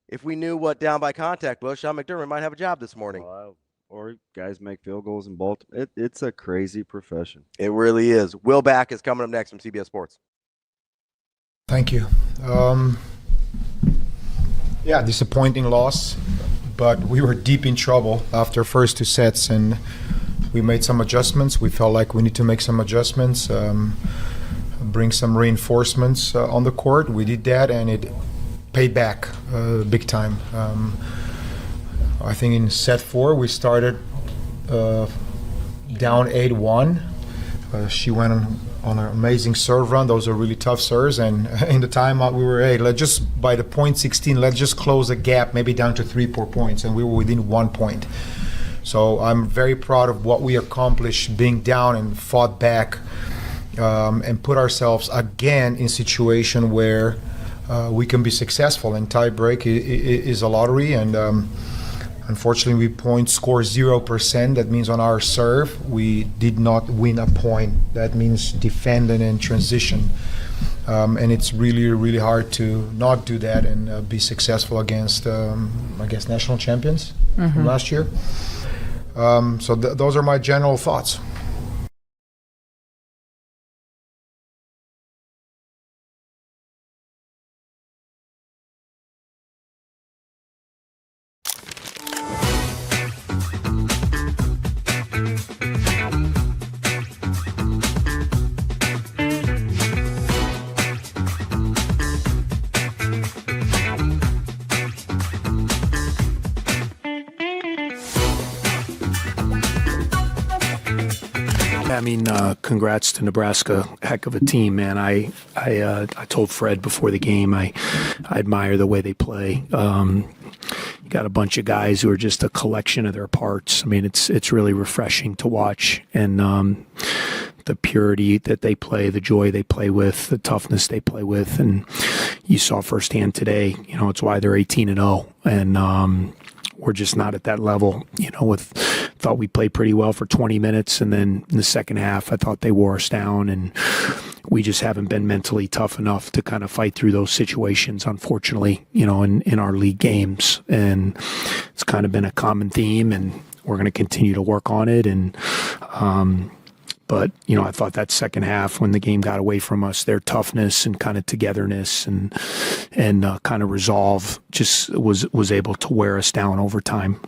if we knew what down by contact was, Sean McDermott might have a job this morning. Or guys make field goals in Baltimore. It's a crazy profession. It really is. Will Backus coming up next from CBS Sports. Thank you. Yeah, disappointing loss, but we were deep in trouble after first 2 sets, and we made some adjustments. We felt like we need to make some adjustments, bring some reinforcements on the court. We did that, and it paid back big time. I think in set 4 we started down 8-1. She went on an amazing serve run. Those are really tough serves, and in the timeout we were, hey, let's just, by the point 16, let's just close the gap maybe down to 3-4 points, and we were within 1 point. So I'm very proud of what we accomplished, being down and fought back, and put ourselves again in a situation where we can be successful. And tie break is a lottery, and unfortunately we score 0%. That means on our serve we did not win a point. That means defend and then transition. And it's really, really hard to not do that and be successful against, I guess, national champions from last year. So those are my general thoughts. I mean, congrats to Nebraska. Heck of a team, man. I told Fred before the game I admire the way they play. You got a bunch of guys who are just a collection of their parts. I mean, it's really refreshing to watch, and the purity that they play, the joy they play with, the toughness they play with, and you saw firsthand today. You know, it's why they're 18-0, and we're just not at that level. You know, thought we played pretty well for 20 minutes, and then in the second half, I thought they wore us down, and we just haven't been mentally tough enough to kind of fight through those situations, unfortunately, you know, in our league games. And it's kind of been a common theme, and we're going to continue to work on it. And, but, you know, I thought that second half, when the game got away from us, their toughness and kind of togetherness and kind of resolve just was able to wear us down over time.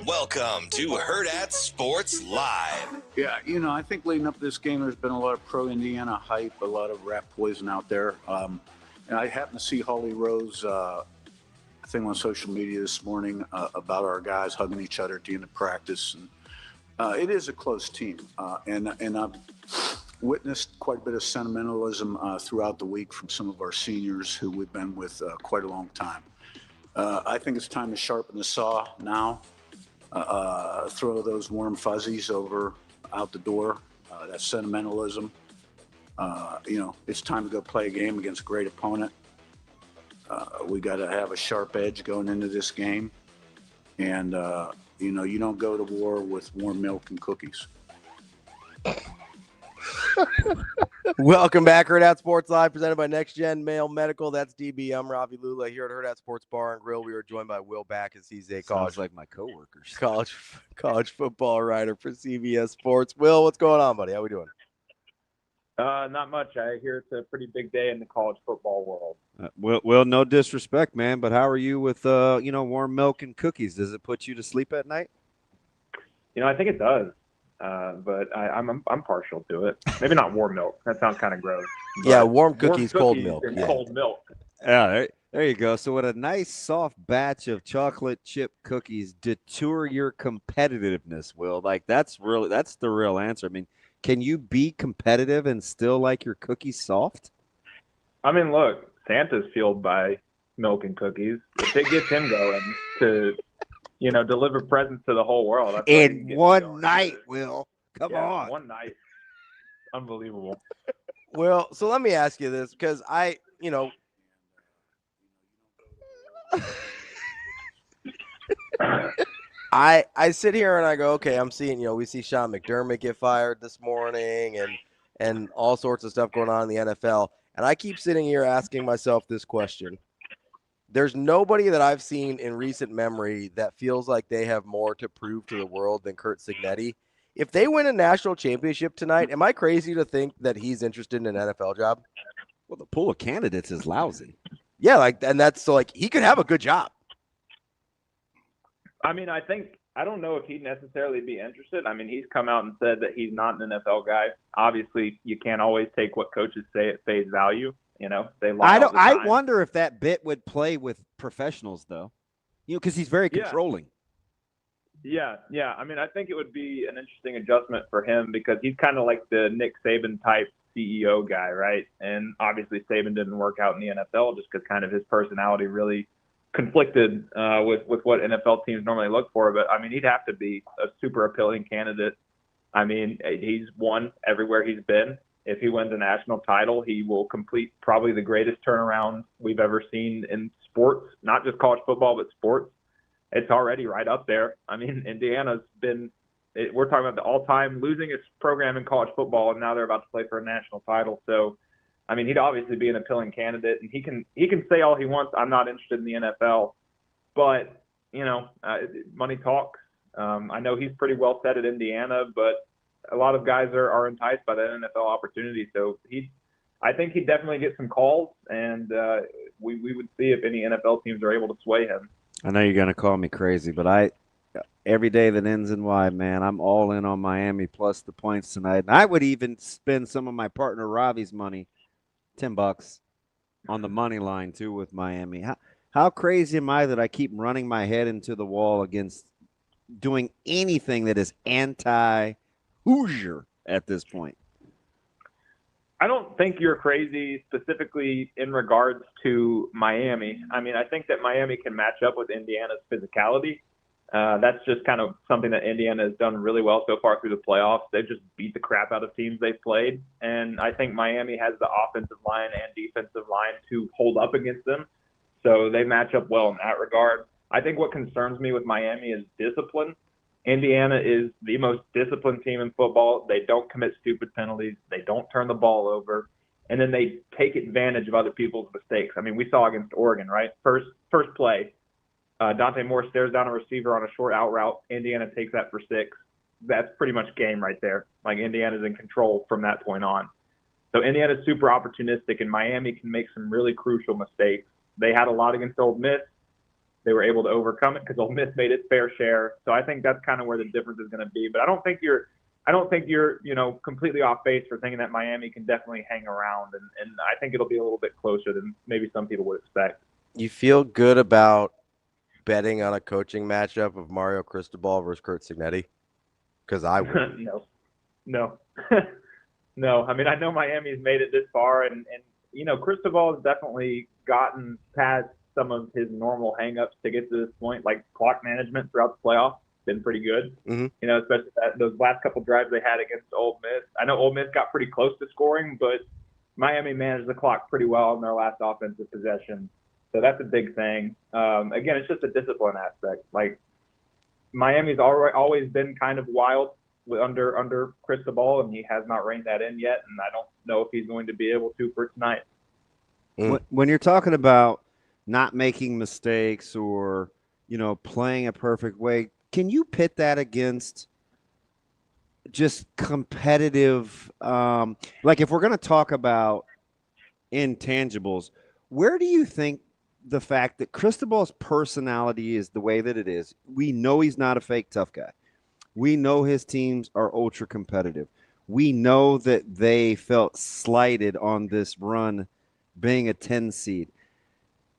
Welcome to Hurrdat Sports Live. Yeah, you know, I think leading up to this game, there's been a lot of pro-Indiana hype, a lot of rat poison out there. And I happened to see Holly Rose thing on social media this morning about our guys hugging each other at the end of practice. And it is a close team. And I've witnessed quite a bit of sentimentalism throughout the week from some of our seniors who we've been with quite a long time. I think it's time to sharpen the saw now. Throw those warm fuzzies out the door. That sentimentalism. You know, it's time to go play a game against a great opponent. We got to have a sharp edge going into this game. And, you know, you don't go to war with warm milk and cookies. Welcome back, Hurrdat Sports Live, presented by Next Gen Male Medical. That's DB. I'm Ravi Lulla here at Hurrdat Sports Bar and Grill. We are joined by Will Backus. He's a college, like my coworkers, college football writer for CBS Sports. Will, what's going on, buddy? How we doing? Not much. I hear it's a pretty big day in the college football world. Well, no disrespect, man, but how are you with warm milk and cookies? Does it put you to sleep at night? I think it does, but I'm partial to it. Maybe not warm milk. That sounds kind of gross. Yeah, warm cookies, cold milk. And Yeah. cold milk. Yeah, there you go. So would a nice soft batch of chocolate chip cookies deter your competitiveness, Will? Like that's the real answer. I mean, can you be competitive and still like your cookies soft? I mean, look, Santa's fueled by milk and cookies. If it gets him going to, deliver presents to the whole world. That's In one night, Will. Come on. One night. Unbelievable. Well, so let me ask you this, because I sit here and I go, okay, I'm seeing, we see Sean McDermott get fired this morning and all sorts of stuff going on in the NFL. And I keep sitting here asking myself this question. There's nobody that I've seen in recent memory that feels like they have more to prove to the world than Curt Cignetti. If they win a national championship tonight, am I crazy to think that he's interested in an NFL job? Well, the pool of candidates is lousy. Yeah, he could have a good job. I mean, I don't know if he'd necessarily be interested. I mean, he's come out and said that he's not an NFL guy. Obviously, you can't always take what coaches say at face value. They lie all the time. I wonder if that bit would play with professionals, though. Because he's very controlling. Yeah. I mean, I think it would be an interesting adjustment for him because he's kind of like the Nick Saban type CEO guy, right? And obviously, Saban didn't work out in the NFL just because kind of his personality really conflicted with what NFL teams normally look for. But, I mean, he'd have to be a super appealing candidate. I mean, he's won everywhere he's been. If he wins a national title, he will complete probably the greatest turnaround we've ever seen in sports, not just college football, but sports. It's already right up there. I mean, Indiana's been – we're talking about the all-time losing its program in college football, and now they're about to play for a national title. So, I mean, he'd obviously be an appealing candidate, and he can say all he wants, I'm not interested in the NFL. But, money talks. I know he's pretty well set at Indiana, but a lot of guys are enticed by that NFL opportunity. So I think he'd definitely get some calls, and we would see if any NFL teams are able to sway him. I know you're going to call me crazy, but every day that ends in Y, man, I'm all in on Miami plus the points tonight. And I would even spend some of my partner Ravi's money, $10, on the money line too with Miami. How crazy am I that I keep running my head into the wall against doing anything that is anti-Hoosier at this point? I don't think you're crazy specifically in regards to Miami. I mean, I think that Miami can match up with Indiana's physicality. That's just kind of something that Indiana has done really well so far through the playoffs. They've just beat the crap out of teams they've played. And I think Miami has the offensive line and defensive line to hold up against them. So they match up well in that regard. I think what concerns me with Miami is discipline. Indiana is the most disciplined team in football. They don't commit stupid penalties. They don't turn the ball over. And then they take advantage of other people's mistakes. I mean, we saw against Oregon, right? First play, Dante Moore stares down a receiver on a short out route. Indiana takes that for 6. That's pretty much game right there. Like, Indiana's in control from that point on. So Indiana's super opportunistic, and Miami can make some really crucial mistakes. They had a lot against Ole Miss. They were able to overcome it because Ole Miss made its fair share. So I think that's kind of where the difference is going to be. But I don't think you're completely off base for thinking that Miami can definitely hang around. And I think it'll be a little bit closer than maybe some people would expect. You feel good about betting on a coaching matchup of Mario Cristobal versus Curt Cignetti? Because I would. No. No. I mean, I know Miami's made it this far, and Cristobal has definitely gotten past some of his normal hangups to get to this point, like clock management throughout the playoffs. Been pretty good, especially those last couple drives they had against Ole Miss. I know Ole Miss got pretty close to scoring, but Miami managed the clock pretty well in their last offensive possession. So that's a big thing. Again, it's just a discipline aspect. Like, Miami's always been kind of wild under Cristobal, and he has not reined that in yet, and I don't know if he's going to be able to for tonight. When you're talking about not making mistakes or, playing a perfect way, can you pit that against just competitive. Like if we're going to talk about intangibles, where do you think the fact that Cristobal's personality is the way that it is? We know he's not a fake tough guy. We know his teams are ultra competitive. We know that they felt slighted on this run being a 10 seed.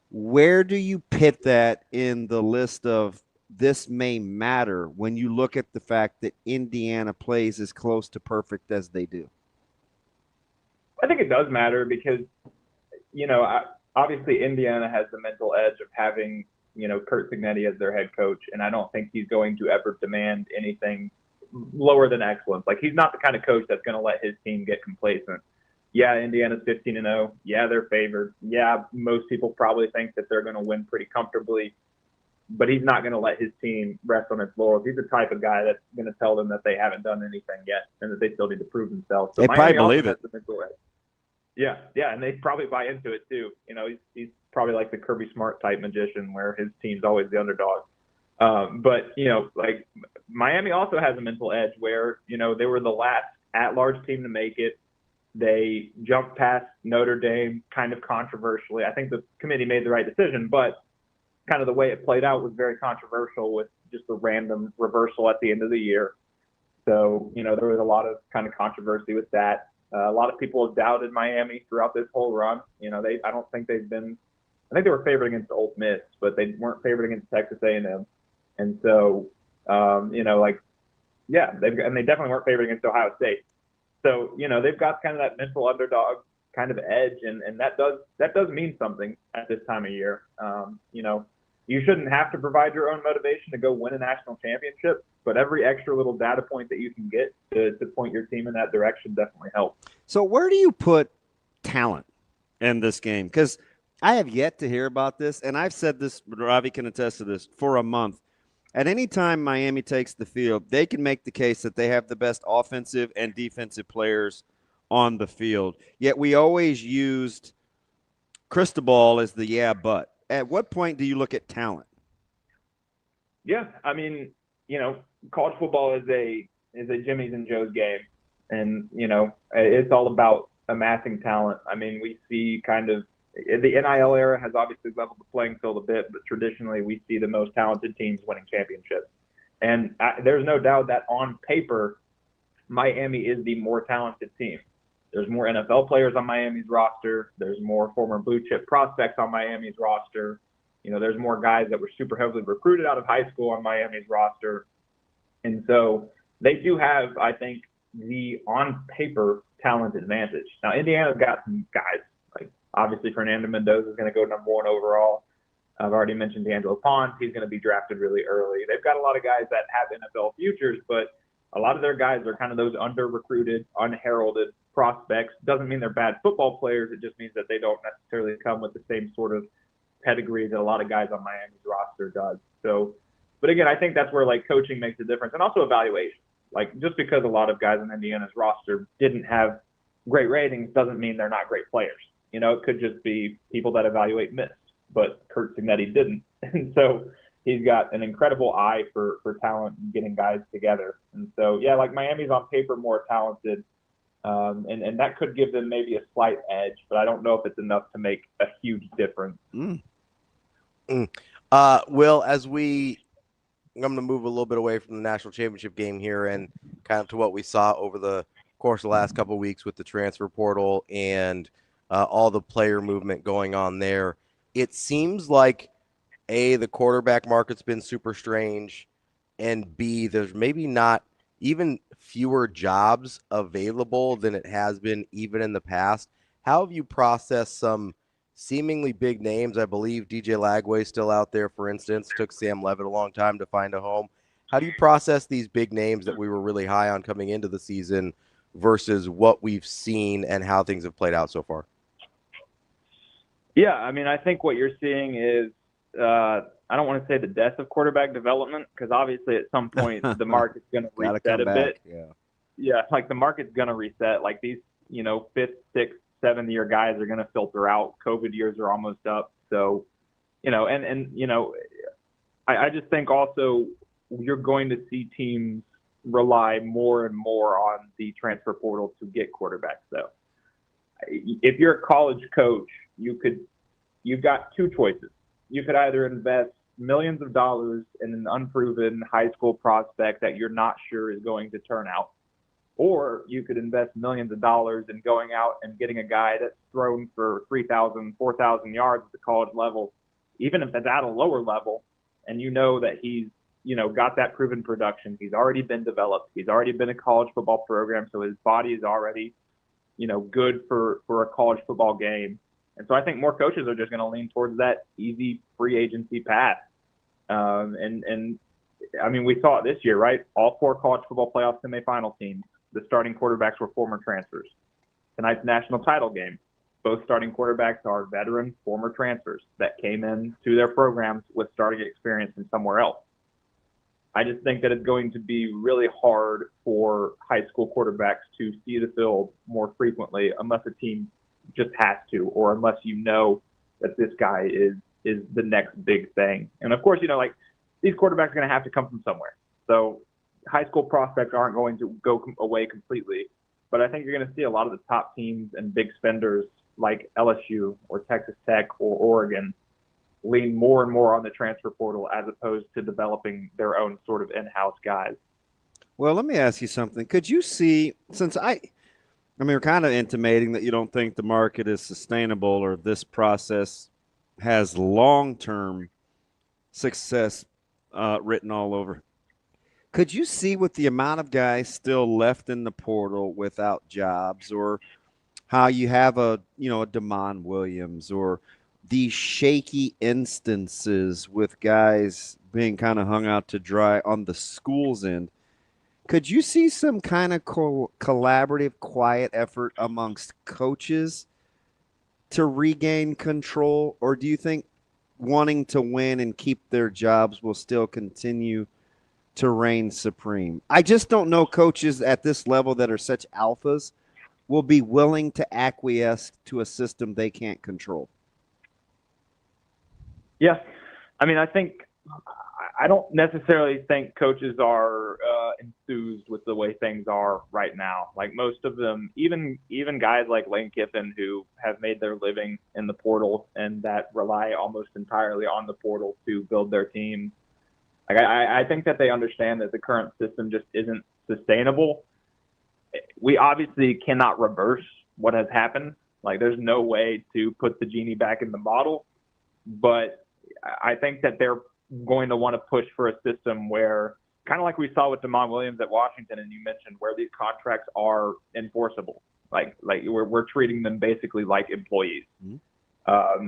Where do you pit that in the list of this may matter when you look at the fact that Indiana plays as close to perfect as they do? I think it does matter because, obviously Indiana has the mental edge of having, Curt Cignetti as their head coach, and I don't think he's going to ever demand anything lower than excellence. Like, he's not the kind of coach that's going to let his team get complacent. Yeah, Indiana's 15-0. Yeah, they're favored. Yeah, most people probably think that they're going to win pretty comfortably, but he's not going to let his team rest on its laurels. He's the type of guy that's going to tell them that they haven't done anything yet and that they still need to prove themselves. So they Miami probably believe it. Yeah, and they probably buy into it too. He's probably like the Kirby Smart type magician where his team's always the underdog. But like Miami also has a mental edge where, they were the last at-large team to make it. They jumped past Notre Dame kind of controversially. I think the committee made the right decision, but kind of the way it played out was very controversial with just a random reversal at the end of the year. So, there was a lot of kind of controversy with that. A lot of people have doubted Miami throughout this whole run. I don't think they've been. I think they were favored against Ole Miss, but they weren't favored against Texas A&M. And so, they definitely weren't favored against Ohio State. So, they've got kind of that mental underdog kind of edge, and that does mean something at this time of year. You shouldn't have to provide your own motivation to go win a national championship, but every extra little data point that you can get to point your team in that direction definitely helps. So where do you put talent in this game? Because I have yet to hear about this, and I've said this, Ravi can attest to this, for a month. At any time Miami takes the field, they can make the case that they have the best offensive and defensive players on the field. Yet we always used Cristobal as the but. At what point do you look at talent? Yeah, I mean, college football is a Jimmy's and Joe's game, and it's all about amassing talent. I mean, we see kind of the NIL era has obviously leveled the playing field a bit, but traditionally we see the most talented teams winning championships, and there's no doubt that on paper, Miami is the more talented team. There's more NFL players on Miami's roster. There's more former blue chip prospects on Miami's roster. There's more guys that were super heavily recruited out of high school on Miami's roster. And so they do have, I think, the on paper talent advantage. Now, Indiana's got some guys. Like, obviously, Fernando Mendoza is going to go number 1 overall. I've already mentioned D'Angelo Ponce. He's going to be drafted really early. They've got a lot of guys that have NFL futures, but a lot of their guys are kind of those under-recruited, unheralded prospects. Doesn't mean they're bad football players. It just means that they don't necessarily come with the same sort of pedigree that a lot of guys on Miami's roster does. So, but again, I think that's where like coaching makes a difference, and also evaluation. Like, just because a lot of guys on Indiana's roster didn't have great ratings doesn't mean they're not great players. It could just be people that evaluate missed, but Curt Cignetti didn't. And so he's got an incredible eye for talent and getting guys together. And so, yeah, like Miami's on paper more talented, and that could give them maybe a slight edge, but I don't know if it's enough to make a huge difference. Will, I'm going to move a little bit away from the national championship game here and kind of to what we saw over the course of the last couple of weeks with the transfer portal and all the player movement going on there. It seems like, A, the quarterback market's been super strange, and B, there's maybe not even fewer jobs available than it has been even in the past. How have you processed some seemingly big names? I believe DJ Lagway's still out there, for instance. Took Sam Levitt a long time to find a home. How do you process these big names that we were really high on coming into the season versus what we've seen and how things have played out so far? Yeah, I mean, I think what you're seeing is, I don't want to say the death of quarterback development, because obviously at some point the market's going to reset a bit. Yeah, like the market's going to reset. Like these, 5th, 6th, 7th year guys are going to filter out. COVID years are almost up. So, I just think also you're going to see teams rely more and more on the transfer portal to get quarterbacks, though. If you're a college coach, you've got two choices. You could either invest millions of dollars in an unproven high school prospect that you're not sure is going to turn out, or you could invest millions of dollars in going out and getting a guy that's thrown for 3,000, 4,000 yards at the college level, even if it's at a lower level, and you know that he's, got that proven production. He's already been developed. He's already been a college football program, so his body is already, good for a college football game. And so I think more coaches are just going to lean towards that easy free agency path. And I mean, we saw it this year, right? All 4 college football playoff semifinal teams, the starting quarterbacks were former transfers. Tonight's national title game, both starting quarterbacks are veteran former transfers that came in to their programs with starting experience from somewhere else. I just think that it's going to be really hard for high school quarterbacks to see the field more frequently unless a team just has to, or unless that this guy is the next big thing. And of course, these quarterbacks are going to have to come from somewhere. So high school prospects aren't going to go away completely, but I think you're going to see a lot of the top teams and big spenders like LSU or Texas Tech or Oregon lean more and more on the transfer portal as opposed to developing their own sort of in-house guys. Well, let me ask you something. Could you see, since we're kind of intimating that you don't think the market is sustainable or this process has long-term success written all over. Could you see with the amount of guys still left in the portal without jobs, or how you have a Damon Williams, or these shaky instances with guys being kind of hung out to dry on the school's end? Could you see some kind of collaborative, quiet effort amongst coaches to regain control? Or do you think wanting to win and keep their jobs will still continue to reign supreme? I just don't know coaches at this level that are such alphas will be willing to acquiesce to a system they can't control. Yeah. I mean, I don't necessarily think coaches are enthused with the way things are right now. Like most of them, even guys like Lane Kiffin, who have made their living in the portal and that rely almost entirely on the portal to build their team. Like I think that they understand that the current system just isn't sustainable. We obviously cannot reverse what has happened. Like there's no way to put the genie back in the bottle, but I think that they're going to want to push for a system where, kind of like we saw with Damon Williams at Washington, and you mentioned, where these contracts are enforceable. Like we're treating them basically like employees. Mm-hmm.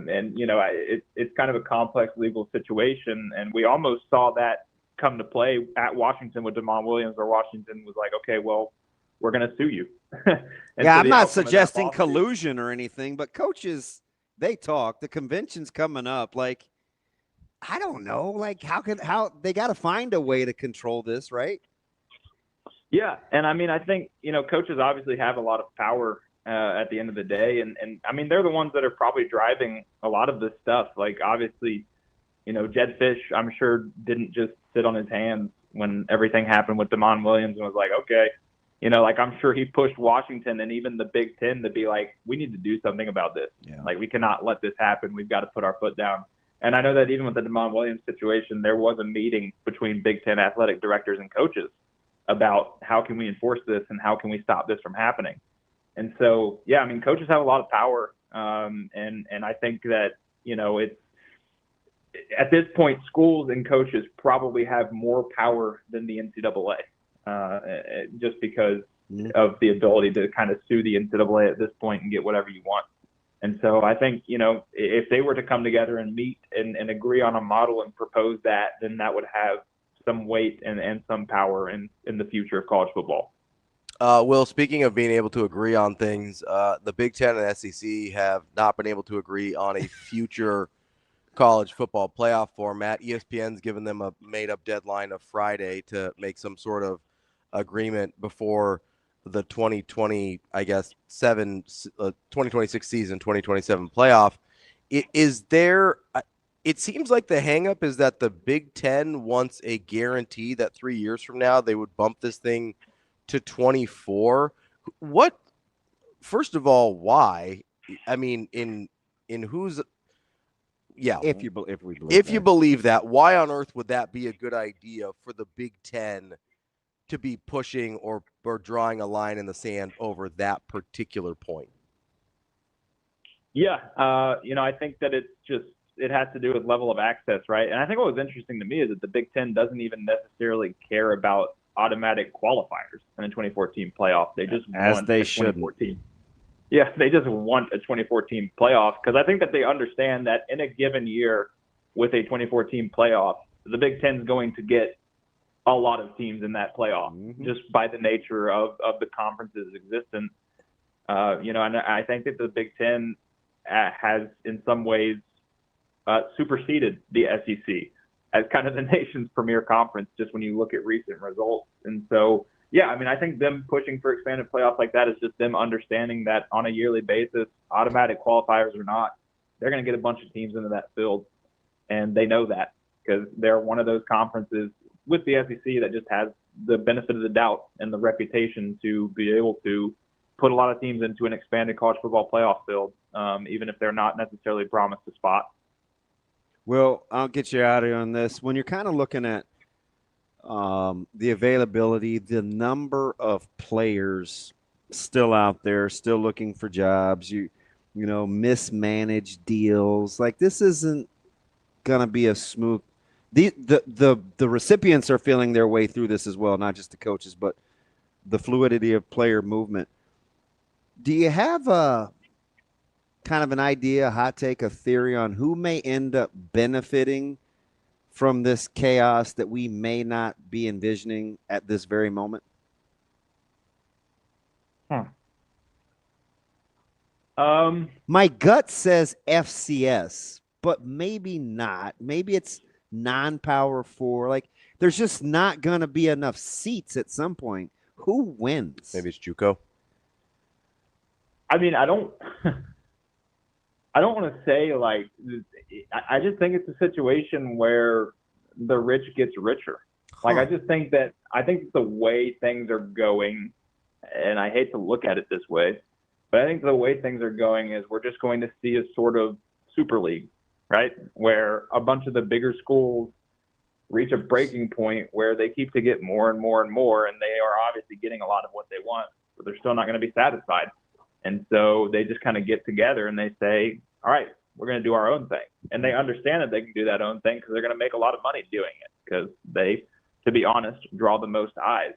And it's kind of a complex legal situation, and we almost saw that come to play at Washington with Damon Williams, where Washington was like, okay, well, we're going to sue you. Yeah, I'm not suggesting collusion or anything, but coaches, they talk. The convention's coming up. Like, I don't know. Like, how they got to find a way to control this, right? Yeah, and I mean, I think coaches obviously have a lot of power at the end of the day, and I mean, they're the ones that are probably driving a lot of this stuff. Like, obviously, Jed Fish, I'm sure, didn't just sit on his hands when everything happened with Damon Williams and was like, okay, I'm sure he pushed Washington and even the Big Ten to be like, we need to do something about this. Yeah. Like, we cannot let this happen. We've got to put our foot down. And I know that even with the Damon Williams situation, there was a meeting between Big Ten athletic directors and coaches about how can we enforce this and how can we stop this from happening. And so, yeah, I mean, coaches have a lot of power. And I think that, it's at this point, schools and coaches probably have more power than the NCAA, just because of the ability to kind of sue the NCAA at this point and get whatever you want. And so I think, if they were to come together and meet and agree on a model and propose that, then that would have some weight and some power in the future of college football. Will, speaking of being able to agree on things, the Big Ten and SEC have not been able to agree on a future college football playoff format. ESPN's given them a made-up deadline of Friday to make some sort of agreement before the 2026 season, 2027 playoff. Is there it seems like the hangup is that the Big Ten wants a guarantee that 3 years from now they would bump this thing to 24. What? First of all, why? I mean, in whose? Yeah. If we believe that, why on earth would that be a good idea for the Big Ten to be pushing or drawing a line in the sand over that particular point? Yeah, I think that it has to do with level of access, right? And I think what was interesting to me is that the Big Ten doesn't even necessarily care about automatic qualifiers in the 2014 playoff. They just want they a shouldn't. 2014. Yeah, they just want a 2014 playoff because I think that they understand that in a given year with a 2014 playoff, the Big Ten is going to get a lot of teams in that playoff just by the nature of the conference's existence. And I think that the Big Ten has in some ways superseded the SEC as kind of the nation's premier conference just when you look at recent results. And so, yeah, I mean, I think them pushing for expanded playoffs like that is just them understanding that on a yearly basis, automatic qualifiers or not, they're going to get a bunch of teams into that field. And they know that because they're one of those conferences with the SEC that just has the benefit of the doubt and the reputation to be able to put a lot of teams into an expanded college football playoff field, even if they're not necessarily promised a spot. Well, I'll get you out of here on this. When you're kind of looking at the availability, the number of players still out there, still looking for jobs, mismanaged deals. Like this isn't gonna be a smooth. The recipients are feeling their way through this as well, not just the coaches, but the fluidity of player movement. Do you have a kind of an idea, a hot take, a theory on who may end up benefiting from this chaos that we may not be envisioning at this very moment? My gut says FCS, but maybe not. Maybe it's non-power 4. Like there's just not going to be enough seats at some point. Who wins? Maybe it's JUCO. I mean, I don't want to say like, I just think it's a situation where the rich gets richer. Like, I just think that, the way things are going, and I hate to look at it this way, but I think the way things are going is we're just going to see a sort of super league, right? Where a bunch of the bigger schools reach a breaking point where they keep to get more and more and more, and they are obviously getting a lot of what they want, but they're still not going to be satisfied. And so they just kind of get together and they say, all right, we're going to do our own thing. And they understand that they can do that own thing because they're going to make a lot of money doing it because they, to be honest, draw the most eyes.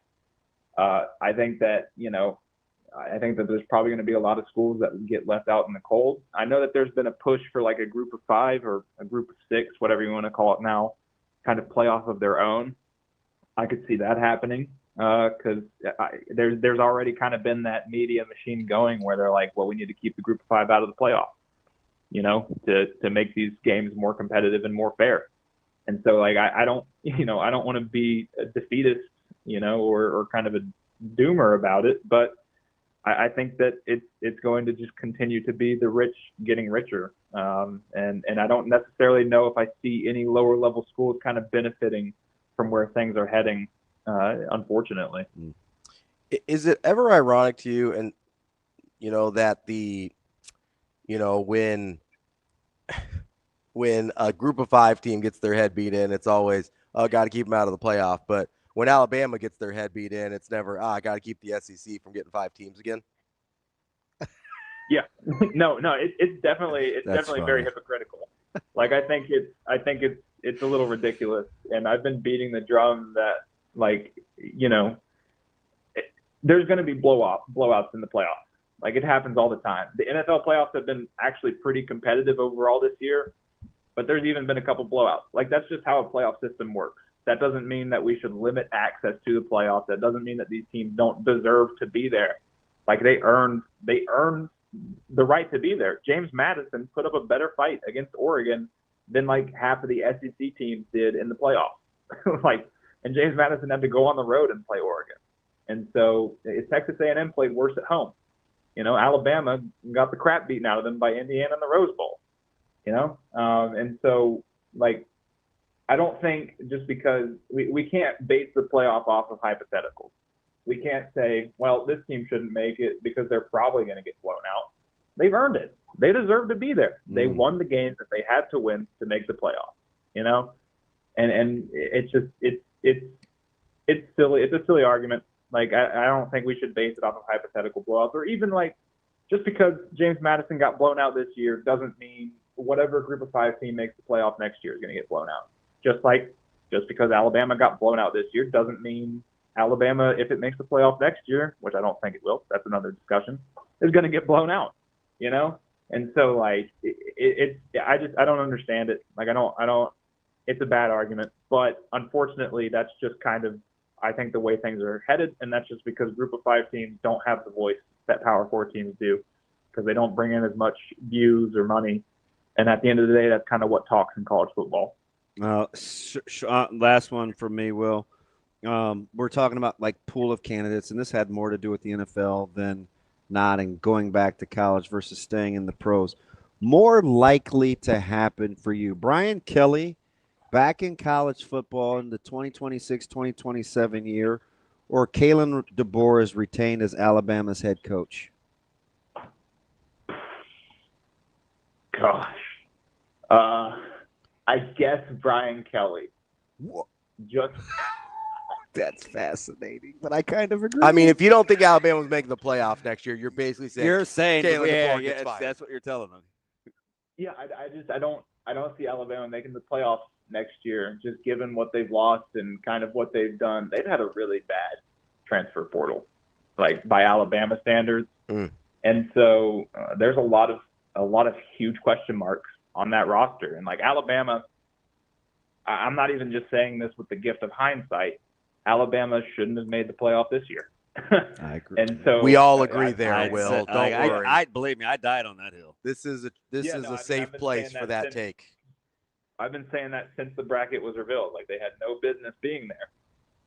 I think that there's probably going to be a lot of schools that get left out in the cold. I know that there's been a push for like a group of 5 or a group of 6, whatever you want to call it now, kind of play off of their own. I could see that happening. Because there's already kind of been that media machine going where they're like, well, we need to keep the group of 5 out of the playoff, to make these games more competitive and more fair. And so like, I don't want to be a defeatist, or kind of a doomer about it, but I think that it's going to just continue to be the rich getting richer. And I don't necessarily know if I see any lower level schools kind of benefiting from where things are heading. Unfortunately. Is it ever ironic to you and that when a group of 5 team gets their head beat in, it's always, got to keep them out of the playoff. But when Alabama gets their head beat in, it's never, got to keep the SEC from getting 5 teams again. Yeah, no, it's definitely very hypocritical. Like I think it's a little ridiculous, and I've been beating the drum that there's going to be blowouts in the playoffs. Like it happens all the time. The NFL playoffs have been actually pretty competitive overall this year, but there's even been a couple blowouts. Like that's just how a playoff system works. That doesn't mean that we should limit access to the playoffs. That doesn't mean that these teams don't deserve to be there. Like they earned the right to be there. James Madison put up a better fight against Oregon than like half of the SEC teams did in the playoffs. And James Madison had to go on the road and play Oregon. And so Texas A&M played worse at home. Alabama got the crap beaten out of them by Indiana in the Rose Bowl. And so like, I don't think just because we can't base the playoff off of hypotheticals. We can't say, well, this team shouldn't make it because they're probably going to get blown out. They've earned it. They deserve to be there. They won the games that they had to win to make the playoffs, you know? And it's just, it's silly. It's a silly argument. Like, I don't think we should base it off of hypothetical blowouts, or even like, just because James Madison got blown out this year doesn't mean whatever group of 5 team makes the playoff next year is going to get blown out. Just because Alabama got blown out this year doesn't mean Alabama, if it makes the playoff next year, which I don't think it will, that's another discussion, is going to get blown out, you know? And so, like, I don't understand it. Like, I don't, it's a bad argument, but unfortunately, that's just kind of, I think, the way things are headed. And that's just because group of 5 teams don't have the voice that Power 4 teams do, because they don't bring in as much views or money. And at the end of the day, that's kind of what talks in college football. Last one from me, Will. We're talking about like pool of candidates, and this had more to do with the NFL than not, and going back to college versus staying in the pros. More likely to happen for you, Brian Kelly back in college football in the 2026-2027 year, or Kalen DeBoer is retained as Alabama's head coach? Gosh. I guess Brian Kelly. What? Just That's fascinating, but I kind of agree. I mean, if you don't think Alabama's making the playoff next year, you're basically saying Kalen DeBoer gets fired. That's what you're telling them. Yeah, I don't see Alabama making the playoffs next year, just given what they've lost and kind of what they've done. They've had a really bad transfer portal, like by Alabama standards, and so there's a lot of huge question marks on that roster. And like Alabama, I'm not even just saying this with the gift of hindsight. Alabama shouldn't have made the playoff this year. I agree. And so we all agree there, Will. Don't worry. I believe me, I died on that hill. This is a safe place for that take. I've been saying that since the bracket was revealed. Like, they had no business being there.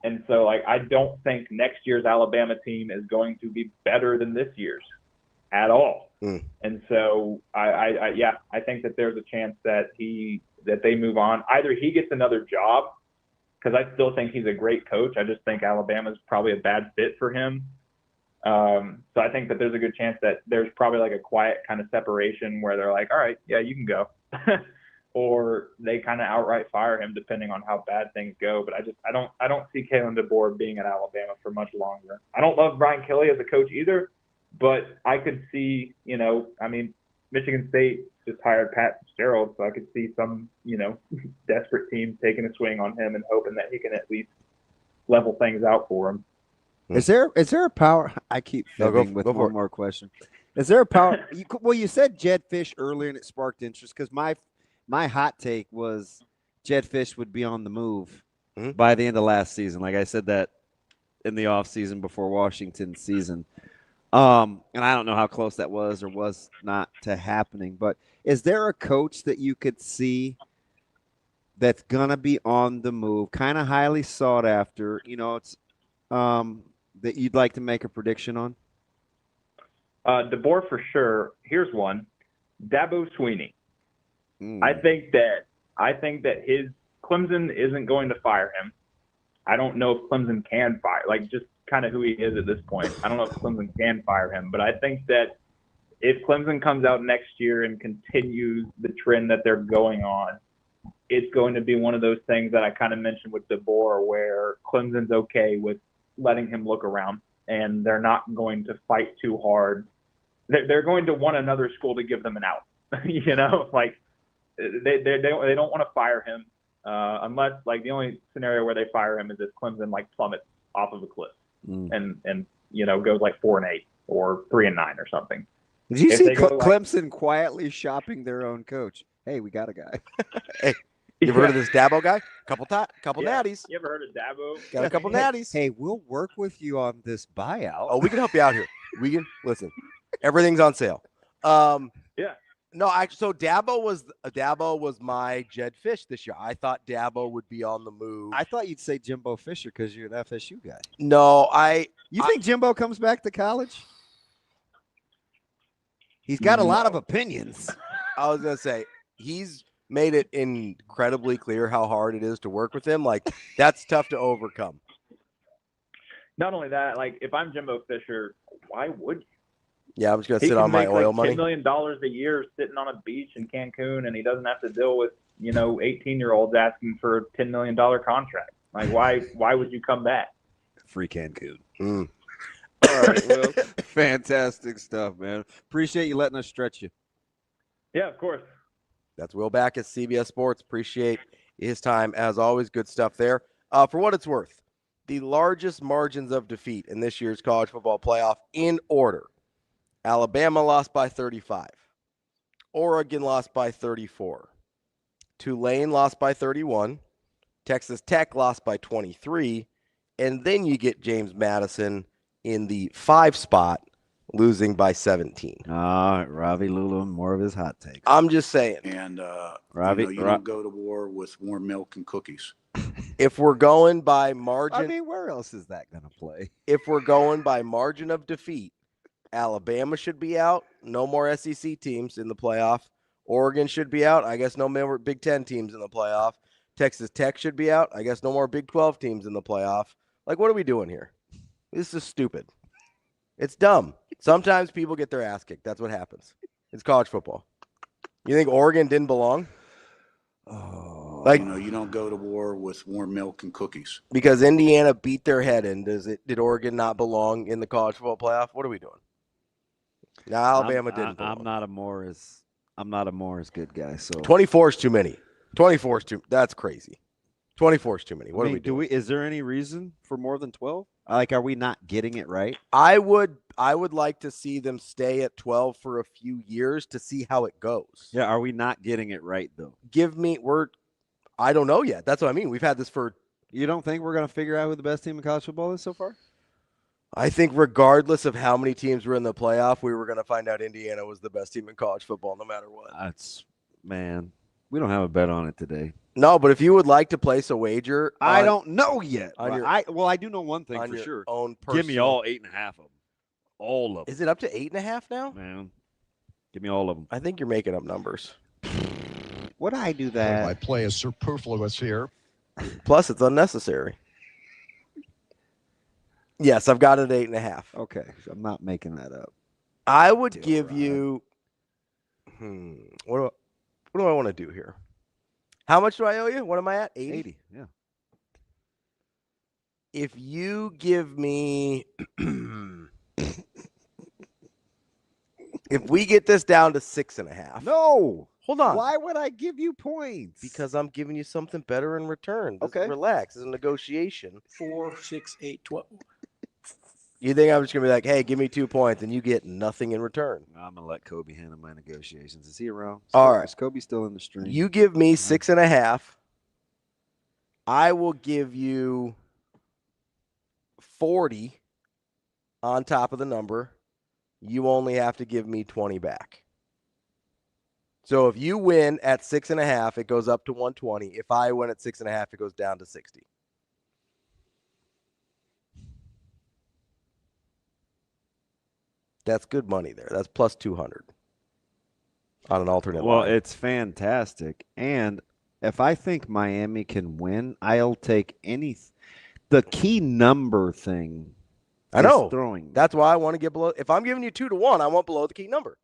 And so, like, I don't think next year's Alabama team is going to be better than this year's at all. And so I think that there's a chance that they move on. Either he gets another job, because I still think he's a great coach. I just think Alabama's probably a bad fit for him. So I think that there's a good chance that there's probably like a quiet kind of separation where they're like, all right, yeah, you can go. Or they kind of outright fire him depending on how bad things go. But I don't see Kalen DeBoer being at Alabama for much longer. I don't love Brian Kelly as a coach either, but I could see, Michigan State just hired Pat Fitzgerald, so I could see some, desperate teams taking a swing on him and hoping that he can at least level things out for him. Is there a power? I keep fibbing with one more question. Is there a power? You said Jed Fish earlier, and it sparked interest because my hot take was Jed Fish would be on the move by the end of last season. Like I said that in the offseason before Washington's season. And I don't know how close that was or was not to happening, but is there a coach that you could see that's going to be on the move, kind of highly sought after, it's that you'd like to make a prediction on? DeBoer for sure. Here's one. Dabo Swinney. I think that his Clemson isn't going to fire him. I don't know if Clemson can fire, just kind of who he is at this point. I don't know if Clemson can fire him, but I think that if Clemson comes out next year and continues the trend that they're going on, it's going to be one of those things that I kind of mentioned with DeBoer, where Clemson's okay with letting him look around, and they're not going to fight too hard. They're going to want another school to give them an out. They don't want to fire him unless the only scenario where they fire him is if Clemson plummets off of a cliff and goes 4-8 or 3-9 or something. Did you see Clemson quietly shopping their own coach? Hey, we got a guy. Hey, you ever heard of this Dabo guy? Couple natties. You ever heard of Dabo? Got a couple natties. Hey, we'll work with you on this buyout. Oh, we can help you out here. We can listen. Everything's on sale. Yeah. No, so Dabo was my Jed Fish this year. I thought Dabo would be on the move. I thought you'd say Jimbo Fisher because you're an FSU guy. No, You think Jimbo comes back to college? He's got a lot of opinions. I was gonna say he's made it incredibly clear how hard it is to work with him. Like, that's tough to overcome. Not only that, like if I'm Jimbo Fisher, why would you? Yeah, I'm just gonna sit on my oil money. $10 million a year sitting on a beach in Cancun, and he doesn't have to deal with 18-year-olds asking for a $10 million contract. Like, why would you come back? Free Cancun. Mm. All right, well, fantastic stuff, man. Appreciate you letting us stretch you. Yeah, of course. That's Will Backus, CBS Sports. Appreciate his time as always. Good stuff there. For what it's worth, the largest margins of defeat in this year's college football playoff in order. Alabama lost by 35. Oregon lost by 34. Tulane lost by 31. Texas Tech lost by 23. And then you get James Madison in the 5 spot, losing by 17. Ravi, Lulla, more of his hot takes. I'm just saying. And Ravi, you don't go to war with warm milk and cookies. If we're going by margin, I mean, where else is that going to play? If we're going by margin of defeat, Alabama should be out. No more SEC teams in the playoff. Oregon should be out. I guess no more Big Ten teams in the playoff. Texas Tech should be out. I guess no more Big 12 teams in the playoff. Like, what are we doing here? This is stupid. It's dumb. Sometimes people get their ass kicked. That's what happens. It's college football. You think Oregon didn't belong? Oh, you don't go to war with warm milk and cookies. Because Indiana beat their head in. Did Oregon not belong in the college football playoff? What are we doing? Now Alabama didn't belong. I'm not a Morris good guy. So 24 is too many. 24 is too. That's crazy. 24 is too many. What are we doing? Is there any reason for more than 12? Like, are we not getting it right? I would like to see them stay at 12 for a few years to see how it goes. Yeah, are we not getting it right though? I don't know yet. That's what I mean. We've had this for. You don't think we're going to figure out who the best team in college football is so far? I think regardless of how many teams were in the playoff, we were going to find out Indiana was the best team in college football no matter what. Man, we don't have a bet on it today. No, but if you would like to place a wager, I don't know yet. I do know one thing for sure. Give me all 8.5 of them. All of them. Is it up to 8.5 now? Man, give me all of them. I think you're making up numbers. Would I do that? My play is superfluous here. Plus, it's unnecessary. Yes, I've got it 8.5. Okay, so I'm not making that up. I would give you. What do I want to do here? How much do I owe you? What am I at? 80? 80, yeah. If you give me if we get this down to 6.5. No. Hold on. Why would I give you points? Because I'm giving you something better in return. Okay. Relax. It's a negotiation. 4, 6, 8, 12. You think I'm just going to be like, hey, give me 2 points, and you get nothing in return? I'm going to let Kobe handle my negotiations. Is he around? All right. Is Kobe still in the stream? You give me 6.5. I will give you 40 on top of the number. You only have to give me 20 back. So if you win at 6.5, it goes up to 120. If I win at 6.5, it goes down to 60. That's good money there. That's plus 200 on an alternate line. Well, it's fantastic. And if I think Miami can win, I'll take any. The key number thing. I know. Throwing. That's why I want to get below. If I'm giving you 2-1, I want below the key number.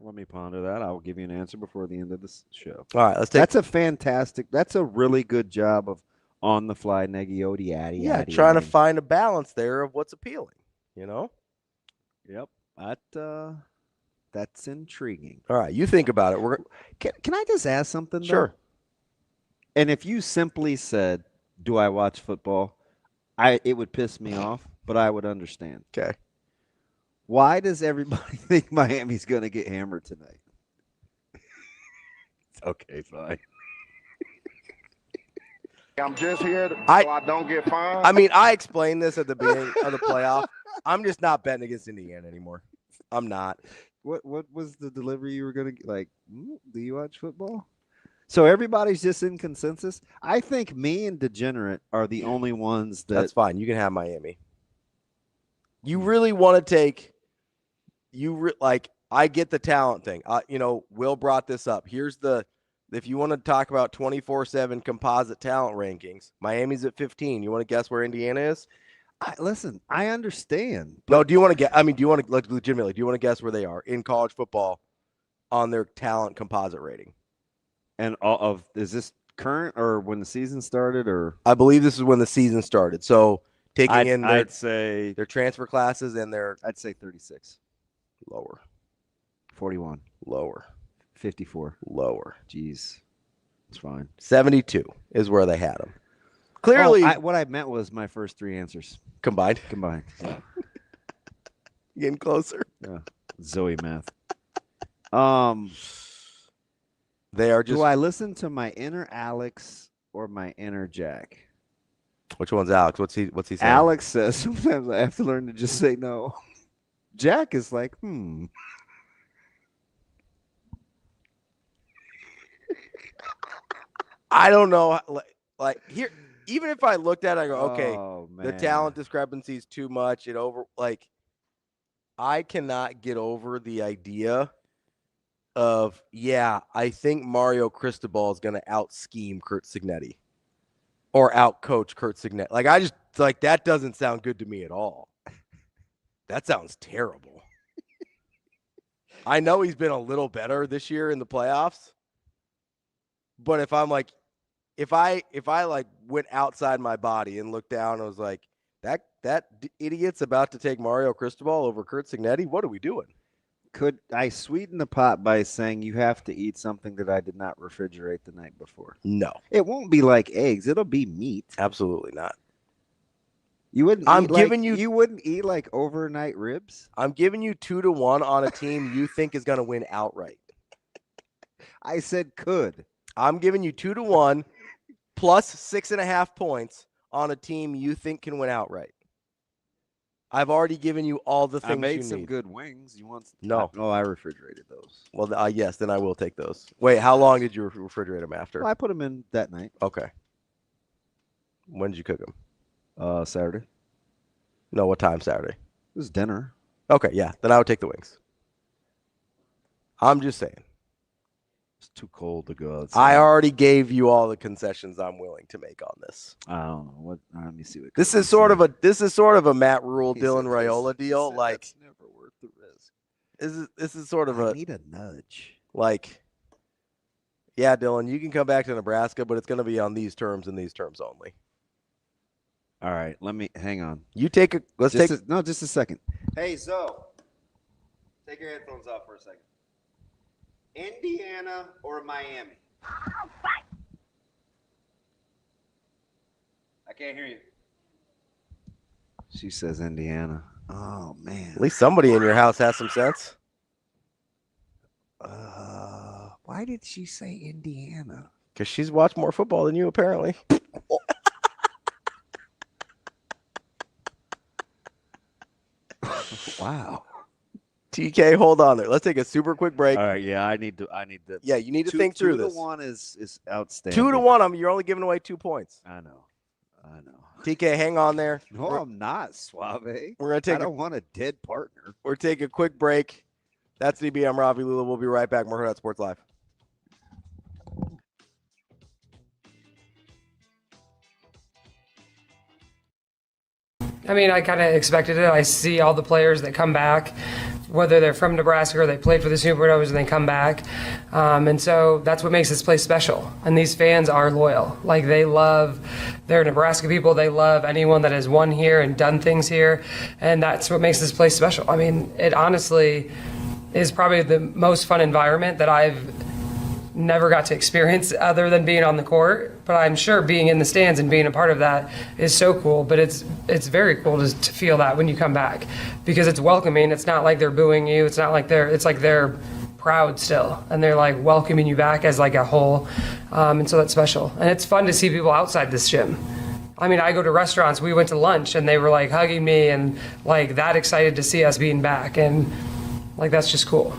Let me ponder that. I will give you an answer before the end of this show. All right, let's take. That's a really good job of on the fly neggy. Yeah, trying to find a balance there of what's appealing. You know. Yep. That's intriguing. All right, you think about it. Can I just ask something? Though? Sure. And if you simply said, "Do I watch football?" it would piss me off, but I would understand. Okay. Why does everybody think Miami's going to get hammered tonight? Okay, fine. I'm just here so I don't get fined. I mean, I explained this at the beginning of the playoff. I'm just not betting against Indiana anymore. I'm not. What was the delivery you were going to like? Do you watch football? So everybody's just in consensus. I think me and Degenerate are the only ones that. That's fine. You can have Miami. You really want to take. I get the talent thing. Will brought this up. If you want to talk about 24/7 composite talent rankings, Miami's at 15. You want to guess where Indiana is? Listen, I understand. No, do you want to get? Do you want to legitimately? Do you want to guess where they are in college football on their talent composite rating? And is this current or when the season started, or I believe this is when the season started. So I'd say their transfer classes and I'd say 36, lower, 41, lower, 54, lower. Jeez, it's fine. 72 is where they had them. Clearly, what I meant was my first three answers combined. Yeah. Getting closer. Yeah, Zoe math. They are just. Do I listen to my inner Alex or my inner Jack? Which one's Alex? What's he saying? Alex says sometimes I have to learn to just say no. Jack is like, I don't know. Like here, even if I looked at it, I go, okay, the man. talent discrepancy is too much. I cannot get over the idea of, I think Mario Cristobal is going to out-scheme Curt Cignetti or out-coach Curt Cignetti. That doesn't sound good to me at all. That sounds terrible. I know he's been a little better this year in the playoffs, but if I'm like, if I went outside my body and looked down and was like, that idiot's about to take Mario Cristobal over Curt Cignetti, what are we doing? Could I sweeten the pot by saying you have to eat something that I did not refrigerate the night before? No. It won't be like eggs. It'll be meat. Absolutely not. You wouldn't you wouldn't eat like overnight ribs? I'm giving you 2-1 on a team you think is going to win outright. I said could. I'm giving you 2-1 plus 6.5 points on a team you think can win outright. I've already given you all the things you need. I made some good wings. You want? No. Oh, I refrigerated those. Well, yes, then I will take those. Wait, how long did you refrigerate them after? Well, I put them in that night. Okay. When did you cook them? Saturday. No, what time Saturday? It was dinner. Okay, yeah, then I would take the wings. I'm just saying. It's too cold to go outside. I already gave you all the concessions I'm willing to make on this. I don't know what. Let me see what. This is sort of a Matt Rhule, Dylan Raiola deal. That's never worth the risk. This is sort of I need a nudge. Yeah, Dylan, you can come back to Nebraska, but it's going to be on these terms and these terms only. All right, let me hang on. You take a. Just a second. Hey, Zoe, take your headphones off for a second. Indiana or Miami? I can't hear you. She says Indiana. Oh, man. At least somebody in your house has some sense. Why did she say Indiana? Because she's watched more football than you, apparently. Wow. TK, hold on there. Let's take a super quick break. All right, yeah, I need to. Yeah, you need to think through this. 2-1 is outstanding. 2-1. You're only giving away 2 points. I know. TK, hang on there. No, I'm not, Suave. We're gonna take. I don't want a dead partner. We're taking a quick break. That's DB. I'm Ravi, Lulla. We'll be right back. More Hurrdat Sports Live. I mean, I kind of expected it. I see all the players that come back, whether they're from Nebraska or they played for the Superdome and they come back. And so that's what makes this place special. And these fans are loyal. Like, they love their Nebraska people. They love anyone that has won here and done things here. And that's what makes this place special. I mean, it honestly is probably the most fun environment that I've never got to experience other than being on the court, but I'm sure being in the stands and being a part of that is so cool. But it's very cool to feel that when you come back, because it's welcoming. It's not like they're booing you. It's not like they're proud still, and they're like welcoming you back as like a whole. And so that's special, and it's fun to see people outside this gym. I mean, I go to restaurants. We went to lunch, and they were like hugging me and like that excited to see us being back, and like that's just cool.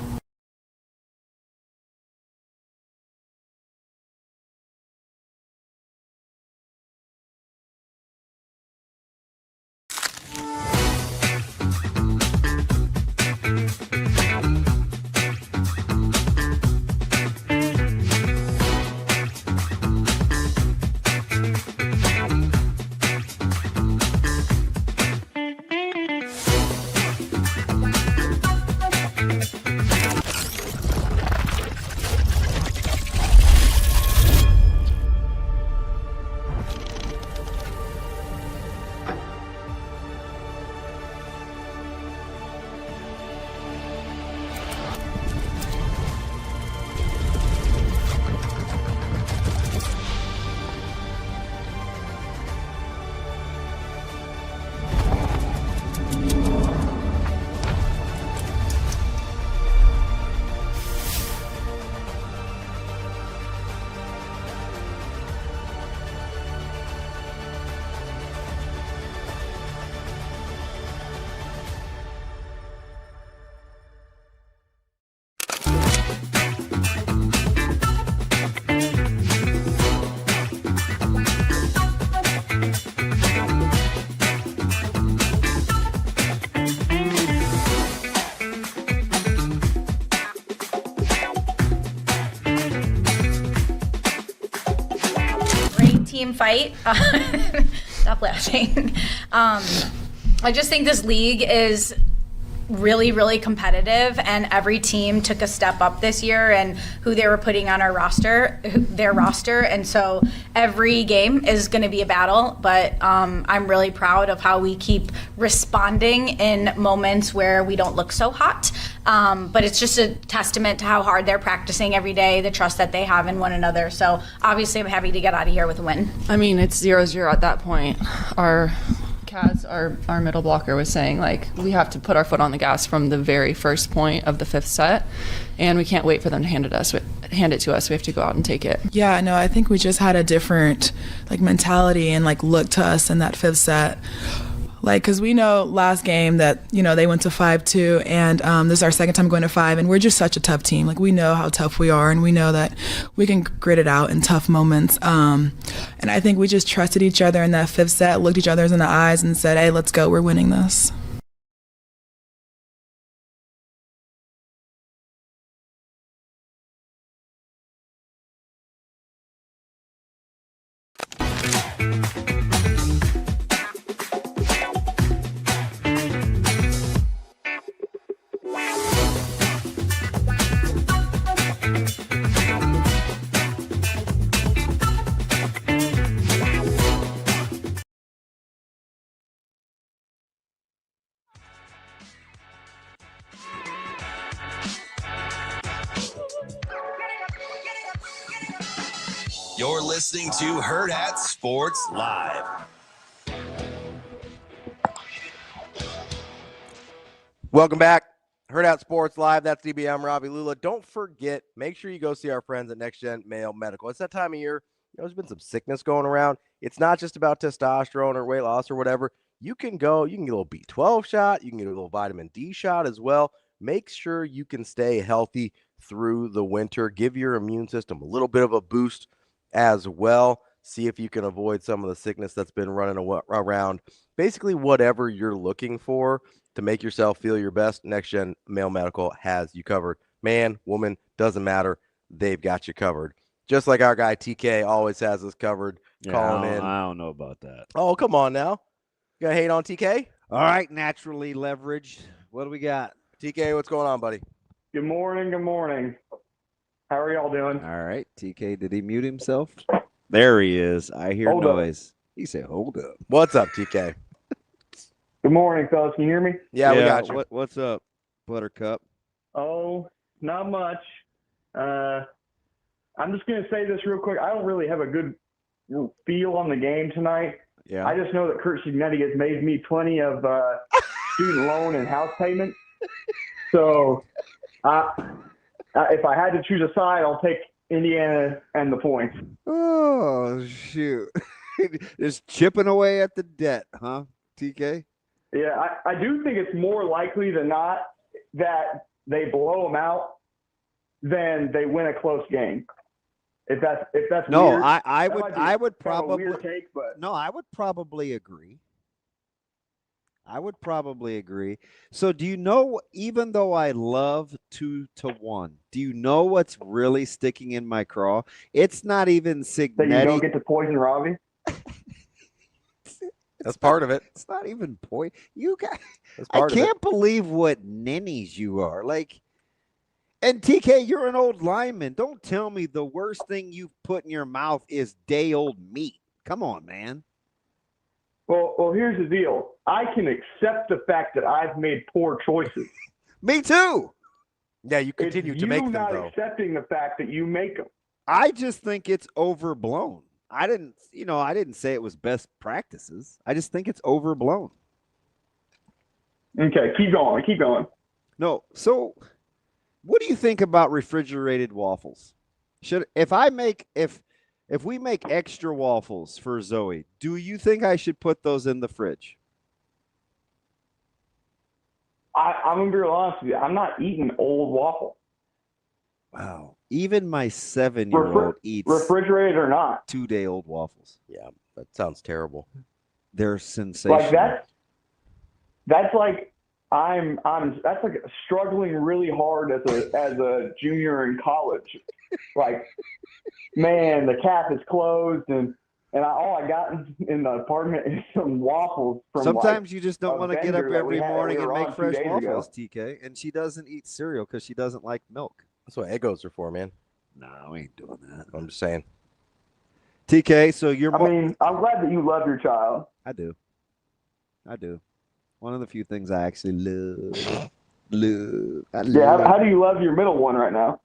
team fight. Stop laughing. I just think this league is really, really competitive, and every team took a step up this year and who they were putting on their roster, and so every game is going to be a battle, but I'm really proud of how we keep responding in moments where we don't look so hot, but it's just a testament to how hard they're practicing every day, the trust that they have in one another, so obviously I'm happy to get out of here with a win. I mean, it's 0-0 at that point. Kaz, our middle blocker, was saying, like, we have to put our foot on the gas from the very first point of the fifth set, and we can't wait for them to hand it to us. We have to go out and take it. Yeah, no, I think we just had a different mentality and look to us in that fifth set. Because we know last game that, they went to 5-2, and this is our second time going to 5, and we're just such a tough team. We know how tough we are, and we know that we can grit it out in tough moments. And I think we just trusted each other in that fifth set, looked each other in the eyes, and said, hey, let's go, we're winning this. You're listening to Hurrdat Sports Live. Welcome back. Hurrdat Sports Live. That's DB. I'm Ravi, Lulla. Don't forget, make sure you go see our friends at Next Gen Male Medical. It's that time of year. There's been some sickness going around. It's not just about testosterone or weight loss or whatever. You can get a little B12 shot. You can get a little vitamin D shot as well. Make sure you can stay healthy through the winter. Give your immune system a little bit of a boost as well. See if you can avoid some of the sickness that's been running around. Basically, whatever you're looking for to make yourself feel your best, Next Gen Male Medical has you covered. Man, woman, doesn't matter. They've got you covered. Just like our guy TK always has us covered. Calling in. I don't know about that. Oh, come on now. You gonna hate on TK? All right, naturally leveraged. What do we got? TK, what's going on, buddy? Good morning. Good morning. How are y'all doing? All right, TK, did he mute himself? There he is. I hear noise. He said, hold up. What's up, TK? Good morning, fellas. Can you hear me? Yeah, we got you. What's up, Buttercup? Oh, not much. I'm just going to say this real quick. I don't really have a good feel on the game tonight. Yeah. I just know that Kurt Signetti has made me plenty of student loan and house payments. So if I had to choose a side, I'll take Indiana and the points. Oh, shoot. Just chipping away at the debt, huh, TK? Yeah, I do think it's more likely than not that they blow them out than they win a close game. If that's no, weird, I would probably weird take, but no, I would probably agree. So do you know, even though I love 2-1, do you know what's really sticking in my craw? It's not even Signetti. that you don't get to poison Ravi. That's part of it. It's not even poison. You guys, I can't believe what ninnies you are. And TK, you're an old lineman. Don't tell me the worst thing you've put in your mouth is day-old meat. Come on, man. Well, here's the deal. I can accept the fact that I've made poor choices. Me too. Yeah, you continue to make them, though. You're not accepting the fact that you make them. I just think it's overblown. I didn't say it was best practices. I just think it's overblown. Okay, keep going. No, so what do you think about refrigerated waffles? If we make extra waffles for Zoe, do you think I should put those in the fridge? I'm going to be real honest with you. I'm not eating old waffle. Wow. Even my 7-year-old eats refrigerated or not 2-day-old waffles. Yeah, that sounds terrible. They're sensational. That's like that's like struggling really hard as a junior in college. Like, man, the cap is closed and and all I got in the apartment is some waffles from. Sometimes like, you just don't a want to get vendor up that every we had- morning we and were make on 2 fresh days waffles, ago. TK. And she doesn't eat cereal because she doesn't like milk. That's what Eggos are for, man. No, we ain't doing that. I'm just saying. TK, so you're. I mean, I'm glad that you love your child. I do. One of the few things I actually love. How do you love your middle one right now?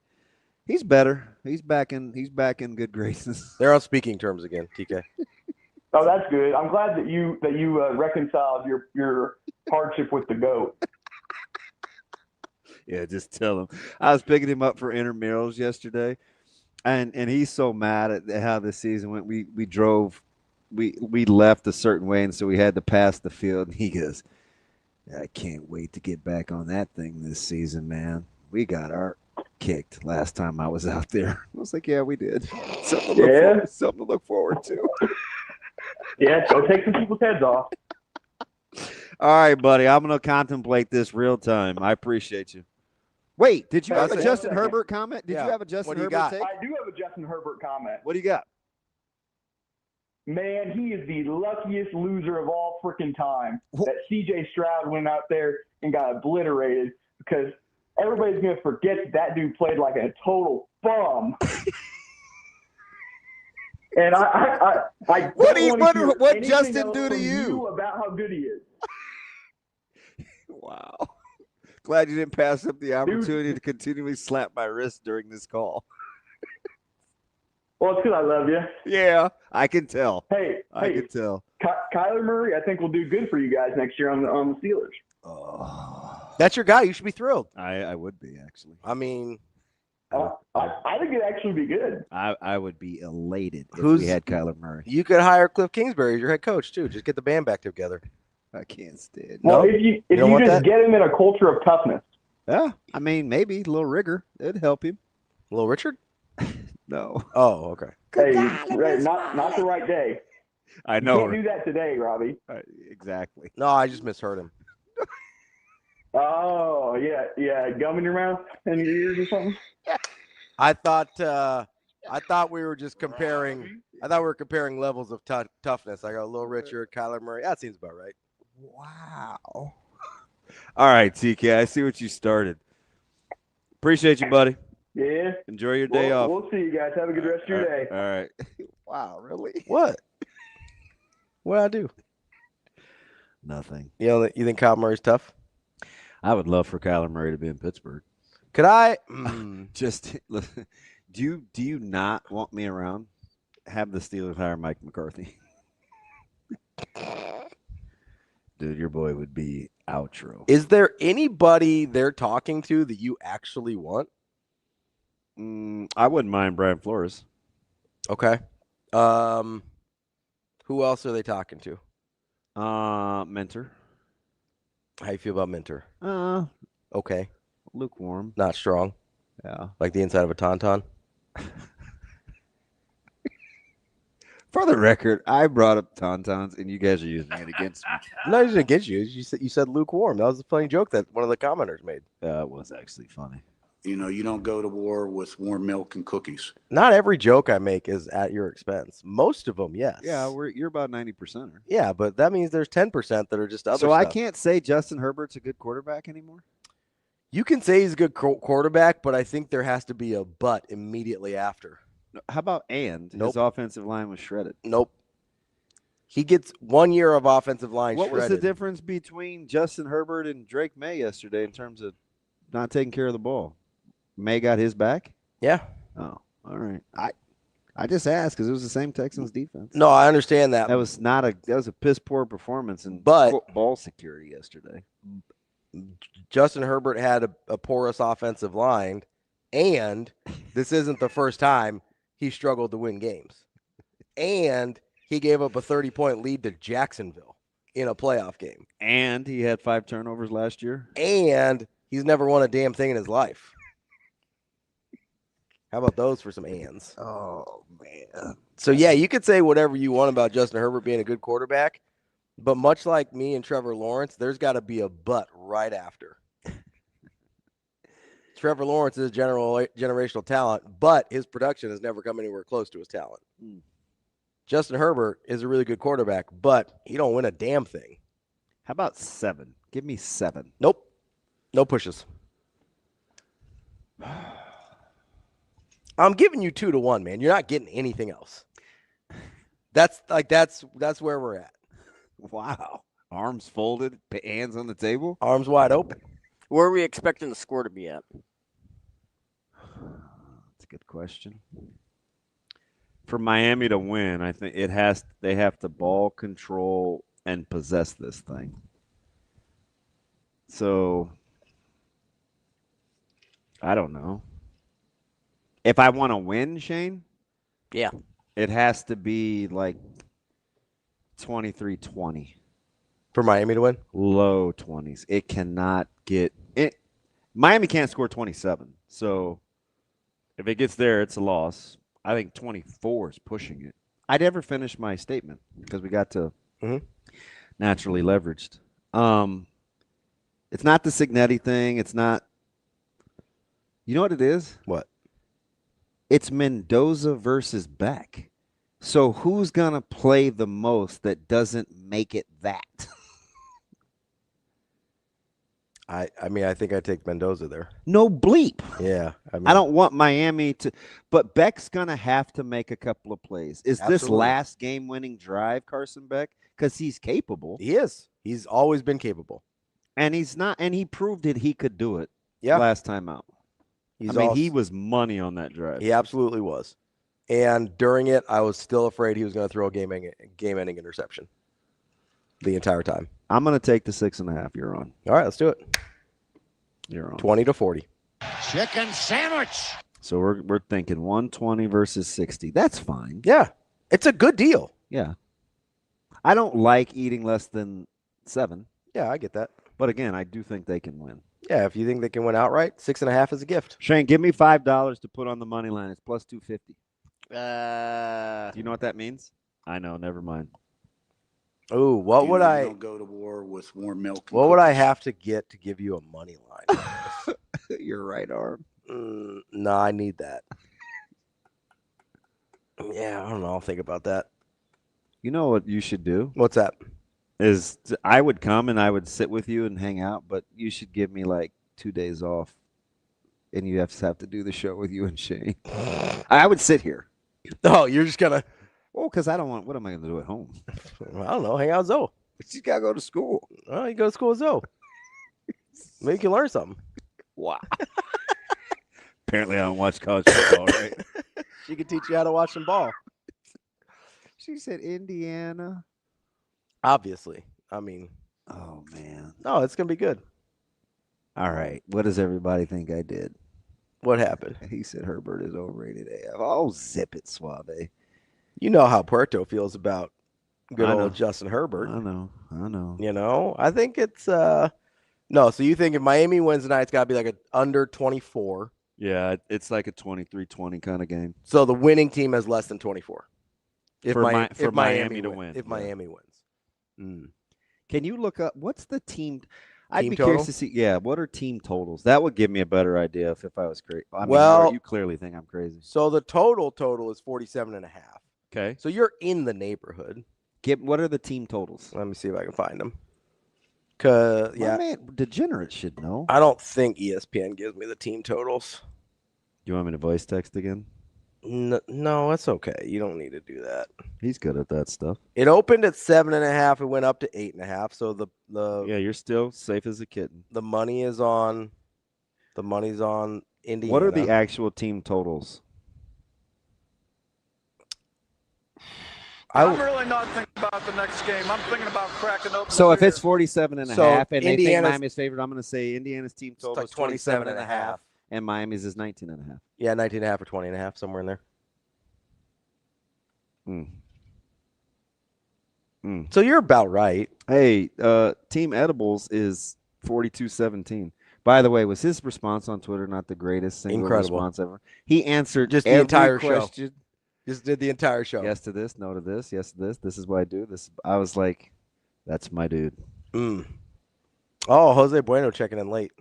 He's better. He's back in good graces. They're on speaking terms again, TK. Oh, that's good. I'm glad that you reconciled your hardship with the goat. Yeah, just tell him. I was picking him up for intramurals yesterday, and he's so mad at how the season went. We left a certain way, and so we had to pass the field. And he goes, "I can't wait to get back on that thing this season, man. We got our kicked last time I was out there." I was like, "Yeah, we did. Something to look forward to." Yeah, go take some people's heads off. All right, buddy. I'm going to contemplate this real time. I appreciate you. Wait, did you have a Justin Herbert comment? Did you have a Justin Herbert take? I do have a Justin Herbert comment. What do you got? Man, he is the luckiest loser of all freaking time. That CJ Stroud went out there and got obliterated because everybody's going to forget that dude played like a total bum. And I what Justin do to you about how good he is? Wow. Glad you didn't pass up the opportunity to continually slap my wrist during this call. Well, it's because I love you. Yeah, I can tell. Hey, I can tell. Kyler Murray, I think will do good for you guys next year on the Steelers. That's your guy. You should be thrilled. I would be, actually. I mean, I think it'd actually be good. I would be elated if we had Kyler Murray. You could hire Cliff Kingsbury as your head coach too. Just get the band back together. I can't stand. Well, No? if you don't just want that? get him in a culture of toughness. Yeah, I mean, maybe a little rigor. It'd help him. Little Richard? No. Oh, okay. Hey, right, not the right day. I know. You can't do that today, Robbie. Exactly. No, I just misheard him. Oh, yeah, gum in your mouth and your ears or something. I thought we were just comparing. I thought we were comparing levels of toughness. I go Little Richard, Kyler Murray. That seems about right. Wow. All right, TK. I see what you started. Appreciate you, buddy. Yeah. Enjoy your day off. We'll see you guys. Have a good rest of your day. All right. Wow, really? What? What'd I do? Nothing. You think Kyler Murray's tough? I would love for Kyler Murray to be in Pittsburgh. Could I? Just do you not want me around? Have the Steelers hire Mike McCarthy. Dude, your boy would be outro. Is there anybody they're talking to that you actually want? I wouldn't mind Brian Flores. Okay. Who else are they talking to? Mentor. How you feel about Mentor? Okay. Lukewarm. Not strong. Yeah. Like the inside of a tauntaun. For the record, I brought up tauntauns, and you guys are using it against me. I'm not using it against you. You said lukewarm. That was a funny joke that one of the commenters made. It was actually funny. You know, you don't go to war with warm milk and cookies. Not every joke I make is at your expense. Most of them, yes. Yeah, you're about 90%. Yeah, but that means there's 10% that are just other So stuff. I can't say Justin Herbert's a good quarterback anymore? You can say he's a good quarterback, but I think there has to be a but immediately after. How about and? Nope. His offensive line was shredded. Nope. He gets 1 year of offensive line What shredded. was the difference between Justin Herbert and Drake May yesterday in terms of not taking care of the ball? May got his back? Yeah. Oh, all right. I just asked because it was the same Texans defense. No, I understand that. That was a piss poor performance in ball security yesterday. Justin Herbert had a porous offensive line, and this isn't the first time he struggled to win games. And he gave up a 30-point lead to Jacksonville in a playoff game. And he had 5 turnovers last year. And he's never won a damn thing in his life. How about those for some ands? Oh, man. So, yeah, you could say whatever you want about Justin Herbert being a good quarterback, but much like me and Trevor Lawrence, there's got to be a but right after. Trevor Lawrence is generational talent, but his production has never come anywhere close to his talent. Justin Herbert is a really good quarterback, but he don't win a damn thing. How about 7? Give me 7. Nope. No pushes. I'm giving you 2-1, man. You're not getting anything else. That's where we're at. Wow. Arms folded, hands on the table. Arms wide open. Where are we expecting the score to be at? That's a good question. For Miami to win, I think they have to ball control and possess this thing. So I don't know. If I want to win, Shane, yeah, it has to be like 23-20. For Miami to win? Low 20s. It cannot get it. Miami can't score 27. So if it gets there, it's a loss. I think 24 is pushing it. I never finished my statement because we got to naturally leveraged. It's not the Signetti thing. It's not. You know what it is? What? It's Mendoza versus Beck. So who's going to play the most that doesn't make it that? I mean, I think I take Mendoza there. No bleep. Yeah. I don't want Miami to, but Beck's going to have to make a couple of plays. Is this last game-winning drive Carson Beck? Because he's capable. He is. He's always been capable. And he's not, and he proved it he could do it last time out. He was money on that drive. He absolutely was. And during it, I was still afraid he was going to throw a game-ending interception the entire time. I'm going to take the 6.5. You're on. All right, let's do it. You're on. 20-40. Chicken sandwich. So we're thinking 120 versus 60. That's fine. Yeah, it's a good deal. Yeah. I don't like eating less than 7. Yeah, I get that. But again, I do think they can win. Yeah, if you think they can win outright, 6.5 is a gift. Shane, give me $5 to put on the money line. It's plus 250. Do you know what that means? I know. Never mind. Oh, what would I don't go to war with warm milk? What would I have to get to give you a money line? Your right arm. No, I need that. Yeah, I don't know. I'll think about that. You know what you should do? What's that? I would come and I would sit with you and hang out, but you should give me like 2 days off, and you have to do the show with you and Shane. I would sit here. Oh, you're just gonna. Well, because I don't want. What am I going to do at home? I don't know. Hang out with Zoe. But she's got to go to school. Oh, you go to school with Zoe. Maybe you can learn something. Wow. Apparently, I don't watch college football, right? She can teach you how to watch some ball. She said Indiana. Obviously. I mean. Oh, man. No, it's going to be good. All right. What does everybody think I did? What happened? He said Herbert is overrated AF. Oh, zip it, Suave. You know how Puerto feels about good old Justin Herbert. I know. You know, I think it's no. So you think if Miami wins tonight, it's got to be like an under 24. Yeah, it's like a 23-20 kind of game. So the winning team has less than 24. If Miami to win. If Miami wins. Can you look up what's the team? I'd be total? curious to see. Yeah, what are team totals? That would give me a better idea if I was crazy. I mean, well, you clearly think I'm crazy. So the total is 47.5. Okay. So you're in the neighborhood. What are the team totals? Let me see if I can find them. Cause My man, degenerates should know. I don't think ESPN gives me the team totals. You want me to voice text again? No, that's okay. You don't need to do that. He's good at that stuff. It opened at 7.5. It went up to 8.5. So the you're still safe as a kitten. The money's on Indiana. What are the actual team totals? I'm really not thinking about the next game. I'm thinking about cracking open. So if it's 47.5 and they think Indiana's Miami's favored, I'm going to say Indiana's team total is 27.5 and Miami's is 19.5. Yeah, 19.5 or 20.5, somewhere in there. So you're about right. Hey, Team Edibles is 42-17. By the way, was his response on Twitter not the greatest single response ever? He answered just every the entire question. Show. Just did the entire show. Yes to this, no to this, yes to this. This is what I do. This I was like, that's my dude. Oh, Jose Bueno checking in late.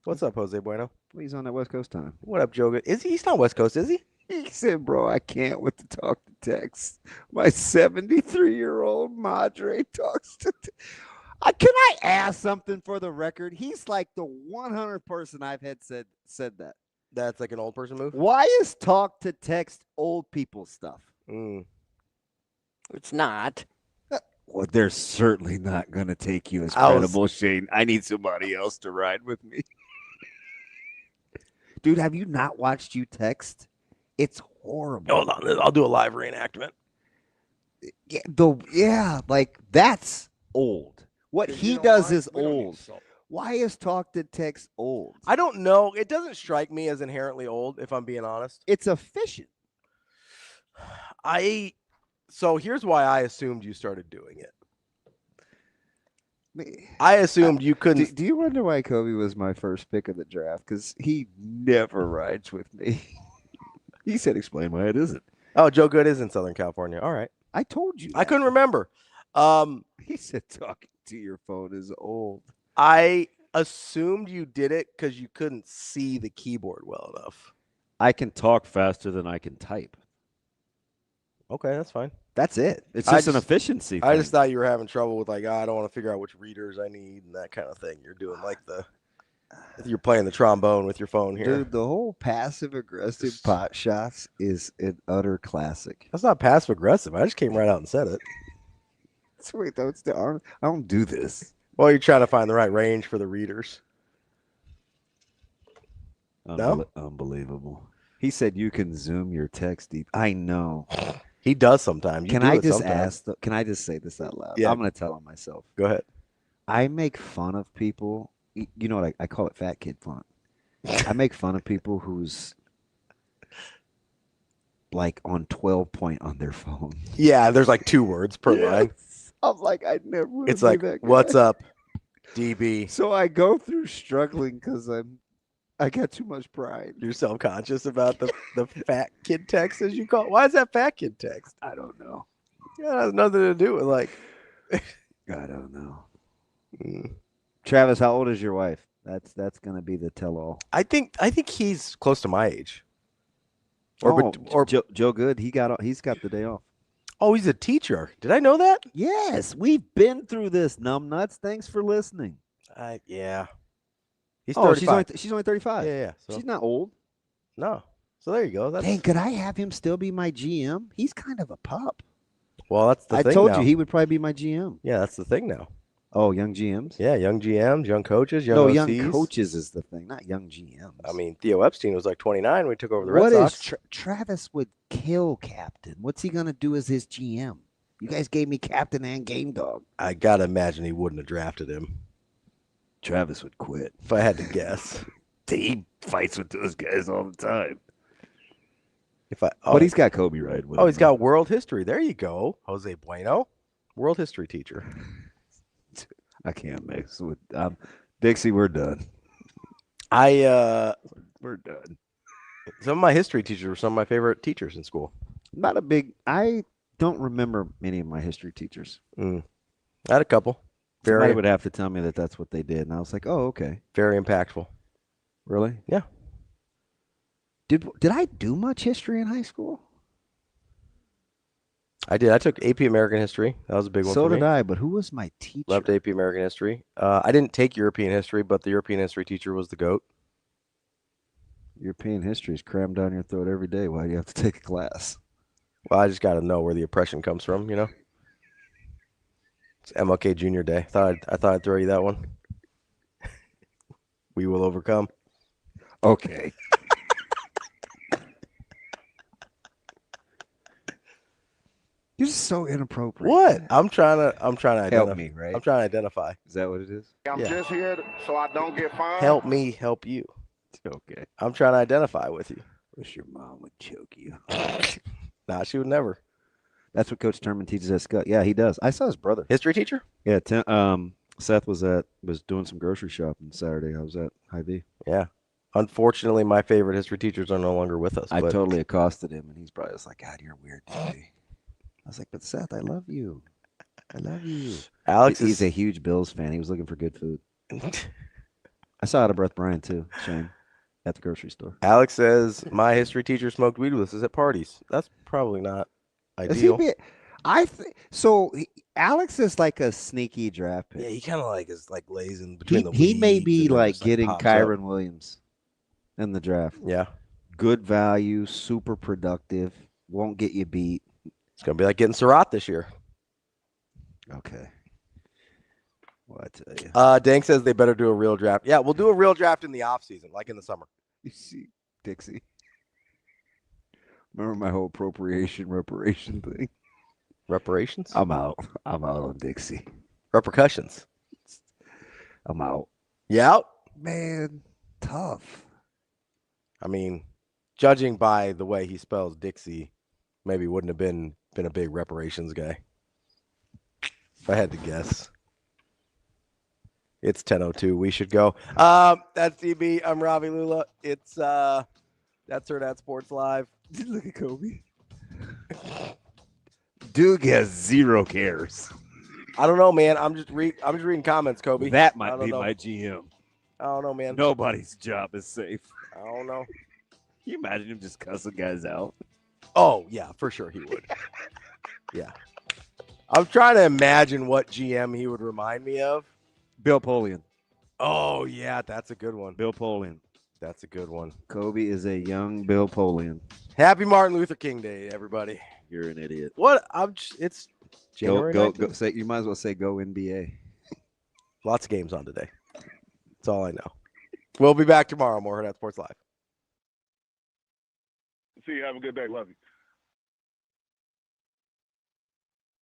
What's up, Jose Bueno? Well, he's on that West Coast time. What up, Joe? He's not West Coast, is he? He said, bro, I can't with the talk to text. My 73-year-old madre talks to can I ask something for the record? He's like the 100th person I've had said that. That's like an old person move? Why is talk to text old people stuff? It's not. Well, they're certainly not going to take you as credible, Shane. I need somebody else to ride with me. Dude, have you not watched you text? It's horrible. Hold on. I'll do a live reenactment. Yeah, like that's old. What he does is old. Why is talk to text old? I don't know. It doesn't strike me as inherently old, if I'm being honest. It's efficient. So here's why I assumed you started doing it. I assumed you couldn't. Do you wonder why Kobe was my first pick of the draft? Because he never rides with me. He said, explain why it isn't. Oh, Joe Good is in Southern California. All right. I told you. I couldn't remember. He said talking to your phone is old. I assumed you did it because you couldn't see the keyboard well enough. I can talk faster than I can type. Okay, that's fine. That's it. It's just an efficiency thing. I just thought you were having trouble with I don't want to figure out which readers I need and that kind of thing. You're doing you're playing the trombone with your phone here. Dude, the whole passive-aggressive pot shots is an utter classic. That's not passive-aggressive. I just came right out and said it. Sweet, though. I don't do this. Well, you're trying to find the right range for the readers. No? Unbelievable. He said you can zoom your text deep. I know. He does sometimes. Can I just say this out loud? Yeah. I'm going to tell him myself. Go ahead. I make fun of people. You know what I call it? Fat kid fun. I make fun of people who's like on 12 point on their phone. Yeah, there's like 2 words per line. I'm like, I never would It's be like, that guy. what's up, DB? So I go through struggling because I got too much pride. You're self-conscious about the fat kid text, as you call it. Why is that fat kid text? I don't know. Yeah, it has nothing to do with I don't know. Travis, how old is your wife? That's gonna be the tell-all. I think he's close to my age. Or Joe Good, he's got the day off. Oh, he's a teacher. Did I know that? Yes, we've been through this, numbnuts. Thanks for listening. Yeah. He's 35. She's only 35. Yeah. So. She's not old. No. So there you go. Dang, could I have him still be my GM? He's kind of a pup. Well, that's the thing I told now. you he would probably be my GM. Yeah, that's the thing now. Oh, young GMs? Yeah, young GMs, young coaches, young OCs. Young coaches is the thing, not young GMs. I mean, Theo Epstein was like 29 when he took over the Red Sox. Travis would kill captain. What's he going to do as his GM? You guys gave me captain and game dog. I got to imagine he wouldn't have drafted him. Travis would quit. If I had to guess. He fights with those guys all the time. But he's got Kobe right with him. Oh, he's got world history. There you go. Jose Bueno, world history teacher. I can't mix with Dixie. We're done. We're done. Some of my history teachers were some of my favorite teachers in school. I don't remember many of my history teachers. I had a couple. Somebody would have to tell me that that's what they did, and I was like, oh, okay. Very impactful. Really? Yeah. Did I do much history in high school? I did. I took AP American History. That was a big one for me. So did I, but who was my teacher? Loved AP American History. I didn't take European History, but the European History teacher was the GOAT. European History is crammed down your throat every day. Why do you have to take a class? Well, I just got to know where the oppression comes from, you know? It's MLK Junior Day. I thought I'd throw you that one. We will overcome. Okay. You're just so inappropriate. What? I'm trying to identify. Help me, right? I'm trying to identify. Is that what it is? I'm just here so I don't get fined. Help me help you. Okay. I'm trying to identify with you. Wish your mom would choke you. Nah, she would never. That's what Coach Turman teaches at Scott. Yeah, he does. I saw his brother. History teacher? Yeah. Seth was doing some grocery shopping Saturday. I was at Hy-Vee. Yeah. Unfortunately, my favorite history teachers are no longer with us. I totally accosted him, and he's probably just like, God, you're weird today. I was like, but Seth, I love you. I love you. He's a huge Bills fan. He was looking for good food. I saw Out of Breath Brian, too, Shane. at the grocery store. Alex says my history teacher smoked weed with us at parties. That's probably not Is he ideal. Alex is like a sneaky draft pick. Yeah, he kind of like is like lazing between the He may weeds be and then like just, getting pops Kyron up. Williams in the draft. Yeah. Good value, super productive, won't get you beat. It's gonna be like getting Surratt this year. Okay. Well, I tell you. Dank says they better do a real draft. Yeah, we'll do a real draft in the off season, like in the summer. You see, Dixie. Remember my whole reparation thing? Reparations? I'm out. I'm out on Dixie. Repercussions. I'm out. You out? Man, tough. I mean, judging by the way he spells Dixie, maybe wouldn't have been a big reparations guy. If I had to guess. It's 10:02. We should go. That's DB. I'm Ravi Lulla. It's that's Hurrdat Sports Live. Look at Kobe. Dude has 0 cares. I don't know, man. I'm just reading comments, Kobe. That might be my GM. I don't know, man. Nobody's job is safe. I don't know. Can you imagine him just cussing guys out? Oh, yeah, for sure he would. Yeah. I'm trying to imagine what GM he would remind me of. Bill Polian. Oh, yeah, that's a good one. Bill Polian. That's a good one. Kobe is a young Bill Polian. Happy Martin Luther King Day, everybody. You're an idiot. What? It's January. Go. Say, you might as well say go NBA. Lots of games on today. That's all I know. We'll be back tomorrow. More Hurrdat Sports Live. See you. Have a good day. Love you.